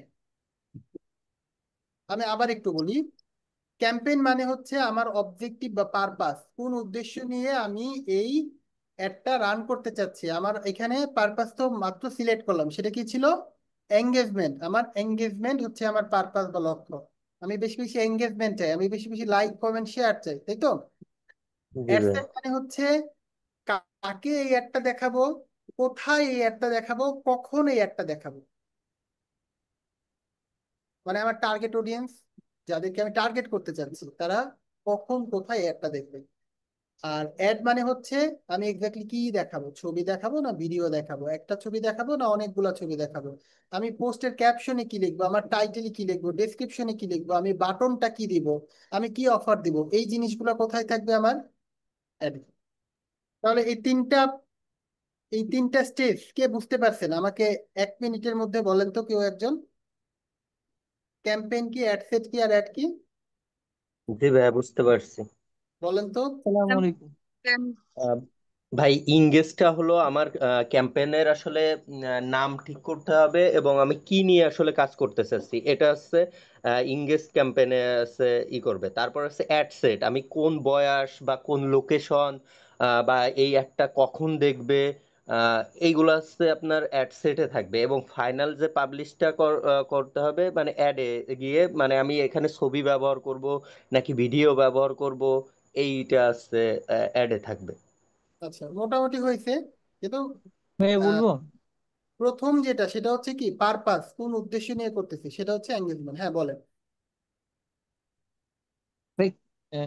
আমি আবার একটু বলি। ক্যাম্পেইন মানে হচ্ছে আমার অবজেক্টিভ বা পারপাস, কোন উদ্দেশ্য নিয়ে আমি এই অ্যাডটা রান করতে চাচ্ছি। আমার এখানে পারপাস তো মাত্র সিলেক্ট করলাম, সেটা কি ছিল? এঙ্গেজমেন্ট। আমার এঙ্গেজমেন্ট হচ্ছে আমার পারপাস বা লক্ষ্য। আমি বেশি বেশি এঙ্গেজমেন্ট চাই, আমি বেশি বেশি লাইক কমেন্ট শেয়ার চাই, তাই তো? জি ভাই। অ্যাডসেট মানে হচ্ছে কাকে এই অ্যাডটা দেখাবো, কোথায় এই অ্যাডটা দেখাবো, কখন এই অ্যাডটা দেখাবো। মানে আমার টার্গেট অডিয়েন্স, যাদেরকে আমি টার্গেট করতে চাচ্ছি, তারা কখন কোথায় অ্যাডটা দেখবে। আর অ্যাড মানে হচ্ছে আমি এক্স্যাক্টলি কি দেখাবো, ছবি দেখাবো না ভিডিও দেখাবো, একটা ছবি দেখাবো না অনেকগুলা ছবি দেখাবো, আমি পোস্টের ক্যাপশনে কি লিখবো, আমার টাইটেলে কি লিখবো, ডেসক্রিপশনে কি লিখবো, আমি বাটনটা কি দিব, আমি কি অফার দিব, এই জিনিসগুলো কোথায় থাকবে? আমার অ্যাড। তাহলে এই তিনটা স্টেজ কে বুঝতে পারছেন? আমাকে 1 মিনিটের মধ্যে বলেন তো কেউ একজন, ক্যাম্পেইন কি, অ্যাড সেট কি, আর অ্যাড কি? জি ভাই, বুঝতে পারছি। বলেন তো। আসসালামু আলাইকুম। ভাই ইংগেজটা হলো আমার ক্যাম্পেইনের আসলে নাম ঠিক করতে হবে এবং আমি কি নিয়ে আসলে কাজ করতে চাচ্ছি এটা হচ্ছে ইংগেজ ক্যাম্পেইনে আছে করবে। তারপর আছে অ্যাড সেট, আমি কোন বয়স বা কোন লোকেশন বা এই অ্যাডটা কখন দেখবে, এইগুলো হচ্ছে আপনার অ্যাড সেটে থাকবে। এবং ফাইনাল যে পাবলিশটা করতে হবে মানে অ্যাডে গিয়ে, মানে আমি এখানে ছবি ব্যবহার করব নাকি ভিডিও ব্যবহার করব, এইটা আছে অ্যাডে থাকবে। আচ্ছা, মোটামুটি হয়েছে। কিন্তু ভাইয়া আহ, বলবো? প্রথম যেটা সেটা হচ্ছে কি পারপাস, কোন উদ্দেশ্য নিয়ে করতেছি সেটা হচ্ছে এঙ্গেজমেন্ট। হ্যাঁ বলেন। ভাই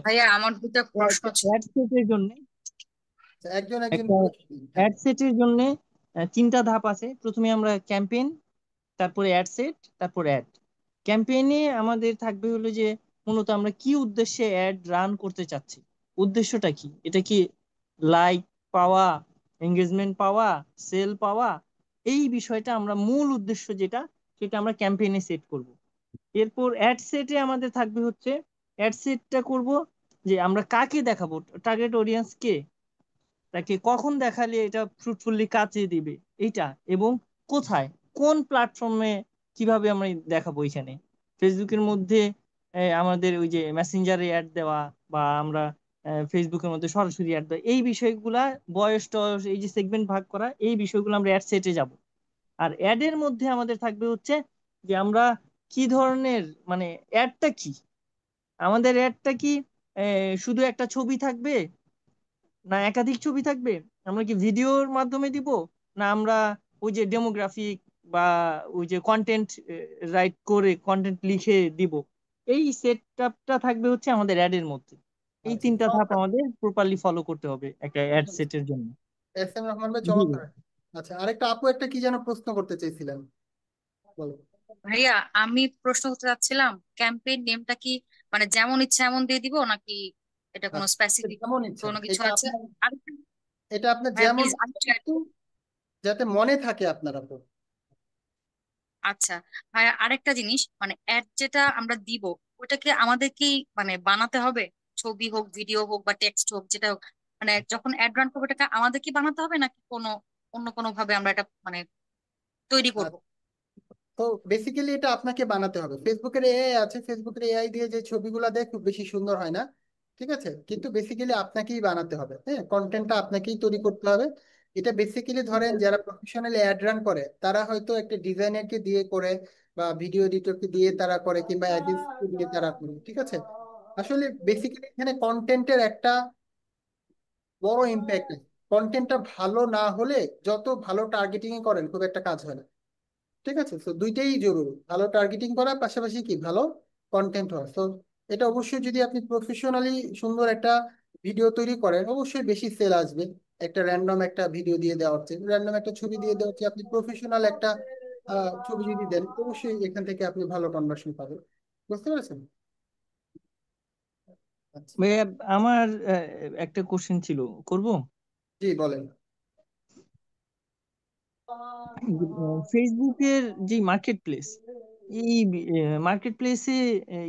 ভাইয়া আমার দুটো প্রশ্ন ছিল। অ্যাড সেটের জন্য আচ্ছা, একজন একজন একটা করে শুনি। হ্যাঁ অ্যাড সেটের জন্য তিনটা ধাপ আছে। প্রথমে আমরা ক্যাম্পেইন, তারপরে অ্যাড সেট, তারপর অ্যাড। ক্যাম্পেইনে আমাদের থাকবে হলো যে মূলত আমরা কি উদ্দেশ্যে অ্যাড রান করতে চাচ্ছি, উদ্দেশ্যটা কি, এটা কি লাইক পাওয়া, এঙ্গেজমেন্ট পাওয়া, সেল পাওয়া, এই বিষয়টা আমরা মূল উদ্দেশ্য যেটা সেটা আমরা ক্যাম্পেইনে সেট করব। এরপর অ্যাড সেটে আমাদের থাকবে হচ্ছে অ্যাড সেটটা করব যে আমরা কাকে দেখাবো, টার্গেট অডিয়েন্স কে, তাকে কখন দেখালে এটা ফ্রুটফুলি কাজে দিবে এইটা, এবং কোথায়, কোন প্ল্যাটফর্মে, কিভাবে আমরা দেখাবো। এখানে ফেসবুকের মধ্যে আমাদের ওই যে মেসেঞ্জারে অ্যাড দেওয়া, বা আমরা ফেসবুকের মধ্যে সরাসরি অ্যাড দেওয়া, এই বিষয়গুলা, বয়স টয়স, এই যে সেগমেন্ট ভাগ করা, এই বিষয়গুলো আমরা অ্যাড সেটে যাব। আর অ্যাড এর মধ্যে আমাদের থাকবে হচ্ছে যে আমরা কি ধরনের, মানে অ্যাডটা কি, আমাদের অ্যাডটা কি শুধু একটা ছবি থাকবে, না একাধিক ছবি থাকবে, আমরা কি ভিডিওর মাধ্যমে দিব, না আমরা ওই যে ডেমোগ্রাফিক বা ওই যে কন্টেন্ট রাইট করে কন্টেন্ট লিখে দিব। এই সেটআপটা থাকবে হচ্ছে আমাদের অ্যাড এর মধ্যে। এই আচ্ছা, তিনটা ধাপ চমৎকার। আমাদের প্রপারলি ফলো করতে হবে একটা অ্যাড সেটের জন্য। এস এম রহমান ভাই, জি চমৎকার। আচ্ছা, আরেকটা আপু একটা কি যেন প্রশ্ন করতে চাইছিলেন, বলো। ভাইয়া আমি প্রশ্ন করতে চাচ্ছিলাম, ক্যাম্পেইন নেমটা কি মানে যেমন ইচ্ছা এমন দিয়ে দিব, নাকি এটা কোনো আচ্ছা, স্পেসিফিক যেমন ইচ্ছা, কোনো কিছু এটা আছে? আপনার, আর এটা আপনার ভাইয়া যেমন প্লিজ ইচ্ছা, কিন্তু যাতে মনে থাকে আপনার আপু। আচ্ছা ভাইয়া, আরেকটা জিনিস, মানে অ্যাড যেটা আমরা দিব ওটাকে আমাদের কি মানে বানাতে হবে? ছবি হোক, ভিডিও হোক, বা টেক্সট হোক, যেটা হোক, মানে যখন অ্যাড রান করবো এটাকে আমাদের কি বানাতে হবে, নাকি কোনো অন্য কোনো ভাবে আমরা এটা মানে তৈরি করব? তো বেসিক্যালি এটা আপনাকে বানাতে হবে। ফেসবুকের এআই আছে, ফেসবুকের এআই দিয়ে যে ছবিগুলো দেয় খুব বেশি সুন্দর হয় না, ঠিক আছে, কিন্তু বেসিক্যালি আপনাকেই বানাতে হবে। হ্যাঁ, কন্টেন্টটা আপনাকেই তৈরি করতে হবে। এটা বেসিক্যালি ধরেন যারা প্রফেশনালি অ্যাড রান করে তারা হয়তো একটা ডিজাইনারকে দিয়ে করে, বা ভিডিও এডিটরকে দিয়ে তারা করে, কিংবা এজেন্সিকে দিয়ে তারা করে, ঠিক আছে। আসলে বেসিক্যালি এখানে কন্টেন্টের একটা বড় ইম্প্যাক্ট। কন্টেন্টটা ভালো না হলে যত ভালো টার্গেটিং করেন খুব একটা কাজ হয় না, ঠিক আছে। তো দুইটাই জরুরি, ভালো টার্গেটিং করার পাশাপাশি কি ভালো কন্টেন্ট হওয়া। তো এটা অবশ্যই যদি আপনি প্রফেশনালি সুন্দর একটা ভিডিও তৈরি করেন অবশ্যই বেশি সেল আসবে। একটা র্যান্ডম একটা ভিডিও দিয়ে দেওয়া হচ্ছে, র্যান্ডম একটা ছবি দিয়ে দেওয়া হচ্ছে, আপনি প্রফেশনাল একটা ছবি যদি দেন অবশ্যই এখান থেকে আপনি ভালো কনভার্সন পাবেন। বুঝতে পেরেছেন? আচ্ছা, ভাইয়া, আমার একটা কোশ্চেন ছিল, করব? জি বলেন। ফেসবুকের যে মার্কেট প্লেস, এই মার্কেট প্লেসে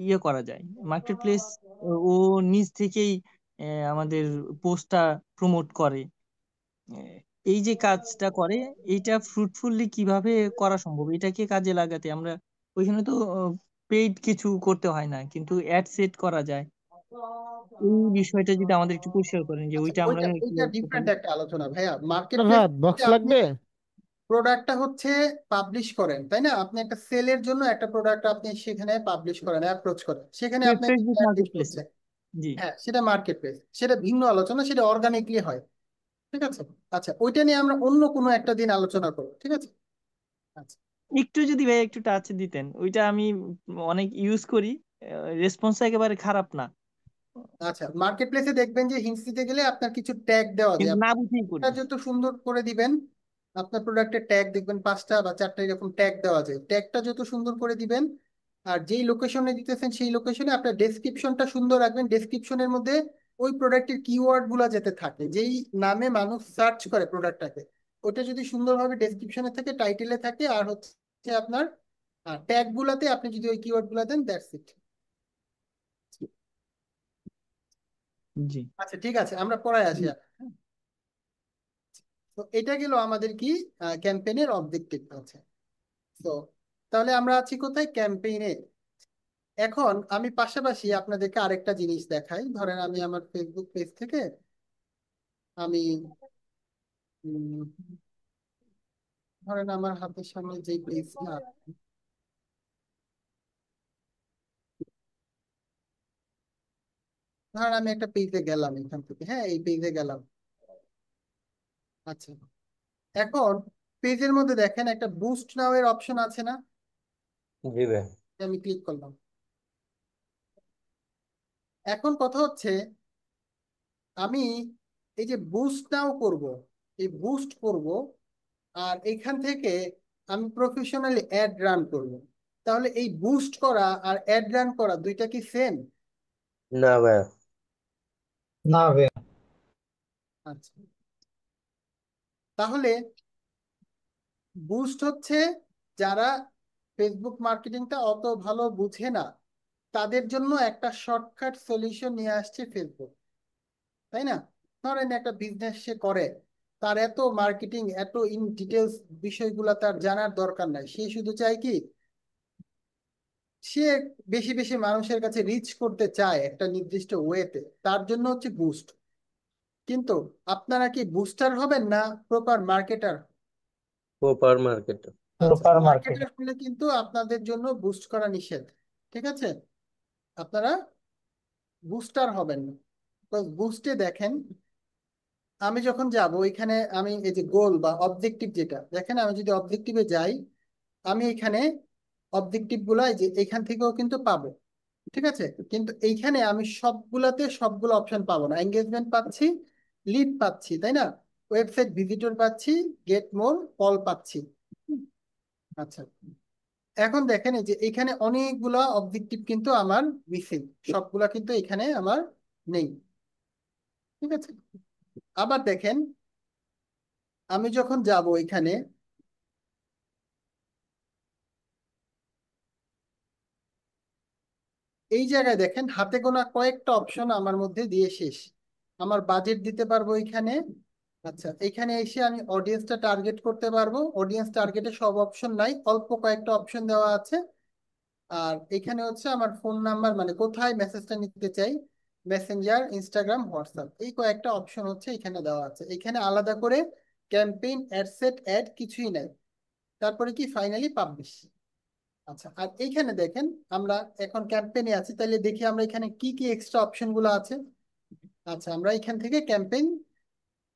ইয়ে করা যায়, মার্কেট প্লেস ও নিজ থেকেই আমাদের পোস্টটা প্রমোট করে। আহ, এই যে কাজটা করে, এইটা ফ্রুটফুলি কিভাবে করা সম্ভব, এটাকে কাজে লাগাতে আমরা ওইখানে তো পেইড কিছু করতে হয় না, কিন্তু অ্যাড সেট করা যায়। এই বিষয়টা যদি আমাদের একটু পরিষ্কার করেন যে আচ্ছা, ওইটা আমরা ওইটা ওইটা কিভাবে করতে ডিফারেন্ট পারি। একটা আলোচনা ভাইয়া। মার্কেট প্লেস রাহাত বক্স আপনি লাগবে? প্রোডাক্টটা হচ্ছে পাবলিশ করেন, তাই না? আপনি একটা সেলের জন্য একটা প্রোডাক্ট আপনি সেখানে পাবলিশ করেন, অ্যাপ্রোচ করেন, সেখানে আপনাকে ফেসবুক অ্যাড মার্কেট দিতে প্লেসে। হচ্ছে। জি। হ্যাঁ, সেটা মার্কেট প্লেস, সেটা ভিন্ন আলোচনা, সেটা অর্গানিকলি হয়, ঠিক আছে। আচ্ছা, ওইটা নিয়ে আমরা অন্য কোনো একটা দিন আলোচনা করবো, ঠিক আছে। আচ্ছা, একটু যদি ভাই একটু টাচ দিতেন, ওইটা আমি অনেক ইউজ করি, রেসপন্স একেবারে খারাপ না, আচ্ছা, মার্কেট প্লেসে দেখবেন যে হিন্টস দিতে গেলে আপনার কিছু ট্যাগ দেওয়া যায়। কিন্তু না বুঝেই করি। আপনার যত সুন্দর করে দিবেন, আপনার প্রোডাক্টের ট্যাগ দেখবেন 5টা বা 4টা এরকম ট্যাগ দেওয়া যায়। ট্যাগটা যত সুন্দর করে দিবেন, আর যেই লোকেশনে দিতেছেন সেই লোকেশনে আপনার ডেসক্রিপশনটা সুন্দর রাখবেন। ডেসক্রিপশনের মধ্যে ওই প্রোডাক্টের কিওয়ার্ড গুলা যাতে থাকে, যেই নামে মানুষ সার্চ করে প্রোডাক্টটাকে, ওটা যদি সুন্দরভাবে ডেসক্রিপশনে থাকে, টাইটেলে থাকে, আর হচ্ছে আপনার ট্যাগ গুলাতে আপনি যদি ওই কিওয়ার্ড গুলা দেন, দ্যাটস ইট। জি। আচ্ছা, ঠিক আছে, আমরা পড়ায় আসি। তো এটা গেল আমাদের কি ক্যাম্পেইনের অবজেক্টিভ আছে। তো তাহলে আমরা আছি কোথায়, ক্যাম্পেইনে। এখন আমি পাশাপাশি আপনাদেরকে আরেকটা জিনিস দেখাই। ধরেন আমি আমার ফেসবুক পেজ থেকে আমি উম, ধরেন আমার হাতের সামনে যে পেজটা, ধরেন আমি একটা পেজে গেলাম এখান থেকে, হ্যাঁ এই পেজে গেলাম। আচ্ছা, এখন পেজের মধ্যে দেখেন একটা বুস্ট নাও এর অপশন আছে না, জি ভাই। আমি ক্লিক করলাম। এখন কথা হচ্ছে আমি এই যে বুস্ট নাও করব, এই বুস্ট করব, আর এখান থেকে আমি প্রফেশনালি অ্যাড রান করব। তাহলে এই বুস্ট করা আর অ্যাড রান করা দুইটা কি সেম? না ভাই। না ভাইয়া। আচ্ছা, তাহলে বুস্ট হচ্ছে যারা ফেসবুক মার্কেটিংটা অত ভালো বুঝে না তাদের জন্য একটা শর্টকাট সলিউশন নিয়ে আসছে ফেসবুক, তাই না? ধরেন একটা বিজনেস সে করে, তার এত মার্কেটিং এত ইন ডিটেলস বিষয়গুলো তার জানার দরকার নাই, সে শুধু চায় কি সে বেশি বেশি মানুষের কাছে রিচ করতে চায় একটা নির্দিষ্ট ওয়েতে, তার জন্য হচ্ছে বুস্ট। কিন্তু আপনারা কি বুস্টার হবেন না প্রপার মার্কেটার? Super market. আচ্ছা, সুপার মার্কেট। মার্কেটার হলে কিন্তু আপনাদের জন্য বুস্ট করা নিষেধ, ঠিক আছে? আপনারা বুস্টার হবেন না। বুস্টে দেখেন আমি যখন যাব ওইখানে, আমি এই যে গোল বা অবজেক্টিভ যেটা দেখেন, আমি যদি অবজেক্টিভে যাই আমি এখানে অবজেক্টিভ গুলা এই যে এখান থেকেও কিন্তু পাবো, ঠিক আছে? কিন্তু এইখানে আমি সবগুলাতে সবগুলো অপশন পাবো না। এঙ্গেজমেন্ট পাচ্ছি, লিড পাচ্ছি, তাই না? ওয়েবসাইট ভিজিটর পাচ্ছি, গেট মোর, কল পাচ্ছি। হুম, আচ্ছা, এখন দেখেন এই যে এখানে অনেকগুলা অবজেক্টিভ কিন্তু আমার মিসিং, সবগুলা কিন্তু এখানে আমার নেই, ঠিক আছে? আবার দেখেন আমি যখন যাব এখানে, এই জায়গায় দেখেন হাতে গোনা কয়েকটা অপশন আমার মধ্যে দিয়ে শেষ। আমার বাজেট দিতে পারবো এখানে। আচ্ছা, এখানে এসে আমি অডিয়েন্সটা টার্গেট করতে পারবো। অডিয়েন্স টার্গেটে সব অপশন নাই, অল্প কয়েকটা অপশন দেওয়া আছে। আর এখানে হচ্ছে আমার ফোন নাম্বার, মানে কোথায় মেসেজটা নিতে চাই, মেসেঞ্জার, ইনস্টাগ্রাম, হোয়াটসঅ্যাপ, এই কয়েকটা অপশন হচ্ছে এখানে দেওয়া আছে। এখানে আলাদা করে ক্যাম্পেইন, অ্যাডসেট, অ্যাড কিছুই নাই। তারপরে কি ফাইনালি পাবলিশ। আচ্ছা, আর এইখানে দেখেন আমরা এখন ক্যাম্পেইনে আছি, তাহলে দেখি আমরা এখানে কি কি এক্সট্রা অপশন গুলো আছে। আচ্ছা, আমরা এখান থেকে ক্যাম্পেইন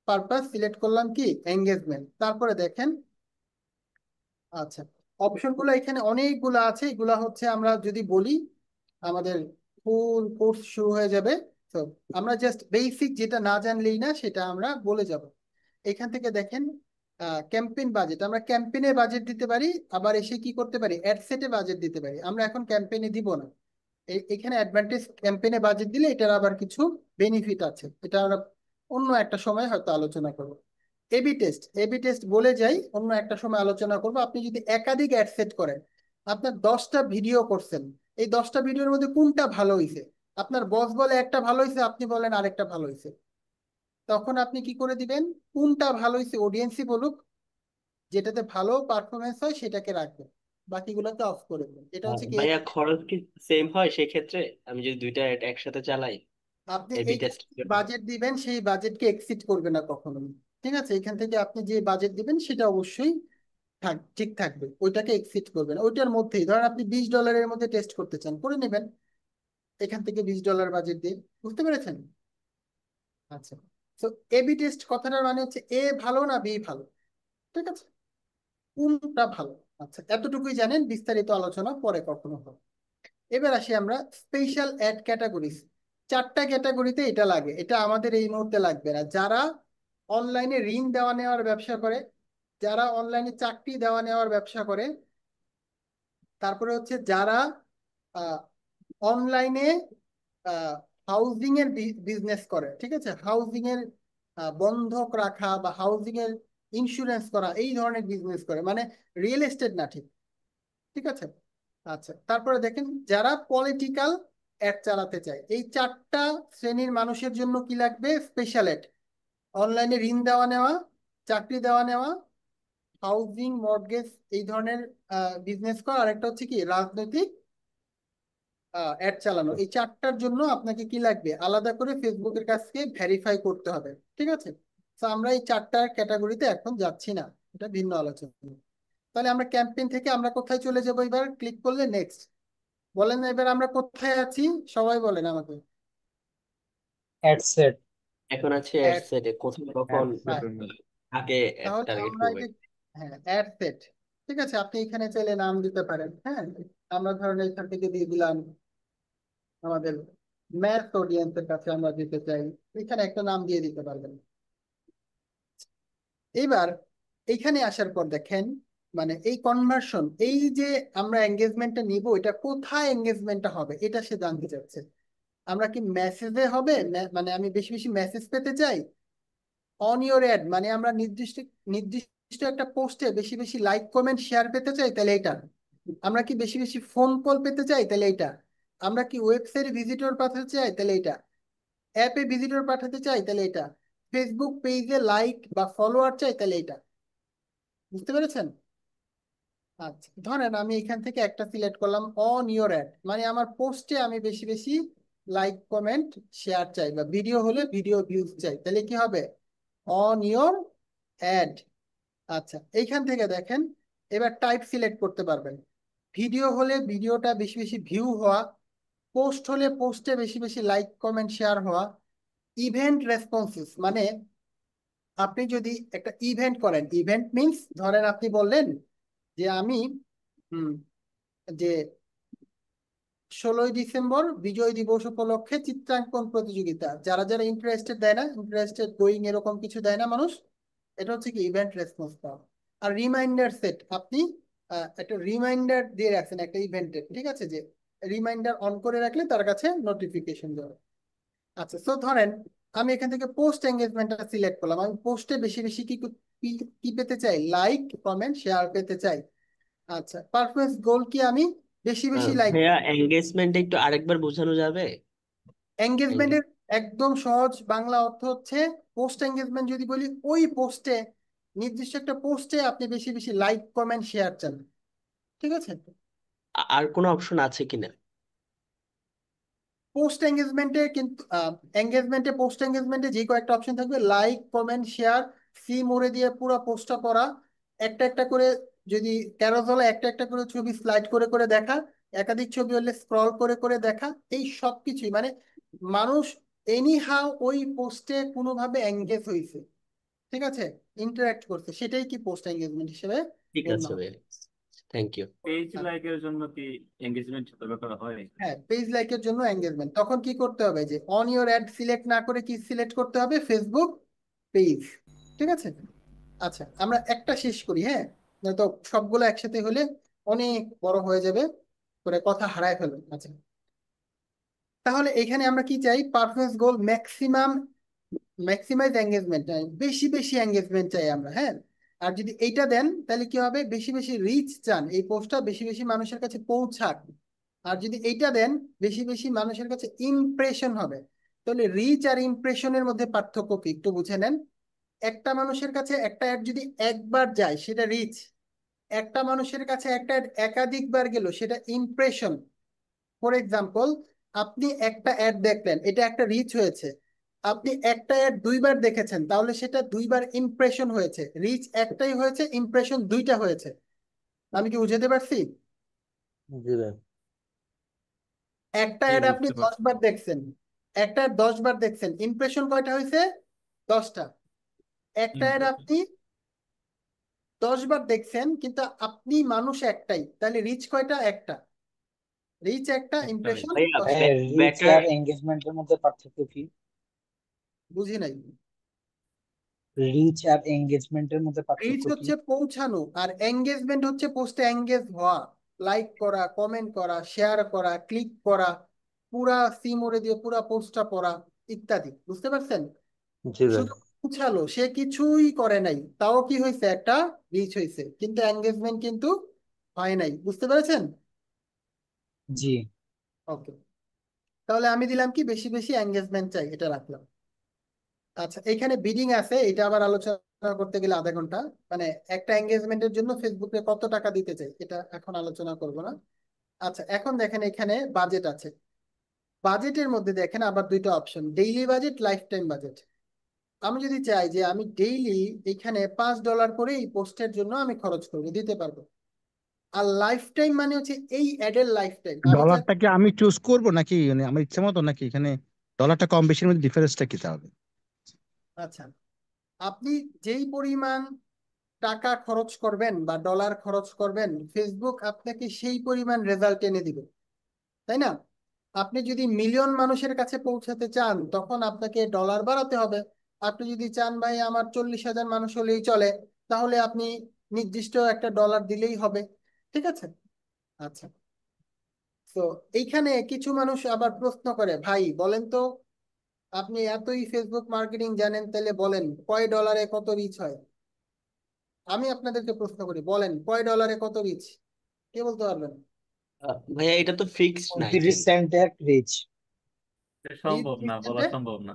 পারপাস সিলেক্ট করলাম কি এঙ্গেজমেন্ট, তারপরে দেখেন আচ্ছা অপশনগুলো এখানে অনেকগুলো আছে। এগুলা হচ্ছে আমরা যদি বলি আমাদের ফুল কোর্স শুরু হয়ে যাবে। তো আমরা জাস্ট বেসিক যেটা না জানলেই না সেটা আমরা বলে যাব। এখান থেকে দেখেন ক্যাম্পেইন বাজেট, আমরা ক্যাম্পেইনে বাজেট দিতে পারি, আবার এসে কি করতে পারি অ্যাডসেটে বাজেট দিতে পারি। আমরা এখন ক্যাম্পেইনে দিব না, এখানে অ্যাডভান্টেজ, ক্যাম্পেইনে বাজেট দিলে এটার আবার কিছু বেনিফিট আছে, এটা আমরা অন্য একটা সময় হয়তো আলোচনা করব। এবি টেস্ট, এবি টেস্ট বলে যাই, অন্য একটা সময় আলোচনা করব। আপনি যদি একাধিক অ্যাড সেট করেন, আপনার 10টা ভিডিও করছেন, এই 10টা ভিডিওর মধ্যে কোনটা ভালো হয়েছে, আপনার বস বলে একটা ভালো হয়েছে, আপনি বলেন আরেকটা ভালো হয়েছে, তখন আপনি কি করে দিবেন, কোনটা ভালো হয়েছে অডিয়েন্সই বলুক, যেটাতে ভালো পারফরমেন্স হয় সেটাকে রাখবেন, বাকিগুলোকে অফ করে দেবেন। এটা হচ্ছে কি, ভাইয়া খরচ কি সেম হয় সেক্ষেত্রে আমি যদি দুইটা অ্যাড একসাথে চালাই আপনি এবি এইখানে টেস্ট? বাজেট দিবেন সেই বাজেটকে এক্সিড করবে না কখনোই, ঠিক আছে? এখান থেকে আপনি যে বাজেট দিবেন সেটা অবশ্যই ঠিক থাকবে, ওইটাকে এক্সিড করবে না। ওইটার মধ্যেই ধরেন আপনি $20 মধ্যে টেস্ট করতে চান, করে নেবেন এখান থেকে $20 বাজেট দিয়ে। বুঝতে পেরেছেন? আচ্ছা, তো এবি টেস্ট কথাটার মানে হচ্ছে এ ভালো না বি ভালো, ঠিক আছে? কোনটা ভালো, আচ্ছা এতটুকুই জানেন, বিস্তারিত আলোচনা পরে কখনো হবে। এবার আসি আমরা স্পেশাল অ্যাড ক্যাটাগরিজ। 4টা ক্যাটাগরিতে এটা লাগে, এটা আমাদের এই মুহূর্তে লাগবে না। যারা অনলাইনে ঋণ দেওয়া নেওয়ার ব্যবসা করে, যারা অনলাইনে চাকরি দেওয়া নেওয়ার ব্যবসা করে, তারপরে হচ্ছে যারা অনলাইনে হাউজিং এর বিজনেস করে, ঠিক আছে? হাউজিং এর বন্ধক রাখা বা হাউজিং এর ইন্স্যুরেন্স করা, এই ধরনের বিজনেস করে, মানে রিয়েল এস্টেট না, ঠিক ঠিক আছে? আচ্ছা, তারপরে দেখেন যারা পলিটিক্যাল অ্যাড চালাতে চায়, এই 4টা শ্রেণীর মানুষের জন্য কি লাগবে, স্পেশাল অ্যাড। অনলাইনে ঋণ দেওয়া নেওয়া, চাকরি দেওয়া নেওয়া, হাউজিং, মর্টগেজ, এই ধরনের বিজনেস করা, আর একটা হচ্ছে কি রাজনৈতিক অ্যাড চালানো। এই চারটার জন্য আপনাকে কি লাগবে, আলাদা করে ফেসবুকের কাছ থেকে ভেরিফাই করতে হবে। ঠিক আছে, তো আমরা এই চারটা ক্যাটাগরিতে এখন যাচ্ছি না, এটা ভিন্ন আলোচনা। তাহলে আমরা ক্যাম্পেইন থেকে আমরা কোথায় চলে যাবো, এবার ক্লিক করলে নেক্সট। বলেন না এবার আমরা কোথায় আছি, সবাই বলেন আমাকে। Ad set. এখন আছে অ্যাড Ad- সেটে কোথায় কখন হ্যাঁ, আগে তাহলে টার্গেট আমরা এই করবে। যে, হ্যাঁ অ্যাড সেট, ঠিক আছে, আপনি এখানে চাইলে নাম দিতে পারেন। হ্যাঁ, আমরা ধরেন এখান থেকে দিয়ে দিলাম আমাদের ম্যাথ অডিয়েন্সের কাছে আমরা দিতে চাই, এখানে একটা নাম দিয়ে দিতে পারবেন। এইবার এইখানে আসার পর দেখেন, মানে এই কনভার্সন, এই যে আমরা এঙ্গেজমেন্টটা নিব, এটা কোথায় এঙ্গেজমেন্টটা হবে এটা সে জানতে চাচ্ছে। আমরা কি মেসেজে হবে, মানে আমি বেশি বেশি মেসেজ পেতে চাই, অন ইওর অ্যাড মানে আমরা নির্দিষ্ট নির্দিষ্ট একটা পোস্টে বেশি বেশি লাইক কমেন্ট শেয়ার পেতে চাই, তাহলে এটা। আমরা কি বেশি বেশি ফোন কল পেতে চাই, তাহলে এটা। আমরা কি ওয়েবসাইটে ভিজিটর পাঠাতে চাই, তাহলে এটা। অ্যাপে ভিজিটর পাঠাতে চাই, তাহলে এটা। ফেসবুক পেজে লাইক বা ফলোয়ার চাই, তাহলে এটা। বুঝতে পেরেছেন? আচ্ছা, ধরেন আমি এখান থেকে একটা সিলেক্ট করলাম, অন ইওর অ্যাড মানে আমার পোস্টে আমি বেশি বেশি লাইক কমেন্ট শেয়ার চাই, বা ভিডিও হলে ভিডিও ভিউজ চাই, তাহলে কি হবে, অন ইওর অ্যাড। আচ্ছা, এইখান থেকে দেখেন এবার টাইপ সিলেক্ট করতে পারবেন। ভিডিও হলে ভিডিওটা বেশি বেশি ভিউ হওয়া, পোস্ট হলে পোস্টে বেশি বেশি লাইক কমেন্ট শেয়ার হওয়া, ইভেন্ট রেসপন্সেস মানে আপনি যদি একটা ইভেন্ট করেন, ইভেন্ট মিন্স ধরেন আপনি বললেন যে আমি হুম যে 16ই ডিসেম্বর বিজয় দিবস উপলক্ষে চিত্রাঙ্কন প্রতিযোগিতা, যারা যারা ইন্টারেস্টেড দেয় না, ইন্টারেস্টেড গোয়িং এরকম কিছু দেয় না মানুষ, এটা হচ্ছে কি ইভেন্ট রেসপন্স পাওয়া। আর রিমাইন্ডার সেট, আপনি একটা রিমাইন্ডার দিয়ে রাখছেন একটা ইভেন্টের, ঠিক আছে, যে রিমাইন্ডার অন করে রাখলে তার কাছে নোটিফিকেশন যাবে। আচ্ছা, তো ধরেন আমি এখান থেকে পোস্ট এঙ্গেজমেন্টটা সিলেক্ট করলাম, আমি পোস্টে বেশি বেশি কি কি কি পেতে চাই, লাইক কমেন্ট শেয়ার পেতে চাই। আচ্ছা, পারফরমেন্স গোল কি, আমি বেশি বেশি লাইক। ভাইয়া এঙ্গেজমেন্ট একটু আরেকবার বোঝানো যাবে? এঙ্গেজমেন্টের একদম সহজ বাংলা অর্থ হচ্ছে, পোস্ট এঙ্গেজমেন্ট যদি বলি, ওই পোস্টে নির্দিষ্ট একটা পোস্টে আপনি বেশি বেশি লাইক কমেন্ট শেয়ার চান। ঠিক আছে, আর কোনো অপশন আছে কিনা? পোস্ট এঙ্গেজমেন্টে কিন্তু পোস্ট এঙ্গেজমেন্টে যে কয়েকটা অপশন থাকবে, লাইক কমেন্ট শেয়ার, সি মোরে দিয়ে পুরো পোস্টটা পড়া, একটা একটা করে, যদি ক্যারোজলে একটা একটা করে ছবি স্লাইড করে করে দেখা, একাধিক ছবি হলে স্ক্রল করে করে দেখা, এই সব কিছুই মানে মানুষ এনি হাউ ওই পোস্টে কোনোভাবে এঙ্গেজ হয়েছে, ঠিক আছে, ইন্টারাক্ট করছে, সেটাই কি পোস্ট এঙ্গেজমেন্ট হিসেবে ঠিক গণ্য আছে হবে। ভাইয়া, থ্যাংক ইউ। পেজ লাইকের জন্য কি এঙ্গেজমেন্ট তৈরি করা হয়? হ্যাঁ, পেজ লাইকের জন্য এঙ্গেজমেন্ট, তখন কি করতে হবে, যে অন ইওর অ্যাড সিলেক্ট না করে কি সিলেক্ট করতে হবে, ফেসবুক পেজ। ঠিক আছে, আচ্ছা আমরা একটা শেষ করি, হ্যাঁ, তো সবগুলো একসাথে হলে অনেক বড় হয়ে যাবে, করে কথা হারায় ফেলবে। আচ্ছা, তাহলে এখানে আমরা কি চাই, পারফরমেন্স গোল ম্যাক্সিমাম, ম্যাক্সিমাইজ এঙ্গেজমেন্ট চাই, বেশি বেশি এঙ্গেজমেন্ট চাই আমরা, হ্যাঁ। আর যদি এইটা দেন তাহলে কি হবে, বেশি বেশি রিচ চান, এই পোস্টটা বেশি বেশি মানুষের কাছে পৌঁছাক। আর যদি এইটা দেন, বেশি বেশি মানুষের কাছে ইমপ্রেশন হবে। তাহলে রিচ আর ইমপ্রেশনের মধ্যে পার্থক্য কি একটু বুঝে নেন। একটা মানুষের কাছে একটা অ্যাড যদি একবার যায় সেটা রিচ, একটা মানুষের কাছে একটা অ্যাড একাধিকবার গেল সেটা ইমপ্রেশন। ফর এক্সাম্পল, আপনি একটা অ্যাড দেখলেন, এটা একটা রিচ হয়েছে। আপনি একটা অ্যাড দুইবার দেখেছেন, তাহলে সেটা দুইবার ইমপ্রেশন হয়েছে, রিচ একটাই হয়েছে, ইমপ্রেশন দুইটা হয়েছে। আমি কি বুঝাতে পারছি? জি ভাই। একটা জি, অ্যাড আপনি বুঝতে পারছি। 10 বার দেখছেন, একটা অ্যাড 10 বার দেখছেন, ইমপ্রেশন কয়টা হয়েছে, 10টা। একটা অ্যাড Impression। আপনি 10 বার দেখছেন, কিন্তু আপনি মানুষ একটাই, তাহলে রিচ কয়টা, একটা। রিচ একটা, একটা ইমপ্রেশন হয়েছে। ভাইয়া 10টা। Rich better. আর এঙ্গেজমেন্টের মধ্যে পার্থক্য কি? বুঝি নাই। রিচ আর এঙ্গেজমেন্টের মধ্যে রিচ পার্থক্য কি? হচ্ছে পৌঁছানো, আর এঙ্গেজমেন্ট হচ্ছে পোস্টে এঙ্গেজ হওয়া, লাইক করা, কমেন্ট করা, শেয়ার করা, ক্লিক করা, পুরা সিমোরে দিয়ে পুরা পোস্টটা পড়া, ইত্যাদি। বুঝতে পারছেন? জি ভাই। শুধু পৌঁছালো, সে কিছুই করে নাই, তাও কি হয়েছে, একটা রিচ হয়েছে, কিন্তু এঙ্গেজমেন্ট কিন্তু হয় নাই। বুঝতে পেরেছেন? জি। ওকে, তাহলে আমি দিলাম কি, বেশি বেশি এঙ্গেজমেন্ট চাই, এটা রাখলাম। আচ্ছা, এখানে বিডিং আছে, এটা আবার আলোচনা করতে গেলে আধা ঘন্টা, মানে একটা এঙ্গেজমেন্টের জন্য ফেসবুকে কত টাকা দিতে চাই এটা এখন আলোচনা করব না। আচ্ছা, এখন দেখেন এখানে বাজেট আছে। বাজেটের মধ্যে দেখেন আবার দুইটা option, daily budget, life time budget. আমি যদি চাই যে আমি ডেইলি এখানে $5 করে এই পোস্টের জন্য আমি খরচ করবো, দিতে পারবো। আর লাইফ টাইম মানে হচ্ছে এই অ্যাডের লাইফ টাইম, আমি চাই। ডলারটা কি আমি চুজ করবো নাকি মানে আমার ইচ্ছা মতো, নাকি এখানে ডলারটা কম বেশির মধ্যে ডিফারেন্সটা কি তাহলে? আচ্ছা, আপনি যেই পরিমাণ টাকা খরচ করবেন বা ডলার খরচ করবেন, ফেসবুক আপনাকে সেই পরিমাণ রেজাল্ট এনে দিবে, তাই না? আপনি যদি মিলিয়ন মানুষের কাছে পৌঁছাতে চান তখন আপনাকে ডলার বাড়াতে হবে। আপনি যদি চান ভাই আমার 40,000 মানুষ হলেই চলে, তাহলে আপনি নির্দিষ্ট একটা ডলার দিলেই হবে। ঠিক আছে? আচ্ছা, তো এইখানে কিছু মানুষ আবার প্রশ্ন করে, ভাই বলেন তো, আপনি এতই ফেসবুক মার্কেটিং জানেন, তাহলে বলেন কয় ডলারে কত রিচ হয়? আমি আপনাদেরকে প্রশ্ন করি, বলেন কয় ডলারে কত রিচ? কে বলতে পারবেন? ভাইয়া এটা তো ফিক্সড না আই 29 থিঙ্ক। সেন্টে এক রিচ। এটা রিচ সম্ভব না, বলা 30 সেন্টে? সম্ভব না।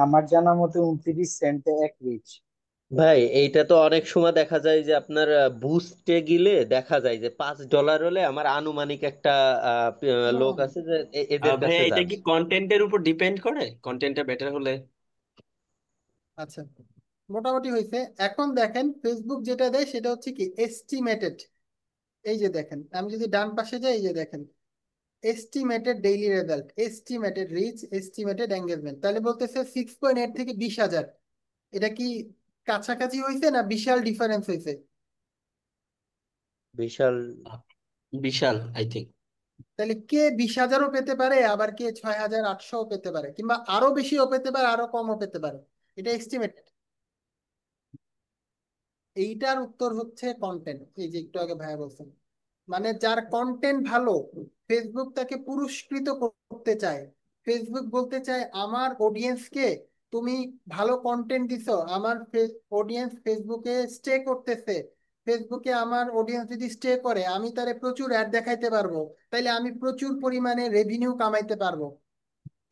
আমার জানা মতে 29 সেন্টে এক রিচ। ভাই এইটা তো অনেক সময় দেখা যায় যে আপনার বুস্টে গিলে দেখা যায় যে $5 হলে আমার আনুমানিক একটা লোক হুম, আছে যে এদের ভাইয়া কাছে এটা যাবে। কি কন্টেন্টের উপর ডিপেন্ড করে? কন্টেন্টটা বেটার হলে? আচ্ছা, মোটামুটি হয়েছে। এখন দেখেন ফেসবুক যেটা দেয় সেটা হচ্ছে কি এস্টিমেটেড। এই যে দেখেন, আমি যদি ডান পাশে যাই, এই যে দেখেন estimated daily result, estimated reach, estimated engagement, তাহলে বলতেছে 6.8 থেকে 20,000। এটা কি কাছাকাছি হয়েছে না বিশাল ডিফারেন্স হয়েছে? বিশাল। আহ, বিশাল আই থিঙ্ক। তাহলে কে 20,000ও পেতে পারে, আবার কে 6,800ও পেতে পারে, কিংবা আরো বেশিও পেতে পারে, আরো কমও পেতে পারে। এটা এস্টিমেট। এইটার উত্তর হচ্ছে কন্টেন্ট। এই যে একটু আগে ভাইয়া বলছেন, মানে যার কন্টেন্ট ভালো, ফেসবুক তাকে পুরস্কৃত করতে চায়। ফেসবুক বলতে চায় আমার অডিয়েন্সকে, তুমি ভালো কন্টেন্ট দিছো, আমার অডিয়েন্স ফেসবুকে স্টে করতেছে। ফেসবুকে আমার অডিয়েন্স যদি স্টে করে, আমি তারে প্রচুর অ্যাড দেখাইতে পারবো, তাইলে আমি প্রচুর পরিমাণে রেভিনিউ কামাইতে পারবো।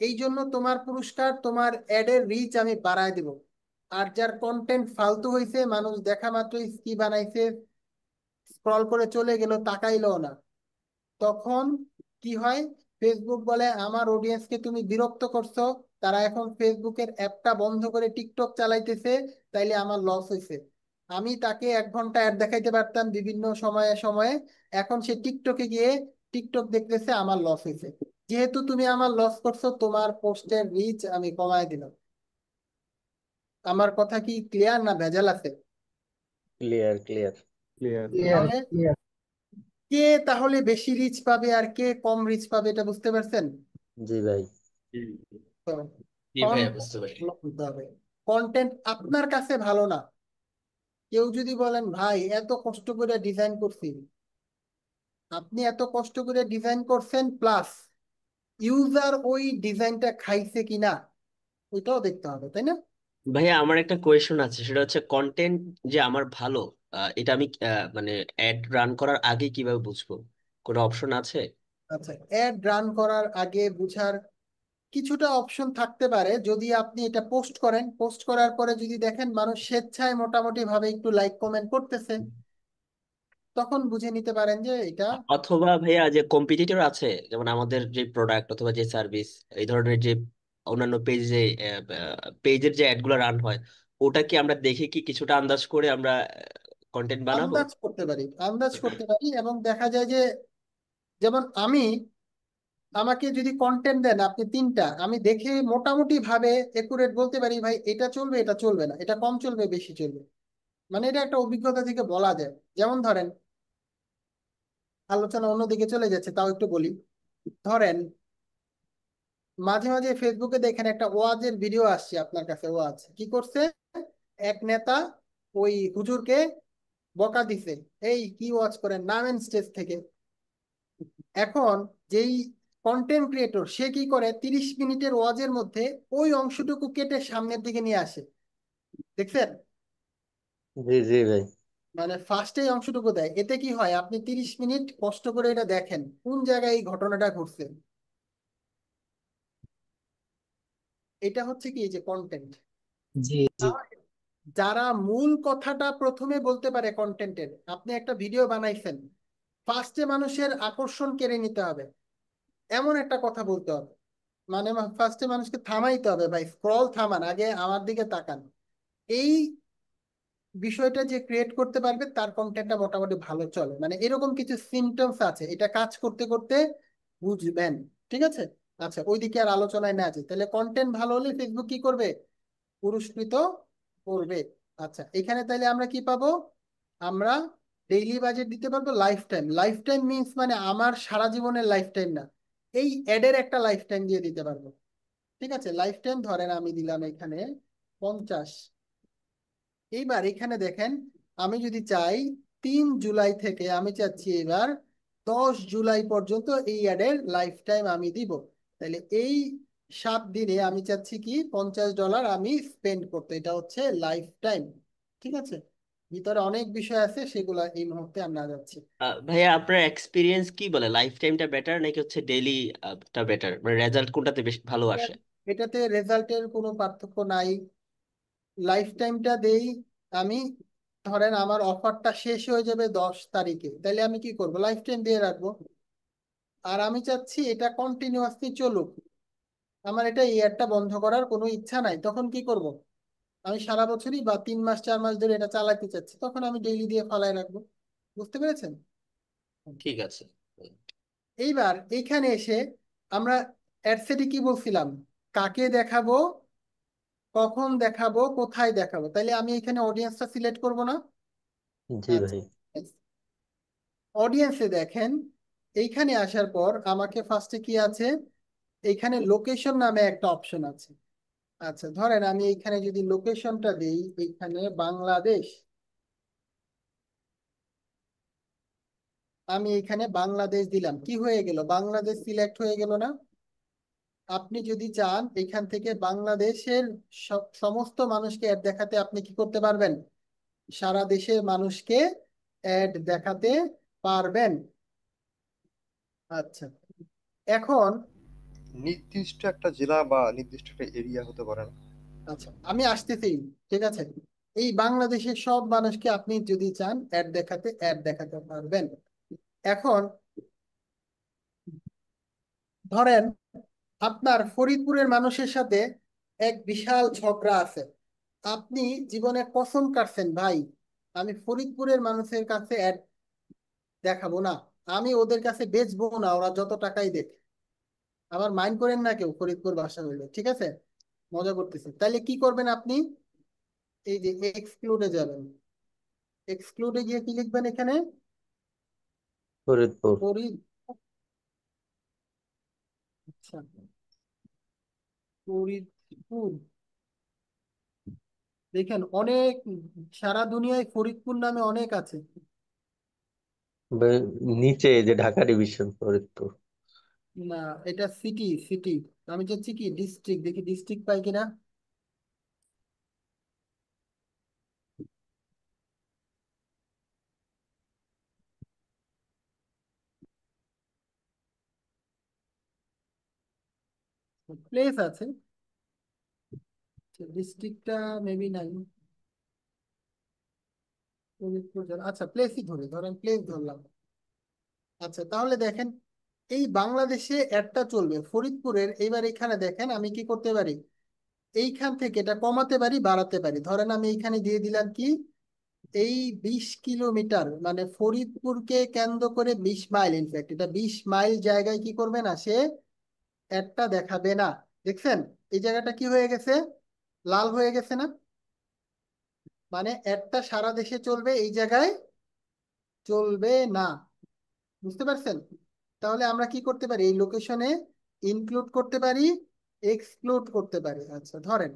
এই জন্য তোমার পুরস্কার, তোমার অ্যাডের রিচ আমি বাড়ায় দিব। আর যার কন্টেন্ট ফালতু হয়েছে, মানুষ দেখা মাত্রই কি বানাইছে, স্ক্রল করে চলে গেল, তাকাইলো না, তখন কি হয়? ফেসবুক বলে আমার অডিয়েন্সকে তুমি বিরক্ত করছো, তারা এখন ফেসবুকের অ্যাপটা বন্ধ করে টিকটক চালাইতেছে, তাইলে আমার লস হয়েছে। আমি তাকে 1 ঘন্টা অ্যাড দেখাইতে পারতাম বিভিন্ন সময়ে সময়ে, এখন সে টিকটকে গিয়ে টিকটক দেখতেছে, আমার লস হয়েছে। যেহেতু তুমি আমার লস করছো, তোমার পোস্টের রিচ আমি কমায় দিলাম। আমার কথা কি ক্লিয়ার না ভেজাল আছে? Clear clear. ক্লিয়ার। ক্লিয়ার তাহলে ক্লিয়ার। কে তাহলে বেশি রিচ পাবে আর কে কম রিচ পাবে, এটা বুঝতে পারছেন? জি ভাই। তো জি ভাইয়া বুঝতে পারি। কন্টেন্ট আপনার কাছে ভালো না, কেউ যদি বলেন ভাই এত কষ্ট করে ডিজাইন করছি, আপনি এত কষ্ট করে ডিজাইন করছেন, প্লাস ইউজার ওই ডিজাইনটা খাইছে কিনা, ওইটাও দেখতে হবে, তাই না? ভাইয়া আমার একটা কোয়েশন আছে, সেটা হচ্ছে কন্টেন্ট যে আমার ভালো, এটা আমি মানে অ্যাড রান করার আগে কিভাবে বুঝবো? কোনো অপশন আছে? আচ্ছা, অ্যাড রান করার আগে বুঝার কিছুটা অপশন থাকতে পারে। যদি আপনি এটা পোস্ট করেন, পোস্ট করার পরে যদি দেখেন মানুষ স্বেচ্ছায় মোটামুটি ভাবে একটু লাইক কমেন্ট করতেছে, তখন বুঝে নিতে পারেন যে এটা। অথবা ভাইয়া যে কম্পিটিটর আছে, যেমন আমাদের যে প্রোডাক্ট অথবা যে সার্ভিস, এই ধরনের যে অন্যান্য পেজে পেজের যে অ্যাড গুলো রান হয়, ওটা কি আমরা দেখে কি কিছুটা আন্দাজ করে আমরা কন্টেন্ট বানাবো? আন্দাজ করতে পারি, আন্দাজ করতে পারি, এবং দেখা যায় যে, যেমন আমাকে যদি কন্টেন্ট দেন আপনি 3টা, আমি দেখে মোটামুটি ভাবে একুরেট বলতে পারি ভাই এটা চলবে, এটা চলবে না, এটা কম চলবে, বেশি চলবে। মানে এটা একটা অভিজ্ঞতা থেকে বলা যায়। যেমন ধরেন, আলোচনা অন্যদিকে চলে যাচ্ছে, তাও একটু বলি। ধরেন মাঝে মাঝে ফেসবুকে দেখেন একটা ওয়াজের ভিডিও আসছে আপনার কাছে, ওয়াজ কি করছে, এক নেতা ওই হুজুরকে বকা দিছে, এই কি ওয়াজ করেন, নামেন স্টেজ থেকে। এখন যেই কন্টেন্ট ক্রিয়েটর, সে কি করে 30 মিনিটের ওয়াজের মধ্যে ওই অংশটুকু কেটে সামনের দিকে নিয়ে আসে, দেখছেন? জি জি ভাই। মানে ফার্স্টে অংশটুকু দেয়, এতে কি হয়, আপনি 30 মিনিট কষ্ট করে এটা দেখেন কোন জায়গায় এই ঘটনাটা ঘটছে। এটা হচ্ছে কি, এই যে কন্টেন্ট। জি জি। যারা মূল কথাটা প্রথমে বলতে পারে কন্টেন্টের, আপনি একটা ভিডিও বানাইছেন, ফার্স্টে মানুষের আকর্ষণ কেড়ে নিতে হবে, এমন একটা কথা বলতে হবে। মানে ফার্স্টে মানুষকে থামাইতে হবে, ভাই স্ক্রল থামান, আগে আমার দিকে তাকান। এই বিষয়টা যে ক্রিয়েট করতে পারবে তার কন্টেন্টটা মোটামুটি ভালো চলে, মানে এরকম কিছু সিমটমস আছে, এটা কাজ করতে করতে বুঝবেন। ঠিক আছে? আচ্ছা, ওইদিকে আর আলোচনায় না আছে, তাহলে কন্টেন্ট ভালো হলে ফেসবুক কি করবে? পুরস্কৃত করবে। আচ্ছা, এখানে তাহলে আমরা কি পাবো? আমরা ডেইলি বাজেট দিতে পারবো, life time. Life time means মানে আমার সারা জীবনের লাইফ টাইম না, এই অ্যাডের একটা লাইফ টাইম দিয়ে দিতে পারবো। ঠিক আছে? লাইফ টাইম ধরেন আমি দিলাম এখানে 50। এইবার এখানে দেখেন, আমি যদি চাই 3 জুলাই থেকে আমি চাচ্ছি এবার 10 জুলাই পর্যন্ত এই অ্যাডের লাইফ টাইম আমি দিব। তাহলে এই 7 দিনে আমি চাচ্ছি কি $50 আমি স্পেন্ড করতে, এটা হচ্ছে লাইফ টাইম। ঠিক আছে? ভিতরে অনেক বিষয় আছে, সেগুলো এই মুহূর্তে আমরা যাচ্ছি। ভাইয়া আপনার এক্সপিরিয়েন্স কি বলে লাইফ টাইমটা বেটার নাকি হচ্ছে ডেইলি টা বেটার, মানে রেজাল্ট কোনটাতে বেশি ভালো আসে? এটাতে রেজাল্টের কোনো পার্থক্য নাই। লাইফ টাইমটা দেই আমি, ধরেন আমার অফারটা শেষ হয়ে যাবে 10 তারিখে, তাহলে আমি কি করব? লাইফ টাইম দিয়ে রাখবো। আর আমি চাচ্ছি এটা কন্টিনিউয়াসলি চলুক, আমার এটা ইয়ারটা বন্ধ করার কোনো ইচ্ছা নাই, তখন কি করব? আমি সারা বছরই বা 3 মাস 4 মাস ধরে এটা চালাতে চাচ্ছি, তখন আমি ডেইলি দিয়ে ফালায় রাখবো। বুঝতে পেরেছেন? ঠিক আছে। এইবার এইখানে এসে আমরা অ্যাডসেটে কি বলছিলাম? কাকে দেখাবো, কখন দেখাবো, কোথায় দেখাবো। তাইলে আমি এখানে অডিয়েন্সটা সিলেক্ট করব না? জি আচ্ছা, ভাই। অডিয়েন্সে দেখেন, এইখানে আসার পর আমাকে ফার্স্টে কি আছে, এইখানে লোকেশন নামে একটা অপশন আছে। আচ্ছা, ধরেন আমি এইখানে যদি লোকেশনটা দিই, এইখানে বাংলাদেশ, আমি এইখানে বাংলাদেশ দিলাম, কি হয়ে গেল? বাংলাদেশ সিলেক্ট হয়ে গেল না? আপনি যদি চান এখান থেকে বাংলাদেশের সমস্ত মানুষকে অ্যাড দেখাতে, আপনি কি করতে পারবেন? সারা দেশের মানুষকে অ্যাড দেখাতে পারবেন। আচ্ছা, এখন নির্দিষ্ট একটা জেলা বা নির্দিষ্ট একটা এরিয়া হতে পারে না? আচ্ছা আমি আসতেছি। ঠিক আছে, এই বাংলাদেশের সব মানুষকে আপনি যদি চান অ্যাড দেখাতে পারবেন। এখন ধরেন আপনার ফরিদপুরের মানুষের সাথে এক বিশাল ঝগড়া আছে, আপনি জীবনে কসম কাটছেন, ভাই আমি ফরিদপুরের মানুষের কাছে অ্যাড দেখাবো না, আমি ওদের কাছে বেচবো না, ওরা যত টাকাই দেখ। আবার মাইন্ড করেন না কেউ, ফরিদপুর ভাষা হইলে, ঠিক আছে, মজা করতেছে। তাইলে কি করবেন আপনি? এই যে এক্সক্লুডে যাবেন, এক্সক্লুডে গিয়ে কি লিখবেন এখানে? ফরিদপুর। ফরিদ, আচ্ছা, ফরিদপুর। দেখেন অনেক, সারা দুনিয়ায় ফরিদপুর নামে অনেক আছে। নিচে এই যে ঢাকা ডিভিশন ফরিদপুর। না, এটা সিটি, সিটি। আমি চাচ্ছি কি ডিস্ট্রিক্ট, দেখি ডিস্ট্রিক্ট পাই কিনা। প্লেস আছে, ডিস্ট্রিক্টটা মেবি নাই। ফরিদপুর আচ্ছা, প্লেসই ধরেন প্লেস ধরলাম। আচ্ছা, তাহলে দেখেন এই বাংলাদেশে একটা চলবে ফরিদপুরের। এইবার এখানে দেখেন আমি কি করতে পারি, এইখান থেকে এটা কমাতে পারি, বাড়াতে পারি। ধরেন আমি এইখানে দিয়ে দিলাম কি, এই 20 কিলোমিটার, মানে ফরিদপুরকে কেন্দ্র করে 20 মাইল, ইনফ্যাক্ট এটা 20 মাইল জায়গায় কি করবে না সে, একটা দেখাবে না। দেখছেন এই জায়গাটা কি হয়ে গেছে, লাল হয়ে গেছে না? মানে একটা সারা দেশে চলবে, এই জায়গায় চলবে না। বুঝতে পারছেন? তাহলে আমরা কি করতে পারি, এই লোকেশনে ইনক্লুড করতে পারি, এক্সক্লুড করতে পারি। আচ্ছা ধরেন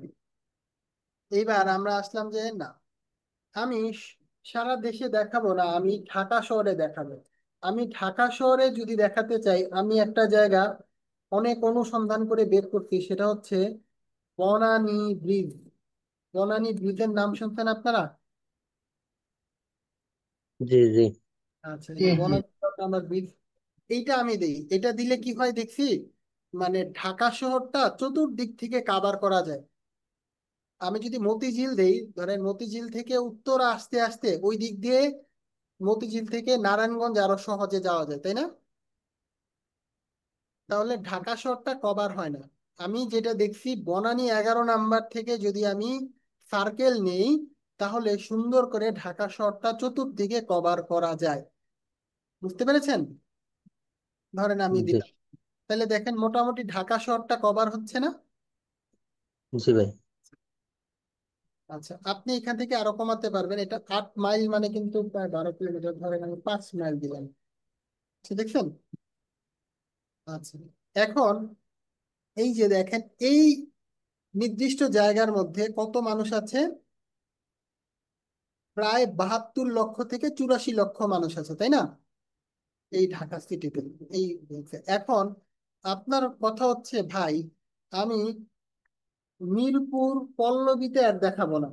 এইবার আমরা আসলাম যে না, আমি সারা দেশে দেখাবো না, আমি ঢাকা শহরে দেখাবো। আমি ঢাকা শহরে যদি দেখাতে চাই, আমি একটা জায়গা অনেক অনুসন্ধান করে বের করছি, সেটা হচ্ছে বনানী ব্রিজ। বনানী ব্রিজের নাম শুনছেন আপনারা? জি জি। আচ্ছা, এই যে বনানী আমার ব্রিজ, এইটা আমি দিই। এটা দিলে কি হয় দেখছি, মানে ঢাকা শহরটা চতুর্দিক থেকে কাভার করা যায়। আমি যদি মতিঝিল দেই, ধরেন মতিঝিল থেকে উত্তরা আসতে আসতে ওই দিক দিয়ে মতিঝিল থেকে নারায়ণগঞ্জ আরো সহজে যাওয়া যায়, তাই না? তাহলে ঢাকা শহরটা কভার হয় না। আমি যেটা দেখছি, বনানী 11 নাম্বার থেকে যদি আমি সার্কেল নেই, তাহলে সুন্দর করে ঢাকা শহরটা চতুর্দিকে কভার করা যায়। বুঝতে পেরেছেন? ধরেন আমি জি। দিলাম, তাহলে দেখেন মোটামুটি ঢাকা শহরটা কভার হচ্ছে না? জি ভাই। আচ্ছা, আপনি এখান থেকে আরো কমাতে পারবেন। এটা 8 মাইল মানে কিন্তু প্রায় 12 কিলোমিটার, ধরেন আমি 5 মাইল দিলাম। আচ্ছা, দেখছেন? আচ্ছা, এখন এই যে দেখেন, এই নির্দিষ্ট জায়গার মধ্যে কত মানুষ আছে? প্রায় 72 লক্ষ থেকে 84 লক্ষ মানুষ আছে, তাই না? এই ঢাকা সিটিতে। এই এখন আপনার কথা হচ্ছে, ভাই আমি মিরপুর পল্লবীতে আর দেখাবো না,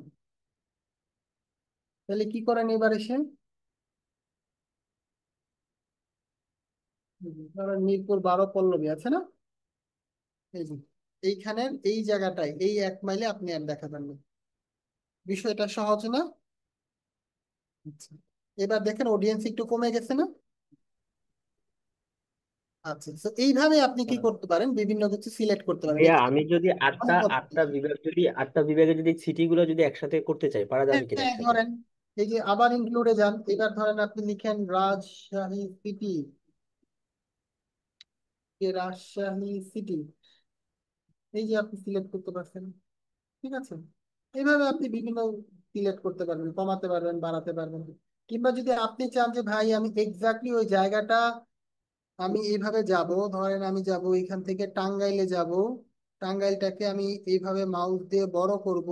তাহলে কি করেন এবার এসে? ধরেন মিরপুর 12 পল্লবী আছে না, এই যে এইখানের এই জায়গাটায় এই 1 মাইলে আপনি আর দেখাবেন না। বিষয়টা সহজ না? আচ্ছা, এবার দেখেন অডিয়েন্স একটু কমে গেছে না? আচ্ছা, তো এইভাবে আপনি কি করতে পারেন, বিভিন্ন কিছু সিলেক্ট করতে পারেন। ভাইয়া এখানে আমি যদি অনেক আটটা পদ্ধতি। আটটা বিভাগ যদি আটটা বিভাগে যদি সিটিগুলো যদি একসাথে করতে চাই, পারা যাবে কিনা হ্যাঁ, একসাথে? ধরেন এই যে আবার ইনক্লুডে যান, এবার ধরেন আপনি লিখেন রাজশাহী সিটি, রাজশাহী সিটি, এই যে আপনি সিলেক্ট করতে পারছেন। ঠিক আছে, এইভাবে আপনি বিভিন্ন সিলেক্ট করতে পারবেন, কমাতে পারবেন, বাড়াতে পারবেন। কিংবা যদি আপনি চান যে ভাই আমি এক্স্যাক্টলি ওই জায়গাটা আমি এইভাবে যাব, ধরেন আমি যাব এখান থেকে টাঙ্গাইলে যাব, টাঙ্গাইলটাকে আমি এইভাবে মাউস দিয়ে বড় করব,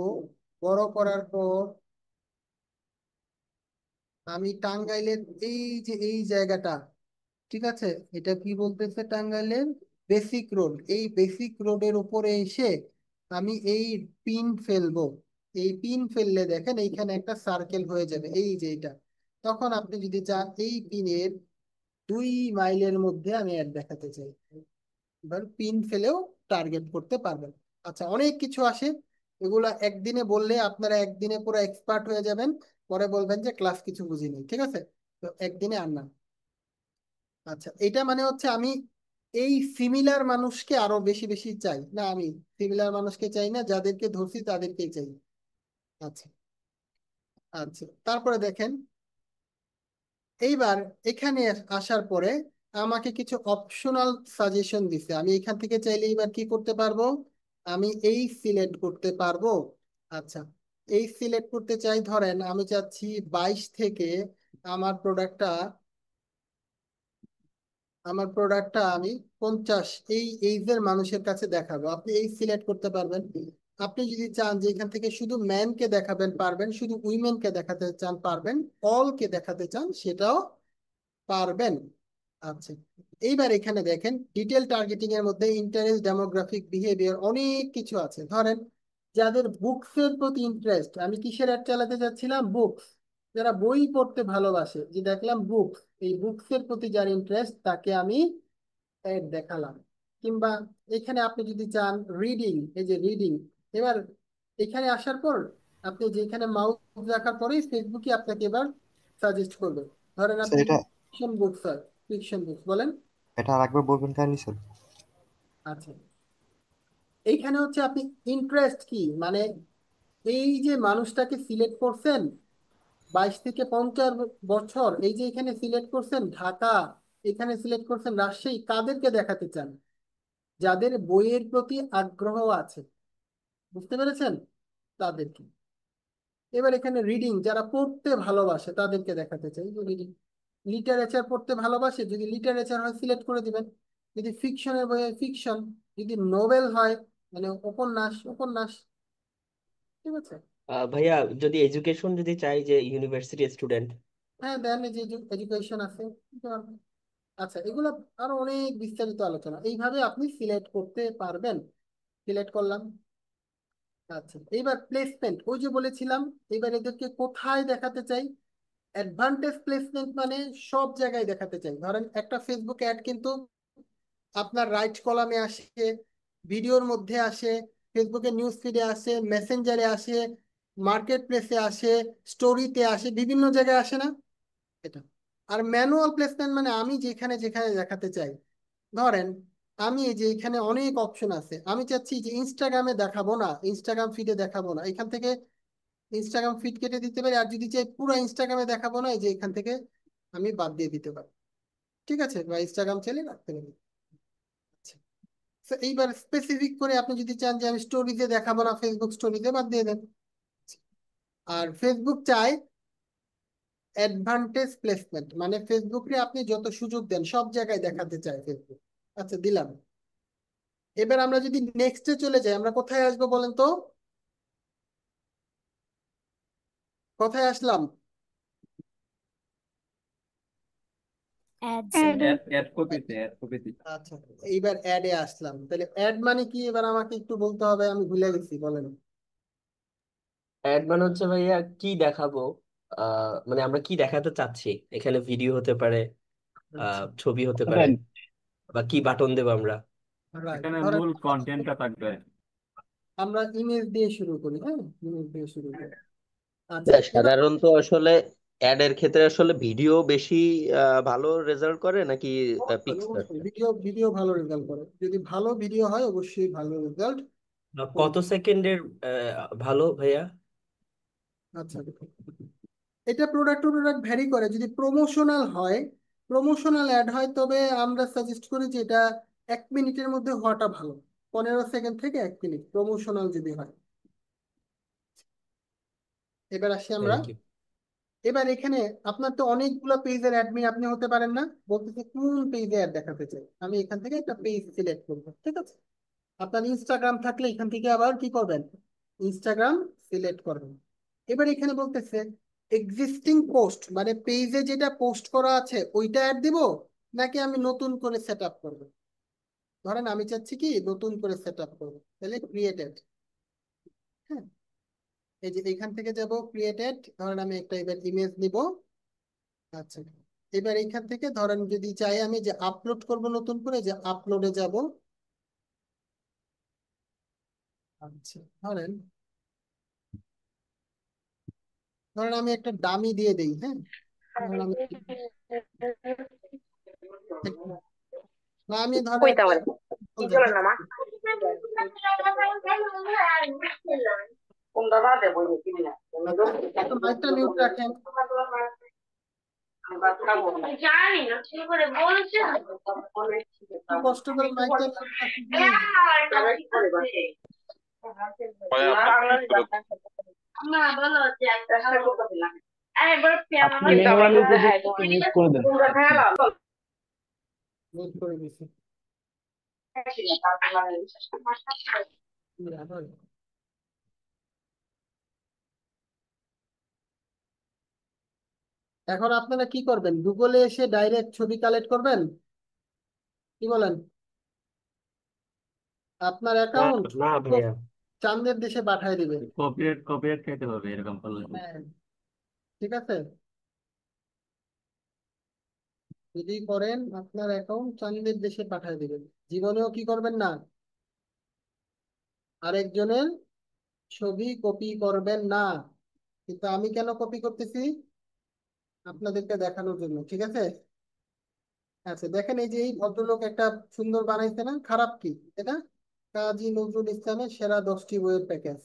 বড় করার পর আমি টাঙ্গাইলের এই যে এই জায়গাটা, ঠিক আছে, এটা কি বলতেছে, টাঙ্গাইলের বেসিক রোড, এই বেসিক রোডের উপরে এসে আমি এই পিন ফেলবো। এই পিন ফেললে দেখেন এইখানে একটা সার্কেল হয়ে যাবে, এই যে এটা। তখন আপনি যদি চান এই পিনের 2 মাইলের মধ্যে আমি অ্যাড দেখাতে চাই, এবার পিন ফেলেও টার্গেট করতে পারবেন। আচ্ছা, অনেক কিছু আসে, এগুলা একদিনে বললে আপনারা একদিনে পুরো এক্সপার্ট হয়ে যাবেন, পরে বলবেন যে ক্লাস কিছু বুঝিনি। ঠিক আছে, তো একদিনে আর না। আচ্ছা, এটা মানে হচ্ছে আমি এই সিমিলার মানুষকে আরো বেশি বেশি চাই না, আমি সিমিলার মানুষকে চাই না, যাদেরকে ধরছি তাদেরকেই চাই। আচ্ছা। আচ্ছা, তারপরে দেখেন এইবার এখানে আসার পরে আমাকে কিছু অপশনাল সাজেশন দিছে। আমি এখান থেকে চাইলে এবার কি করতে পারবো, আমি এই সিলেক্ট করতে পারবো। আচ্ছা, এই সিলেক্ট করতে চাই, ধরেন আমি চাচ্ছি 22 থেকে আমার প্রোডাক্টটা আমি 50 এই এইজের মানুষের কাছে দেখাবো। আপনি এই সিলেক্ট করতে পারবেন। আপনি যদি চান যে এখান থেকে শুধু ম্যানকে দেখাবেন পারবেন, শুধু উইমেনকে দেখাতে চান পারবেন, অল কে দেখাতে চান সেটাও পারবেন। আচ্ছা, এইবার এখানে দেখেন ডিটেল টার্গেটিং এর মধ্যে ইন্টারেস্ট, ডেমোগ্রাফিক, বিহেভিয়ার, অনেক কিছু আছে। ধরেন যাদের বুকস এর প্রতি ইন্টারেস্ট, আমি কিসের অ্যাড চালাতে চাচ্ছিলাম, বুকস, যারা বই পড়তে ভালোবাসে, যে দেখলাম বুকস, এই বুকস এর প্রতি যার ইন্টারেস্ট তাকে আমি অ্যাড দেখালাম। কিংবা এখানে আপনি যদি চান রিডিং, এই যে রিডিং, এবার এখানে আসার পর আপনি যেখানে মাউস রাখার পরেই ফেসবুকে আপনাকে এবার সাজেস্ট করবে। ধরেন স্যার আপনি এটা ফিকশন বুক, স্যার ফিকশন বুক বলেন। এটা আরেকবার বলবেন কাইন্ডলি স্যার? আচ্ছা, এইখানে হচ্ছে আপনি ইন্টারেস্ট কি মানে এই যে মানুষটাকে সিলেক্ট করছেন 22 থেকে 50 বছর, এই যে এখানে সিলেক্ট করছেন ঢাকা, এখানে সিলেক্ট করছেন রাজশাহী, কাদেরকে দেখাতে চান? যাদের বইয়ের প্রতি আগ্রহ আছে, বুঝতে পেরেছেন, তাদেরকে। এবার এখানে রিডিং, যারা পড়তে ভালোবাসে তাদেরকে দেখাতে চাই, রিডিং। লিটারেচার পড়তে ভালোবাসে, যদি লিটারেচার হয় সিলেক্ট করে দিবেন, যদি ফিকশনের বই হয় ফিকশন, যদি নোবেল হয় মানে উপন্যাস উপন্যাস। ঠিক আছে, ভাইয়া যদি এডুকেশন যদি চাই, যে ইউনিভার্সিটি স্টুডেন্ট। হ্যাঁ দেন, এই যে এডুকেশন আছে, দিতে পারবেন। আচ্ছা, এগুলো আরো অনেক বিস্তারিত আলোচনা, এইভাবে আপনি সিলেক্ট করতে পারবেন। সিলেক্ট করলাম। আচ্ছা, এইবার প্লেসমেন্ট, ওই যে বলেছিলাম, এবার এদেরকে কোথায় দেখাতে চাই। অ্যাডভান্টেজ প্লেসমেন্ট মানে সব জায়গায় দেখাতে চাই। ধরেন একটা ফেসবুক অ্যাড কিন্তু আপনার রাইট কলামে আসে, ভিডিওর মধ্যে আসে, ফেসবুকে নিউজ ফিডে আসে, মেসেঞ্জারে আসে, মার্কেট প্লেসে আসে, স্টোরিতে আসে, বিভিন্ন জায়গায় আসে না এটা। আর ম্যানুয়াল প্লেসমেন্ট মানে আমি যেখানে যেখানে দেখাতে চাই। ধরেন আমি এই যে এখানে অনেক অপশন আছে, আমি চাচ্ছি যে ইনস্টাগ্রামে দেখাবো না, ইনস্টাগ্রাম ফিডে দেখাবো না, এখান থেকে ইনস্টাগ্রাম ফিড কেটে দিতে পারি। আর যদি চাই পুরো ইনস্টাগ্রামে দেখাবো না, এই যে এখান থেকে আমি বাদ দিয়ে দিতে পারি। ঠিক আছে, বা ইনস্টাগ্রাম চাইলে রাখতে পারি। আচ্ছা, তো এইবার স্পেসিফিক করে আপনি যদি চান যে আমি স্টোরিতে দেখাবো না, ফেসবুক স্টোরিতে বাদ দিয়ে দেন। আর ফেসবুক চাই অ্যাডভান্টেজ প্লেসমেন্ট, মানে ফেসবুকে আপনি যত সুযোগ দেন সব জায়গায় দেখাতে চায় ফেসবুক। আচ্ছা, দিলাম। এবার আমরা যদি নেক্সটে চলে যাই, আমরা কোথায় আসবো বলেন তো? কোথায় আসলাম? অ্যাড কপিতে আচ্ছা, এইবার অ্যাডে আসলাম। তাহলে অ্যাড মানে কি এবার আমাকে একটু বলতে হবে, আমি ভুলে গেছি, বলেন। অ্যাড মানে হচ্ছে ভাইয়া কি দেখাবো, মানে আমরা কি দেখাতে চাচ্ছি। এখানে ভিডিও হতে পারে, আচ্ছা, ছবি হতে পারে, বা কি বাটন দেবো আমরা। রাইট। এখানে ধরেন মূল কন্টেন্টটা থাকবে। আমরা ইমেজ দিয়ে শুরু করি, হ্যাঁ, ইমেজ দিয়ে শুরু করি। আচ্ছা, এবার সাধারণত আসলে অ্যাড এর ক্ষেত্রে আসলে ভিডিও বেশি ভালো রেজাল্ট করে নাকি অবশ্যই পিকচার? অবশ্যই ভিডিও ভিডিও ভালো রেজাল্ট করে। যদি ভালো ভিডিও হয় অবশ্যই ভালো রেজাল্ট কত করবে। সেকেন্ডের ভালো ভাইয়া? আচ্ছা, এটা প্রোডাক্ট টু প্রোডাক্ট ভ্যারি করে। যদি প্রমোশনাল হয়, প্রমোশনাল অ্যাড হয়, তবে আমরা সাজেস্ট করি যে এটা 1 মিনিটের মধ্যে হওয়াটা ভালো। 15 সেকেন্ড থেকে 1 মিনিট প্রমোশনাল যদি হয়। এবার আসি আমরা। Thank you. এবার এখানে আপনার তো অনেকগুলো পেজের অ্যাডমিন আপনি হতে পারেন না, বলতেছে কোন পেজে অ্যাড দেখাতে চাই। আমি এখান থেকে একটা পেজ সিলেক্ট করবো, ঠিক আছে। আপনার ইনস্টাগ্রাম থাকলে এখান থেকে আবার কি করবেন, ইনস্টাগ্রাম সিলেক্ট করবেন। এবার এখানে বলতেছে এক্সিস্টিং পোস্ট, মানে পেজে যেটা পোস্ট করা আছে ওইটা অ্যাড দিব, নাকি আমি নতুন করে সেট আপ করবো। ধরেন আমি চাচ্ছি কি নতুন করে সেট আপ করবো, তাহলে ক্রিয়েটেড। হ্যাঁ, এই যে এখান থেকে যাব ক্রিয়েটেড, ধরেন আমি একটা এবার ইমেজ নিব। আচ্ছা, এবার এখান থেকে ধরেন যদি চাই আমি যে আপলোড করব নতুন করে, যে আপলোডে যাব। আচ্ছা, ধরেন ধরেন আমি একটা ডামি দিয়ে দেই, হ্যাঁ। ধরেন আমি না, আমি ধরেন একটা দেখেন। আচ্ছা, একটু মাইকটা মিউট রাখেন। একটু কষ্ট করে মাইকটা মিউট রাখেন প্লিজ। আপনি ম্যানুয়ালি যদি একটু মিউট করে দেন আপনি। মিউট করে দিছি। এখন আপনারা কি করবেন, গুগলে এসে ডাইরেক্ট ছবি কালেক্ট করবেন, কি বলেন? আপনার না অ্যাকাউন্ট না ভাইয়া, চাঁদের দেশে পাঠিয়ে দিবেন। কপিরাইট খাইতে হবে এরকম করলে। হ্যাঁ, ঠিক আছে। যদি করেন আপনার অ্যাকাউন্ট চাঁদের দেশে পাঠিয়ে দিবেন। জীবনেও কি করবেন না, আরেকজনের ছবি কপি করবেন না। কিন্তু আমি কেন কপি করতেছি, আপনাদেরকে দেখানোর জন্য, ঠিক আছে। আচ্ছা, দেখেন এই যে এই ভদ্রলোক একটা সুন্দর বানাইছে না, খারাপ কি এটা? কাজী নজরুল ইসলামের সেরা 10টি বইয়ের প্যাকেজ,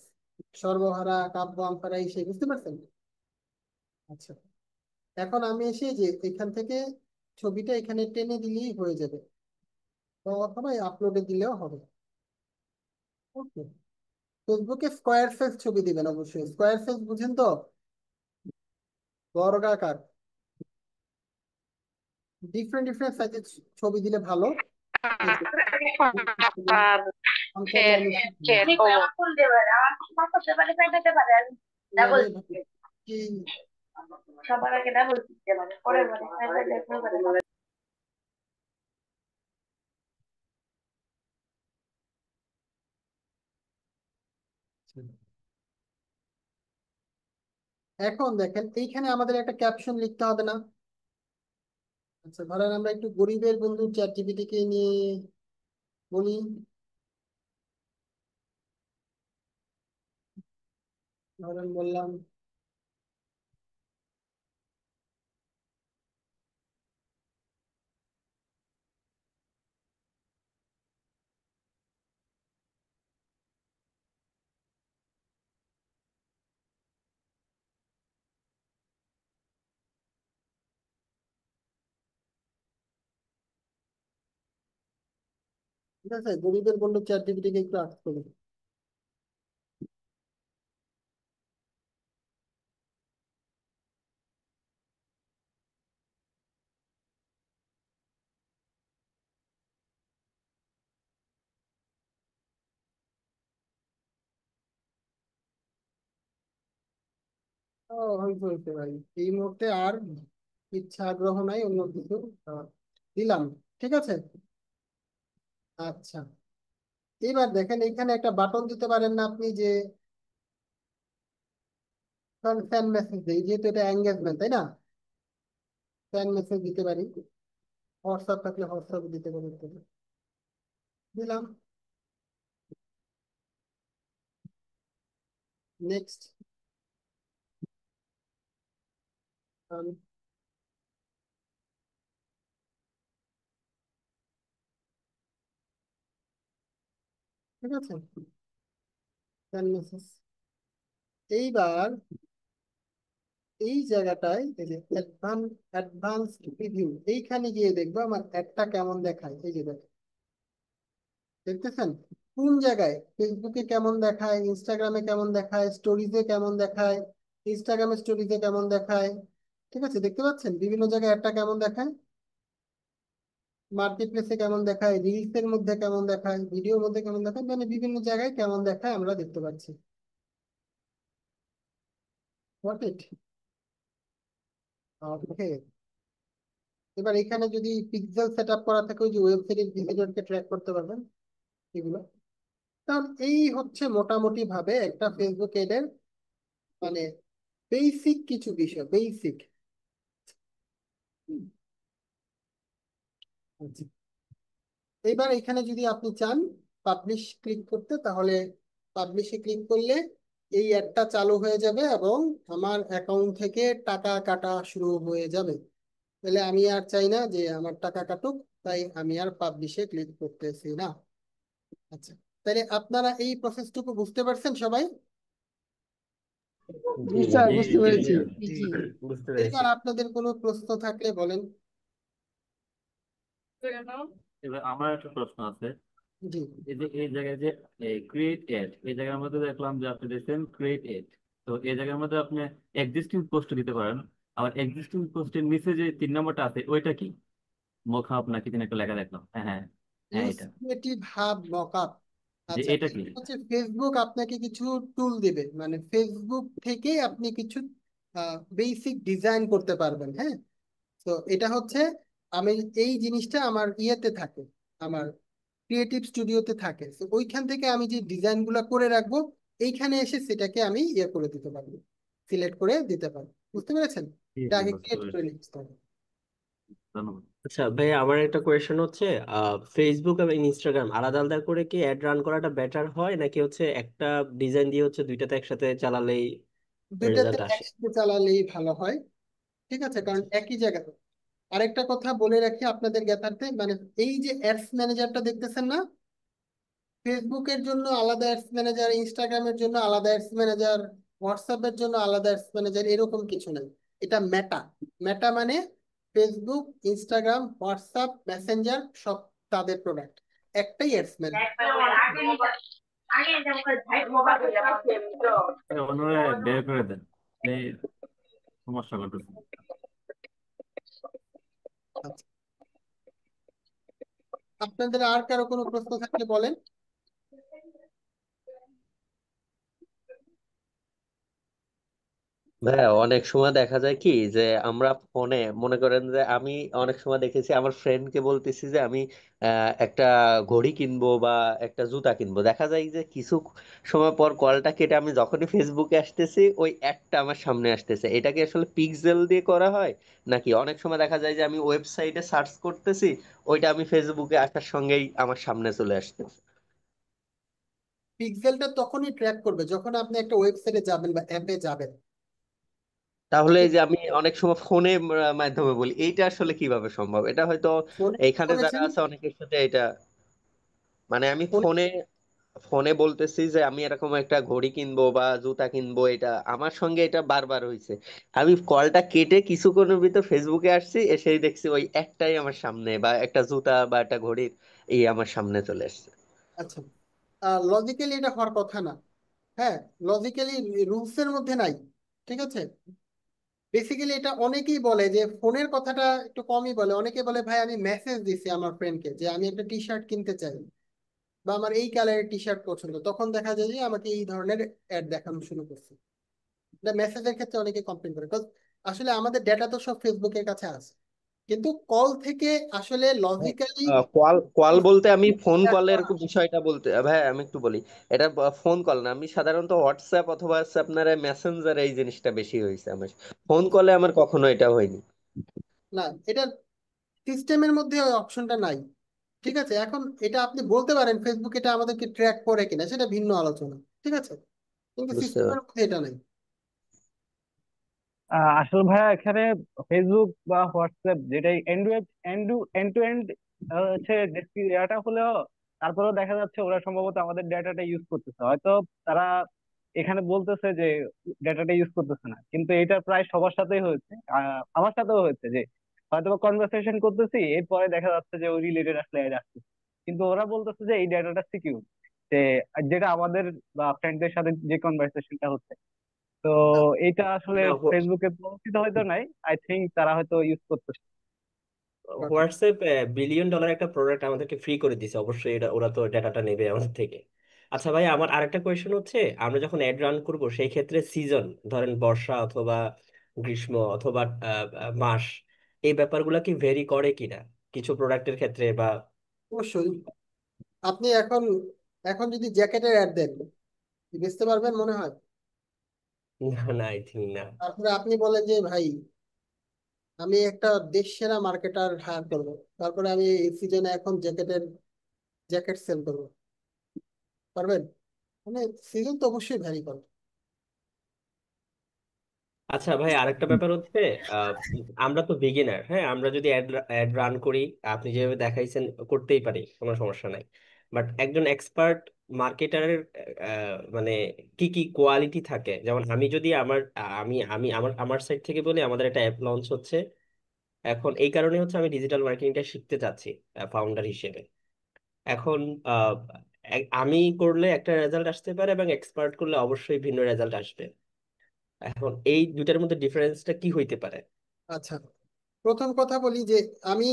সর্বহারা, কাব্য আমপারা, এই সেই, বুঝতে পারছেন? আচ্ছা, এখন আমি এসে যে এখান থেকে ছবিটা এখানে টেনে দিলেই হয়ে যাবে, তো অথবা আপলোডে দিলেও হবে। ওকে, ফেসবুকে স্কোয়ার সাইজ ছবি দিবেন অবশ্যই। স্কোয়ার সাইজ বুঝেন তো, বর্গাকার। ডিফারেন্ট ডিফারেন্ট সাইজের ছবি দিলে ভালো। এই যে, অঙ্কের লাইনে এখন দেখেন এইখানে আমাদের একটা ক্যাপশন লিখতে হবে না? আচ্ছা, ধরেন আমরা একটু গরিবের বন্ধু চ্যাট জিপিটি কে নিয়ে বলি। ধরেন বললাম ঠিক আছে, গরিবের বললো চ্যাট জিপিটিকে একটু আস্ক করি। ও, হয়েছে হয়েছে ভাই, এই মুহূর্তে আর ইচ্ছা আগ্রহ নাই অন্য কিছু। আহ, দিলাম। ঠিক আছে। আচ্ছা, এবার দেখেন এখানে একটা বাটন দিতে পারেন না আপনি, যে ফ্যান মেসেজ দেই, যেহেতু এটা এঙ্গেজমেন্ট, তাই না? ফ্যান মেসেজ দিতে পারি, হোয়াটসঅ্যাপ থাকলে হোয়াটসঅ্যাপ দিতে পারি ইত্যাদি। দিলাম। নেক্সট। ঠিক আছে, ফ্যান মেসেজ। এইবার এই জায়গাটায় এই যে অ্যাডভান্স প্রিভিউ, এইখানে গিয়ে দেখবো আমার অ্যাডটা কেমন দেখায়। এই যে দেখেন, দেখতেছেন কোন জায়গায় ফেসবুকে কেমন দেখায়, ইনস্টাগ্রামে কেমন দেখায়, স্টোরিজে কেমন দেখায়, ইনস্টাগ্রামে স্টোরিজে কেমন দেখায়। ঠিক আছে, দেখতে পাচ্ছেন বিভিন্ন জায়গায় অ্যাডটা কেমন দেখায়, মার্কেট প্লেসে কেমন দেখায়, রিলস এর মধ্যে কেমন দেখায়, ভিডিওর মধ্যে কেমন দেখায়, মানে বিভিন্ন জায়গায় কেমন দেখায় আমরা দেখতে পাচ্ছি। Got it? ওকে। এবার এখানে যদি পিক্সেল সেট আপ করা থাকে, ওই যে ওয়েবসাইটের ভিজিটরকে ট্র্যাক করতে পারবেন এগুলো। তাহলে এই হচ্ছে মোটামুটি ভাবে একটা ফেসবুক এডের মানে বেসিক কিছু বিষয়, বেসিক। এবার এখানে যদি আপনি চান পাবলিশ ক্লিক করতে, তাহলে পাবলিশে ক্লিক করলে এই অ্যাডটা চালু হয়ে যাবে এবং আমার অ্যাকাউন্ট থেকে টাকা কাটা শুরু হয়ে যাবে। তাহলে আমি আর চাই না যে আমার টাকা কাটুক, তাই আমি আর পাবলিশে ক্লিক করতেছি না। আচ্ছা, তাহলে আপনারা এই প্রসেসটুকু বুঝতে পারছেন সবাই? জি জি স্যার, জি বুঝতে জি পেরেছি। জি। বুঝতে পেরেছি। এবার আপনাদের কোনো প্রশ্ন থাকলে বলেন। এবার আমার একটা প্রশ্ন আছে। জি। এই যে এই জায়গায় যে ক্রিয়েট এড, এই জায়গার মধ্যে দেখলাম যে আপনি দিচ্ছেন ক্রিয়েট এড। তো এই জায়গার মধ্যে আপনি এক্সিস্টিং পোস্ট দিতে পারেন। আবার এক্সিস্টিং পোস্টের নিচে যে 3 নম্বরটা আছে ওইটা কি? মোখা আপনার কি যেন একটা লেখা দেখলাম। হ্যাঁ হ্যাঁ হ্যাঁ, ইউজ এটা ক্রিয়েটিভ হাব মকআপ। যে আচ্ছা, এটা কি? এটা হচ্ছে ফেসবুক আপনাকে কিছু টুল দিবে, মানে ফেসবুক থেকে আপনি কিছু বেসিক ডিজাইন করতে পারবেন। হ্যাঁ, তো এটা হচ্ছে আমি এই জিনিসটা আমার ইয়েতে থাকে, আমার ক্রিয়েটিভ স্টুডিওতে থাকে, তো ওইখান থেকে আমি যে ডিজাইন গুলা করে রাখবো, এইখানে এসে সেটাকে আমি ইয়ে করে দিতে পারবো, সিলেক্ট করে দিতে পারবো। বুঝতে পেরেছেন? জি এটা জি, আগে বুঝতে ক্রিয়েট করে পেরেছি। নিতে হবে। ধন্যবাদ। আচ্ছা ভাই, আমার একটা কোয়েশ্চেন হচ্ছে, ফেসবুক এবং ইনস্টাগ্রাম আলাদা আলাদা করে কি অ্যাড রান করাটা বেটার হয়, নাকি হচ্ছে একটা ডিজাইন দিয়ে হচ্ছে দুইটাতে একসাথে চালালেই দুইটাতে রেজাল্ট আসে? একসাথে চালালেই ভালো হয়। ঠিক আছে, কারণ একই জায়গাতে। আরেকটা কথা বলে রাখি আপনাদের জ্ঞাতার্থে, মানে এই যে অ্যাডস ম্যানেজারটা দেখতেছেন না, ফেসবুকের জন্য আলাদা অ্যাডস ম্যানেজার, ইনস্টাগ্রামের জন্য আলাদা অ্যাডস ম্যানেজার, হোয়াটসঅ্যাপের জন্য আলাদা অ্যাডস ম্যানেজার, এরকম কিছু নাই। এটা মেটা। মেটা মানে ফেসবুক, ইনস্টাগ্রাম, হোয়াটসঅ্যাপ, মেসেঞ্জার সব তাদের প্রোডাক্ট, একটাই অ্যাডস ম্যানেজার। অন্যরা বের করে দেন, এই সমস্যা করতেছে। আচ্ছা, আপনাদের আর কারো কোনো প্রশ্ন থাকলে বলেন। ভাইয়া অনেক সময় দেখা যায় কি যে আমরা ফোনে মনে করেন যে আমি অনেক সময় দেখেছি আমার ফ্রেন্ডকে বলতেছি যে আমি একটা ঘড়ি কিনবো বা একটা জুতা কিনবো, দেখা যায় যে কিছু সময় পর কলটা কেটে আমি যখনই ফেসবুকে আসতেছি ওই অ্যাডটা আমার সামনে আসতেছে। এটা কি আসলে পিক্সেল দিয়ে করা হয়, নাকি অনেক সময় দেখা যায় যে আমি ওয়েবসাইটে সার্চ করতেছি ওইটা আমি ফেসবুকে আসার সঙ্গেই আমার সামনে চলে আসতেছে? পিক্সেলটা তখনই ট্র্যাক করবে যখন আপনি একটা ওয়েবসাইটে যাবেন বা অ্যাপে যাবেন। তাহলে আপনি এই যে আমি অনেক সময় ফোনে মাধ্যমে বলি, এইটা আসলে কিভাবে সম্ভব? এটা হয়তো ফোনে এখানে যারা করেছেন, আছে অনেকের সাথে এটা, মানে আমি ফোনে ফোনে ফোনে বলতেছি যে আমি এরকম একটা ঘড়ি কিনবো বা জুতা কিনবো, এটা আমার সঙ্গে এটা বারবার হয়েছে। আমি কলটা কেটে কিছুক্ষণের ভিতর ফেসবুকে আসছি, এসেই দেখছি ওই একটাই আমার সামনে, বা একটা জুতা বা একটা ঘড়ির এই আমার সামনে চলে আসছে। আচ্ছা, লজিক্যালি এটা হওয়ার কথা না। হ্যাঁ, লজিক্যালি রুলস এর মধ্যে নাই। ঠিক আছে, বেসিক্যালি এটা অনেকেই বলে যে ফোনের কথাটা একটু কমই বলে, অনেকে বলে ভাই আমি মেসেজ দিছি আমার ফ্রেন্ডকে যে আমি একটা টি শার্ট কিনতে চাই বা আমার এই কালারের টি শার্ট পছন্দ, তখন দেখা যায় যে আমাকে এই ধরনের অ্যাড দেখানো শুরু করছে। এটা মেসেজের ক্ষেত্রে অনেকে কমপ্লেন করে, কারণ আসলে আমাদের ডেটা তো সব ফেসবুকের কাছে আছে, কিন্তু কল থেকে আসলে লজিক্যালি কল কল বলতে আমি ফোন কলের বিষয়টা বলতে, ভাই আমি একটু বলি। এটা ফোন কল না, আমি সাধারণত হোয়াটসঅ্যাপ অথবা হচ্ছে আপনার মেসেঞ্জারে এই জিনিসটা বেশি হয়েছে আমার। ফোন কলে আমার কখনো এটা হয়নি। না, এটা সিস্টেমের মধ্যে ওই অপশনটা নাই। ঠিক আছে, এখন এটা আপনি বলতে পারেন ফেসবুক এটা আমাদেরকে ট্র্যাক করে কিনা, সেটা ভিন্ন আলোচনা। ঠিক আছে, কিন্তু বুঝতে সিস্টেমের পারছি। মধ্যে এটা নাই। আসলে ভাইয়া এখানে ফেসবুক বা হোয়াটসঅ্যাপ যেটাই এন্ড এন্ড টু এন্ড হচ্ছে এটা হলেও তারপরেও দেখা যাচ্ছে ওরা সম্ভবত আমাদের ডেটাটা ইউজ করতেছে হয়তো। তারা এখানে বলতেছে যে ডেটাটা ইউজ করতেছে না, কিন্তু এটা প্রায় সবার সাথেই হয়েছে। আমার সাথেও হয়েছে যে হয়তো কনভারসেশন করতেছি, এরপরে দেখা যাচ্ছে যে ওই রিলেটেড আসলে ad আসতেছে, কিন্তু ওরা বলতেছে যে এই ডেটাটা সিকিউর, যে যেটা আমাদের বা ফ্রেন্ডদের সাথে যে কনভারসেশনটা হচ্ছে। তো এটা আসলে না, ফেসবুকে প্রমোশিত হয়তো নাই, আই থিংক তারা হয়তো ইউজ করতেছে। হোয়াটসঅ্যাপ $1 বিলিয়ন একটা প্রোডাক্ট আমাদেরকে ফ্রি করে দিছে, অবশ্যই এটা ওরা তো ডাটাটা নেবে আমাদের থেকে। আচ্ছা ভাই, আমার আরেকটা কোয়েশ্চেন হচ্ছে, আমরা যখন অ্যাড রান করব সেই ক্ষেত্রে সিজন, ধরেন বর্ষা অথবা গ্রীষ্ম অথবা মাস, এই ব্যাপারগুলো কি ভেরি করে কিনা কিছু প্রোডাক্টের ক্ষেত্রে বা অবশ্যই। আপনি এখন এখন যদি জ্যাকেটের অ্যাড দেন, বুঝতে পারবেন মনে হয়। না, না, আই থিঙ্ক না। তারপরে আপনি বলেন যে ভাই আমি একটা দেশ সেরা মার্কেটার হায়ার করবো, তারপরে আমি এই সিজনে এখন জ্যাকেট সেল করবো, পারবেন? মানে সিজন তো অবশ্যই ভ্যারি করে। আচ্ছা ভাই, আরেকটা ব্যাপার হচ্ছে, আহ, আমরা তো বিগিনার, হ্যাঁ, আমরা যদি অ্যাড অ্যাড রান করি, আপনি যেভাবে দেখাইছেন করতেই পারি, কোনো সমস্যা নাই। বাট একজন এক্সপার্ট মার্কেটারের মানে কি কি কোয়ালিটি থাকে? যেমন আমি যদি আমার আমি আমি আমার আমার সাইড থেকে বলি, আমাদের একটা অ্যাপ লঞ্চ হচ্ছে এখন, এই কারণে হচ্ছে আমি ডিজিটাল মার্কেটিংটা শিখতে চাচ্ছি ফাউন্ডার হিসেবে। এখন আহ, আমি করলে একটা রেজাল্ট আসতে পারে এবং এক্সপার্ট করলে অবশ্যই ভিন্ন রেজাল্ট আসবে। এখন এই দুইটার মধ্যে ডিফারেন্সটা কি হইতে পারে? আচ্ছা, প্রথম কথা বলি যে আমি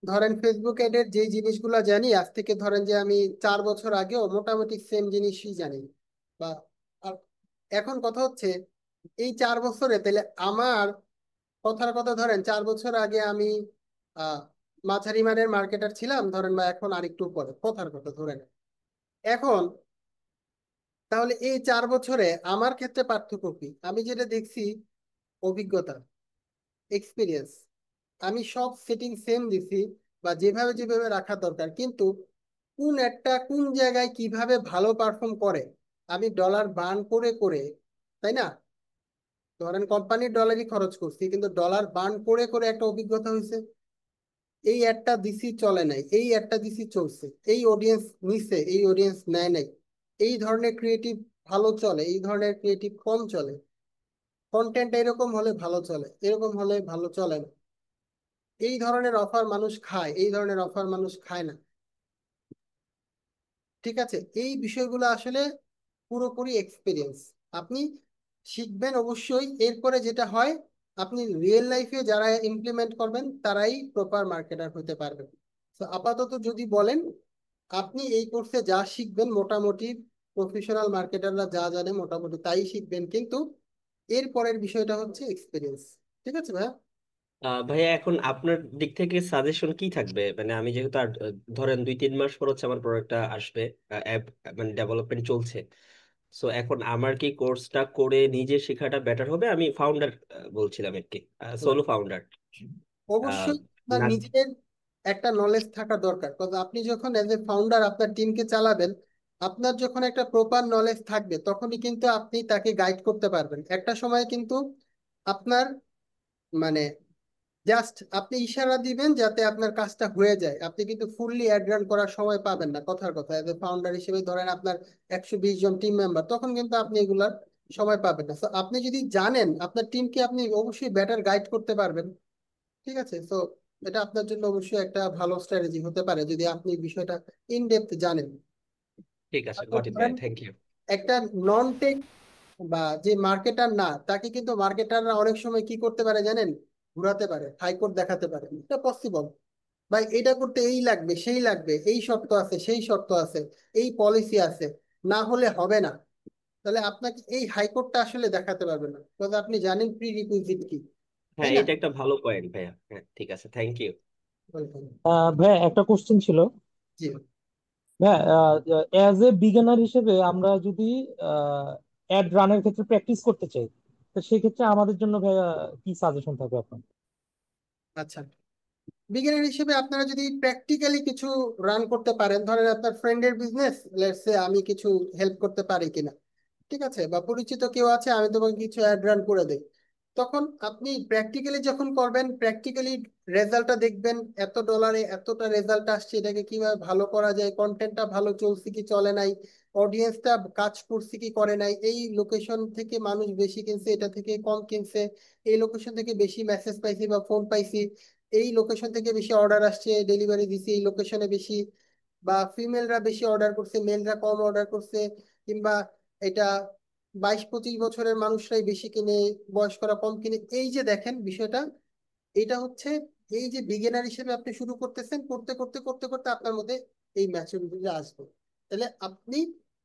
ধরেন ফেসবুক অ্যাডের যে জিনিসগুলো জানি, আজ থেকে ধরেন যে আমি 4 বছর আগেও মোটামুটি সেম জিনিসই জানি বা আর এখন কথা হচ্ছে এই 4 বছরে তাহলে আমার কথার কথা ধরেন 4 বছর আগে আমি আহ মাঝারি মানের মার্কেটার ছিলাম ধরেন, বা এখন আরেকটু পরে কথার কথা ধরেন এখন, তাহলে এই 4 বছরে আমার ক্ষেত্রে পার্থক্য কি? আমি যেটা দেখছি অভিজ্ঞতা, এক্সপিরিয়েন্স, আমি সব সেটিং সেম দিছি বা যেভাবে যেভাবে রাখা দরকার, কিন্তু কোন একটা কোন জায়গায় কিভাবে ভালো পারফর্ম করে আমি ডলার বার্ন করে করে, তাই না? ধরেন কোম্পানির ডলারই খরচ করছি, কিন্তু ডলার বার্ন করে করে একটা অভিজ্ঞতা হয়েছে। এই একটা দিছি চলে নাই, এই একটা দিছি চলছে, এই অডিয়েন্স নিছে, এই অডিয়েন্স নেয় নাই, এই ধরনের ক্রিয়েটিভ ভালো চলে, এই ধরনের ক্রিয়েটিভ কম চলে, কন্টেন্ট এরকম হলে ভালো চলে, এরকম হলে ভালো চলে না, এই ধরনের অফার মানুষ খায়, এই ধরনের অফার মানুষ খায় না। ঠিক আছে, এই বিষয়গুলো আসলে পুরোপুরি এক্সপিরিয়েন্স। আপনি শিখবেন অবশ্যই, এরপরে যেটা হয় আপনি রিয়েল লাইফে যারা ইমপ্লিমেন্ট করবেন তারাই প্রপার মার্কেটার হতে পারবেন। তো আপাতত যদি বলেন আপনি এই কোর্সে যা শিখবেন মোটামুটি প্রফেশনাল মার্কেটাররা যা জানে মোটামুটি তাই শিখবেন, কিন্তু এর পরের বিষয়টা হচ্ছে এক্সপিরিয়েন্স। ঠিক আছে ভাইয়া? ভাইয়া, এখন আপনার দিক থেকে সাজেশন কি থাকবে? মানে আমি যেহেতু আর ধরেন 2-3 মাস পর হচ্ছে আমার প্রোডাক্টটা আসবে, অ্যাপ মানে ডেভেলপমেন্ট চলছে। সো এখন আমার কি কোর্সটা করে নিজে শেখাটা বেটার হবে? আমি ফাউন্ডার বলছিলাম আর কি, সোলো ফাউন্ডার। অবশ্যই আপনার না। নিজের একটা নলেজ থাকা দরকার, কারণ আপনি যখন এজ এ ফাউন্ডার আপনার টিমকে চালাবেন, আপনার যখন একটা প্রপার নলেজ থাকবে তখনই কিন্তু আপনি তাকে গাইড করতে পারবেন। একটা সময় কিন্তু আপনার মানে জাস্ট আপনি ইশারা দিবেন যাতে আপনার কাজটা হয়ে যায়, আপনি কিন্তু ফুললি অ্যাড রান করার সময় পাবেন না। কথার কথা, এজ এ ফাউন্ডার হিসেবে ধরেন আপনার 120 জন টিম মেম্বার, তখন কিন্তু আপনি এগুলার সময় পাবেন না। তো আপনি যদি জানেন আপনার টিমকে, আপনি অবশ্যই বেটার গাইড করতে পারবেন। ঠিক আছে, তো এটা আপনার জন্য অবশ্যই একটা ভালো স্ট্র্যাটেজি হতে পারে যদি আপনি বিষয়টা ইন ডেপথ জানেন। ঠিক আছে, তারপর গট ইট ধরেন ভাইয়া, থ্যাংক ইউ। একটা নন টেক বা যে মার্কেটার না, তাকে কিন্তু মার্কেটাররা অনেক সময় কি করতে পারে জানেন, ঘুরাতে পারে, হাইকোর্ট দেখাতে পারে। এটা পসিবল ভাই, এটা করতে এই লাগবে সেই লাগবে, এই শর্ত আছে সেই শর্ত আছে, এই পলিসি আছে, না হলে হবে না। তাহলে আপনাকে এই হাইকোর্টটা আসলে দেখাতে পারবে না, কারণ আপনি জানেন প্রি রিকুইজিট কি। তাই হ্যাঁ, না? এটা একটা ভালো পয়েন্ট ভাইয়া। হ্যাঁ, ঠিক আছে, থ্যাংক ইউ। Welcome. ভাইয়া একটা কোশ্চেন ছিল। জি। ভাইয়া, অ্যাজ এ বিগিনার হিসেবে আমরা যদি অ্যাড রানের ক্ষেত্রে প্র্যাকটিস করতে চাই, তো সেই ক্ষেত্রে আমাদের জন্য ভাইয়া কি সাজেশন থাকবে আপনার? আচ্ছা, বিগিনার হিসেবে আপনারা যদি প্র্যাকটিক্যালি কিছু রান করতে পারেন, ধরেন আপনার ফ্রেন্ডের বিজনেস, লেটস সে আমি কিছু হেল্প করতে পারি কিনা, ঠিক আছে, বা পরিচিত কেউ আছে আমি তোমাকে কিছু অ্যাড রান করে দেই, তখন আপনি প্র্যাকটিক্যালি যখন করবেন, প্র্যাকটিক্যালি রেজাল্টটা দেখবেন, এত ডলারে এতটা রেজাল্ট আসছে, এটাকে কিভাবে ভালো করা যায়, কন্টেন্টটা ভালো চলছে কি চলে নাই, অডিয়েন্সটা কাজ করছে কি করে নাই, এই লোকেশন থেকে মানুষ বেশি কিনছে, এটা থেকে কম কিনছে, এই লোকেশন থেকে বেশি মেসেজ পাইছি বা ফোন পাইছি, এই লোকেশন থেকে বেশি অর্ডার আসছে, ডেলিভারি দিছি এই লোকেশনে বেশি, বা ফিমেলরা বেশি অর্ডার করছে মেলরা কম অর্ডার করছে, কিংবা এটা 22-25 বছরের মানুষরাই বেশি কিনে, বয়স্করা কম কিনে। এই যে দেখেন বিষয়টা, এটা হচ্ছে এই যে বিগিনার হিসেবে আপনি শুরু করতেছেন, করতে করতে করতে করতে আপনার মধ্যে এই ম্যাচুরিটিটা আসবে। তাহলে আপনি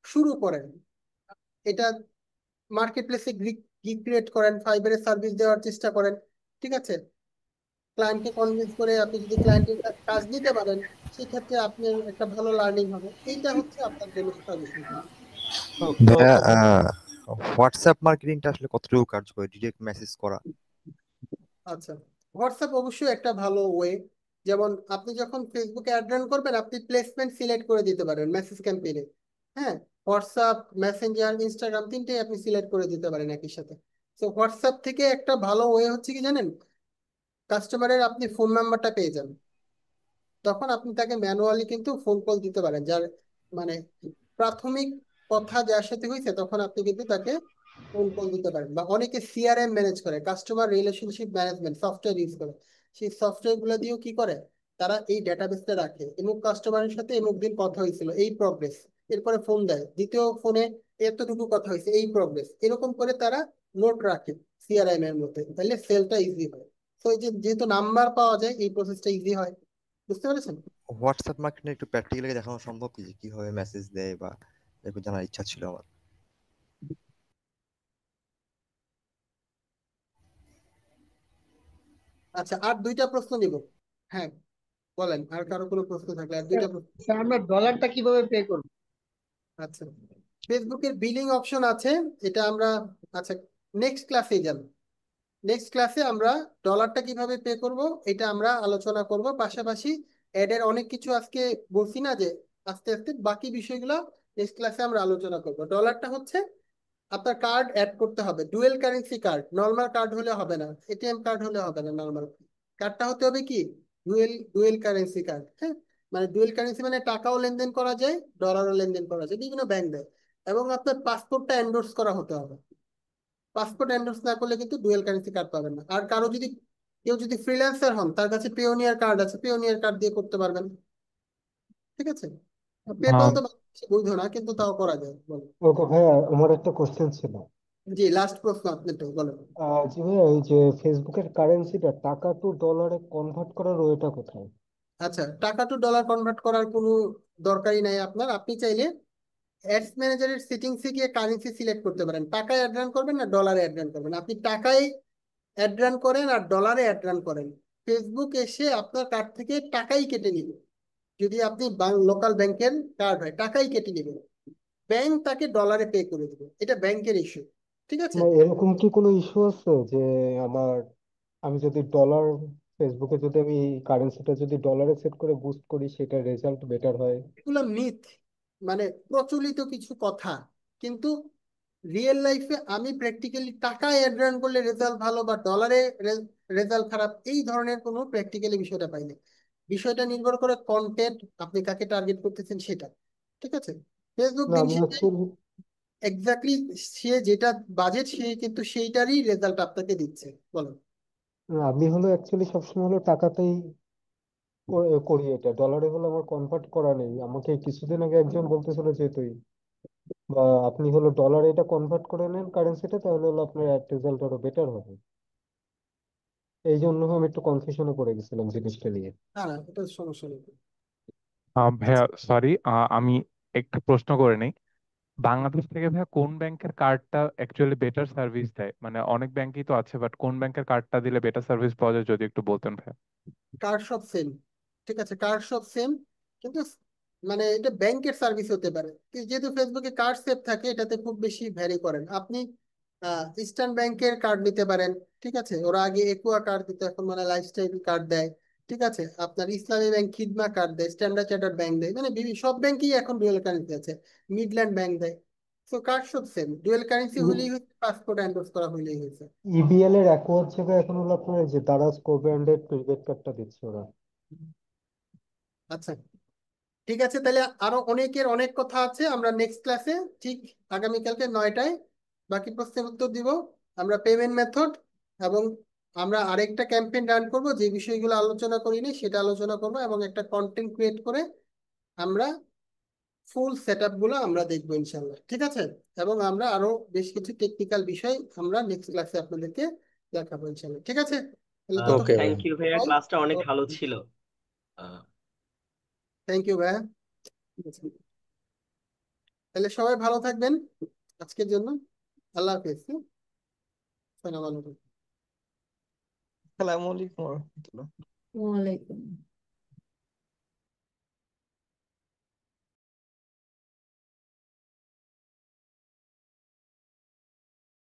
শুরু করেন এটা, মার্কেট প্লেসে গিগ ক্রিয়েট করেন, ফাইবারে সার্ভিস দেওয়ার চেষ্টা করেন। ঠিক আছে, ক্লায়েন্টকে কনভিন্স করে আপনি যদি ক্লায়েন্টের কাজ নিতে পারেন, সেক্ষেত্রে আপনার একটা ভালো লার্নিং হবে। এইটা হচ্ছে আপনার জন্য সাজেশন। ভাইয়া ওকে। হোয়াটসঅ্যাপ মার্কেটিংটা আসলে কতটুকু কার্যকর, ডিরেক্ট মেসেজ করা? আচ্ছা, হোয়াটসঅ্যাপ অবশ্যই একটা ভালো ওয়ে। যেমন আপনি যখন ফেসবুকে অ্যাড রান করবেন, আপনি প্লেসমেন্ট সিলেক্ট করে দিতে পারেন মেসেজ ক্যাম্পেইনে। হ্যাঁ, হোয়াটসঅ্যাপ, মেসেঞ্জার, ইনস্টাগ্রাম, তিনটেই আপনি সিলেক্ট করে দিতে পারেন একই সাথে। তো হোয়াটসঅ্যাপ থেকে একটা ভালো ওয়ে হচ্ছে কি জানেন, কাস্টমারের আপনি ফোন নাম্বারটা পেয়ে যান, তখন আপনি তাকে ম্যানুয়ালি কিন্তু ফোন কল দিতে পারেন, যার মানে প্রাথমিক কথা যার সাথে হয়েছে, তখন আপনি কিন্তু তাকে ফোন কল দিতে পারেন। বা অনেকে সিআরএম ম্যানেজ করে, customer relationship management software use করে, সেই সফটওয়্যার গুলো দিয়েও কি করে, তারা এই ডেটাবেসটা রাখে, এমুক কাস্টমারের সাথে এমুক দিন কথা হয়েছিল, এই প্রগ্রেস, এরপরে ফোন দেয়, দ্বিতীয় ফোনে এতটুকু কথা হয়েছে, এই প্রগ্রেস, এরকম করে তারা নোট রাখে সিআরএম এর মধ্যে। তাহলে সেলটা ইজি হয়। তো এই যে যেহেতু নাম্বার পাওয়া যায়, এই প্রসেসটা ইজি হয়। বুঝতে পেরেছেন? হোয়াটসঅ্যাপ মার্কেটিং একটু প্র্যাকটিক্যালি দেখানো সম্ভব কি, যে কিভাবে মেসেজ দেয়, বা একটু জানার ইচ্ছা ছিল আমার। আচ্ছা, আর দুইটা প্রশ্ন নিব। হ্যাঁ, বলেন, আর কারো কোনো প্রশ্ন থাকলে, আর দুইটা প্রশ্ন। স্যার আমরা ডলারটা কিভাবে পে করব? আচ্ছা, ফেসবুকের বিলিং অপশন আছে, এটা আমরা, আচ্ছা, নেক্সট ক্লাসে যাব। নেক্সট ক্লাসে আমরা ডলারটা কিভাবে পে করব এটা আমরা আলোচনা করব। পাশাপাশি অ্যাডের অনেক কিছু আজকে বলছি না, যে আস্তে আস্তে বাকি বিষয়গুলো নেক্সট ক্লাসে আমরা আলোচনা করব। ডলারটা হচ্ছে আপনার কার্ড অ্যাড করতে হবে, dual currency card, normal card হলে হবে না, এটিএম কার্ড হলে হবে না, নর্মাল কার্ডটা হতে হবে কি, ডুয়েল ডুয়েল কারেন্সি কার্ড। হ্যাঁ, মানে ডুয়েল কারেন্সি মানে টাকাও লেনদেন করা যায়, ডলারও লেনদেন করা যায়, বিভিন্ন ব্যাংক দেয়। এবং আপনার পাসপোর্টটা এন্ডোর্স করা হতে হবে, পাসপোর্ট এন্ডোর্স না করলে কিন্তু ডুয়েল কারেন্সি কার্ড পাবেন না। আর কারো যদি, কেউ যদি ফ্রিল্যান্সার হন, তার কাছে পেওনিয়ার কার্ড আছে, পেওনিয়ার কার্ড দিয়ে করতে পারবেন। ঠিক আছে, পেপাল তো বাংলাদেশে বৈধ না, কিন্তু তাও করা যায়। বলো। ওকে ভাইয়া, আমার একটা কোশ্চেন ছিল। জি, লাস্ট প্রশ্ন আপনার, বলেন। জি ভাইয়া, এই যে ফেসবুকের কারেন্সিটা টাকা টু ডলারে কনভার্ট করার ওয়েটা কোথায়? আচ্ছা, টাকা টু ডলার কনভার্ট করার কোনো দরকারই নাই আপনার। আপনি চাইলে অ্যাডস ম্যানেজারের সেটিংসে গিয়ে কারেন্সি সিলেক্ট করতে পারেন, টাকায় অ্যাড রান করবেন না ডলারে অ্যাড রান করবেন। আপনি টাকায় অ্যাড রান করেন আর ডলারে অ্যাড রান করেন, ফেসবুক এসে আপনার কার্ড থেকে টাকাই কেটে নিবে। যদি আপনি লোকাল ব্যাংকের কার্ড হয়, টাকাই কেটে নিবে, ব্যাংক তাকে ডলারে পে করে দিবে, এটা ব্যাংকের ইস্যু। ঠিক আছে। মানে এরকম কি কোনো ইস্যু আছে যে আমার, আমি যদি ডলার, ফেসবুকে যদি আমি কারেন্সিটা যদি ডলারে সেট করে বুস্ট করি, সেটা রেজাল্ট বেটার হয়? এগুলো মিথ, মানে প্রচলিত কিছু কথা, কিন্তু রিয়েল লাইফে আমি প্র্যাকটিক্যালি টাকায় অ্যাড রান করলে রেজাল্ট ভালো বা ডলারে রেজাল্ট খারাপ, এই ধরনের কোনো প্র্যাকটিক্যালি বিষয়টা পাইনি। বিষয়টা নির্ভর করে কন্টেন্ট, আপনি কাকে টার্গেট করতেছেন সেটা। ঠিক আছে, ফেসবুক না দিন আমি শেষে অ্যাকচুয়ালি এক্স্যাক্টলি সে যেটা বাজেট সে কিন্তু সেইটারই রেজাল্ট আপনাকে দিচ্ছে। বলো। আমি হলো অ্যাকচুয়ালি সবসময় হলো টাকাতেই করি, এটা ডলারে হলো আমার কনভার্ট করা নেই। আমাকে কিছুদিন আগে একজন বলতেছিল যে তুই বা আপনি হলো ডলারে এটা কনভার্ট করে নেন কারেন্সিটা, তাহলে হলো আপনার অ্যাড রেজাল্ট আরো বেটার হবে। এই জন্য আমি একটু কনফিউশনে পড়ে গেছিলাম জিনিসটা নিয়ে। না না, এটা সমস্যা নেই। ভাইয়া আচ্ছা, সরি, আমি একটু প্রশ্ন করে নিই। বাংলাদেশ থেকে ভাইয়া কোন ব্যাংকের কার্ডটা অ্যাকচুয়ালি বেটার সার্ভিস দেয়? মানে অনেক ব্যাংকই তো আছে, বাট কোন ব্যাংকের কার্ডটা দিলে বেটার সার্ভিস পাওয়া যায় যদি একটু বলতেন ভাইয়া। কার্ড সব সেম। ঠিক আছে, কার্ড সব সেম, কিন্তু মানে এটা ব্যাংকের সার্ভিস হতে পারে। যেহেতু ফেসবুকে কার্ড সেভ থাকে, এটাতে খুব বেশি ভ্যারি করেন। আপনি ইস্টার্ন ব্যাংকের কার্ড নিতে পারেন। ঠিক আছে, ওরা আগে একুয়া কার্ড দিত, এখন মানে লাইফস্টাইল কার্ড দেয়। ঠিক আছে, আপনার ইসলামী ব্যাংক খিদমা কার্ড দেয়, স্ট্যান্ডার্ড চার্টার্ড ব্যাংক দেয়, মানে সব ব্যাংকই এখন ডুয়েল কারেন্সি আছে। মিডল্যান্ড ব্যাংক দেয়। তো কার্ড সব সেম, ডুয়েল কারেন্সি হলেই হয়েছে, পাসপোর্ট এন্ডোর্স করা হলেই হয়েছে। ইবিএল এর অ্যাকোয়ার জায়গায় এখন হলো আপনার এই যে দারাজ কো ব্র্যান্ডেড প্রিপেড কার্ডটা দিচ্ছে ওরা। আচ্ছা, ঠিক আছে, তাহলে আরো অনেকের অনেক কথা আছে, আমরা নেক্সট ক্লাসে ঠিক আগামীকালকে 9টায় বাকি প্রশ্নের উত্তর দিব। আমরা পেমেন্ট মেথড এবং আমরা আরেকটা ক্যাম্পেইন রান করব, যে বিষয়গুলো আলোচনা করিনি সেটা আলোচনা করব, এবং একটা কন্টেন্ট ক্রিয়েট করে আমরা ফুল সেট আপ গুলো আমরা দেখবো ইনশাল্লাহ। ঠিক আছে, এবং আমরা আরো বেশ কিছু টেকনিক্যাল বিষয় আমরা নেক্সট ক্লাসে আপনাদেরকে দেখাবো ইনশাল্লাহ। ঠিক আছে, তাহলে ওকে ততক্ষণ থ্যাংক ইউ ভাইয়া, ক্লাসটা অনেক ভালো ছিল। থ্যাংক ইউ ভাইয়া। ঠিক আছে, তাহলে সবাই ভালো থাকবেন আজকের জন্য। আল্লাহ হাফেজ। আসসালামু আলাইকুম। আসসালামু আলাইকুম ওয়া রাহমাতুল্লাহ। ওয়ালাইকুম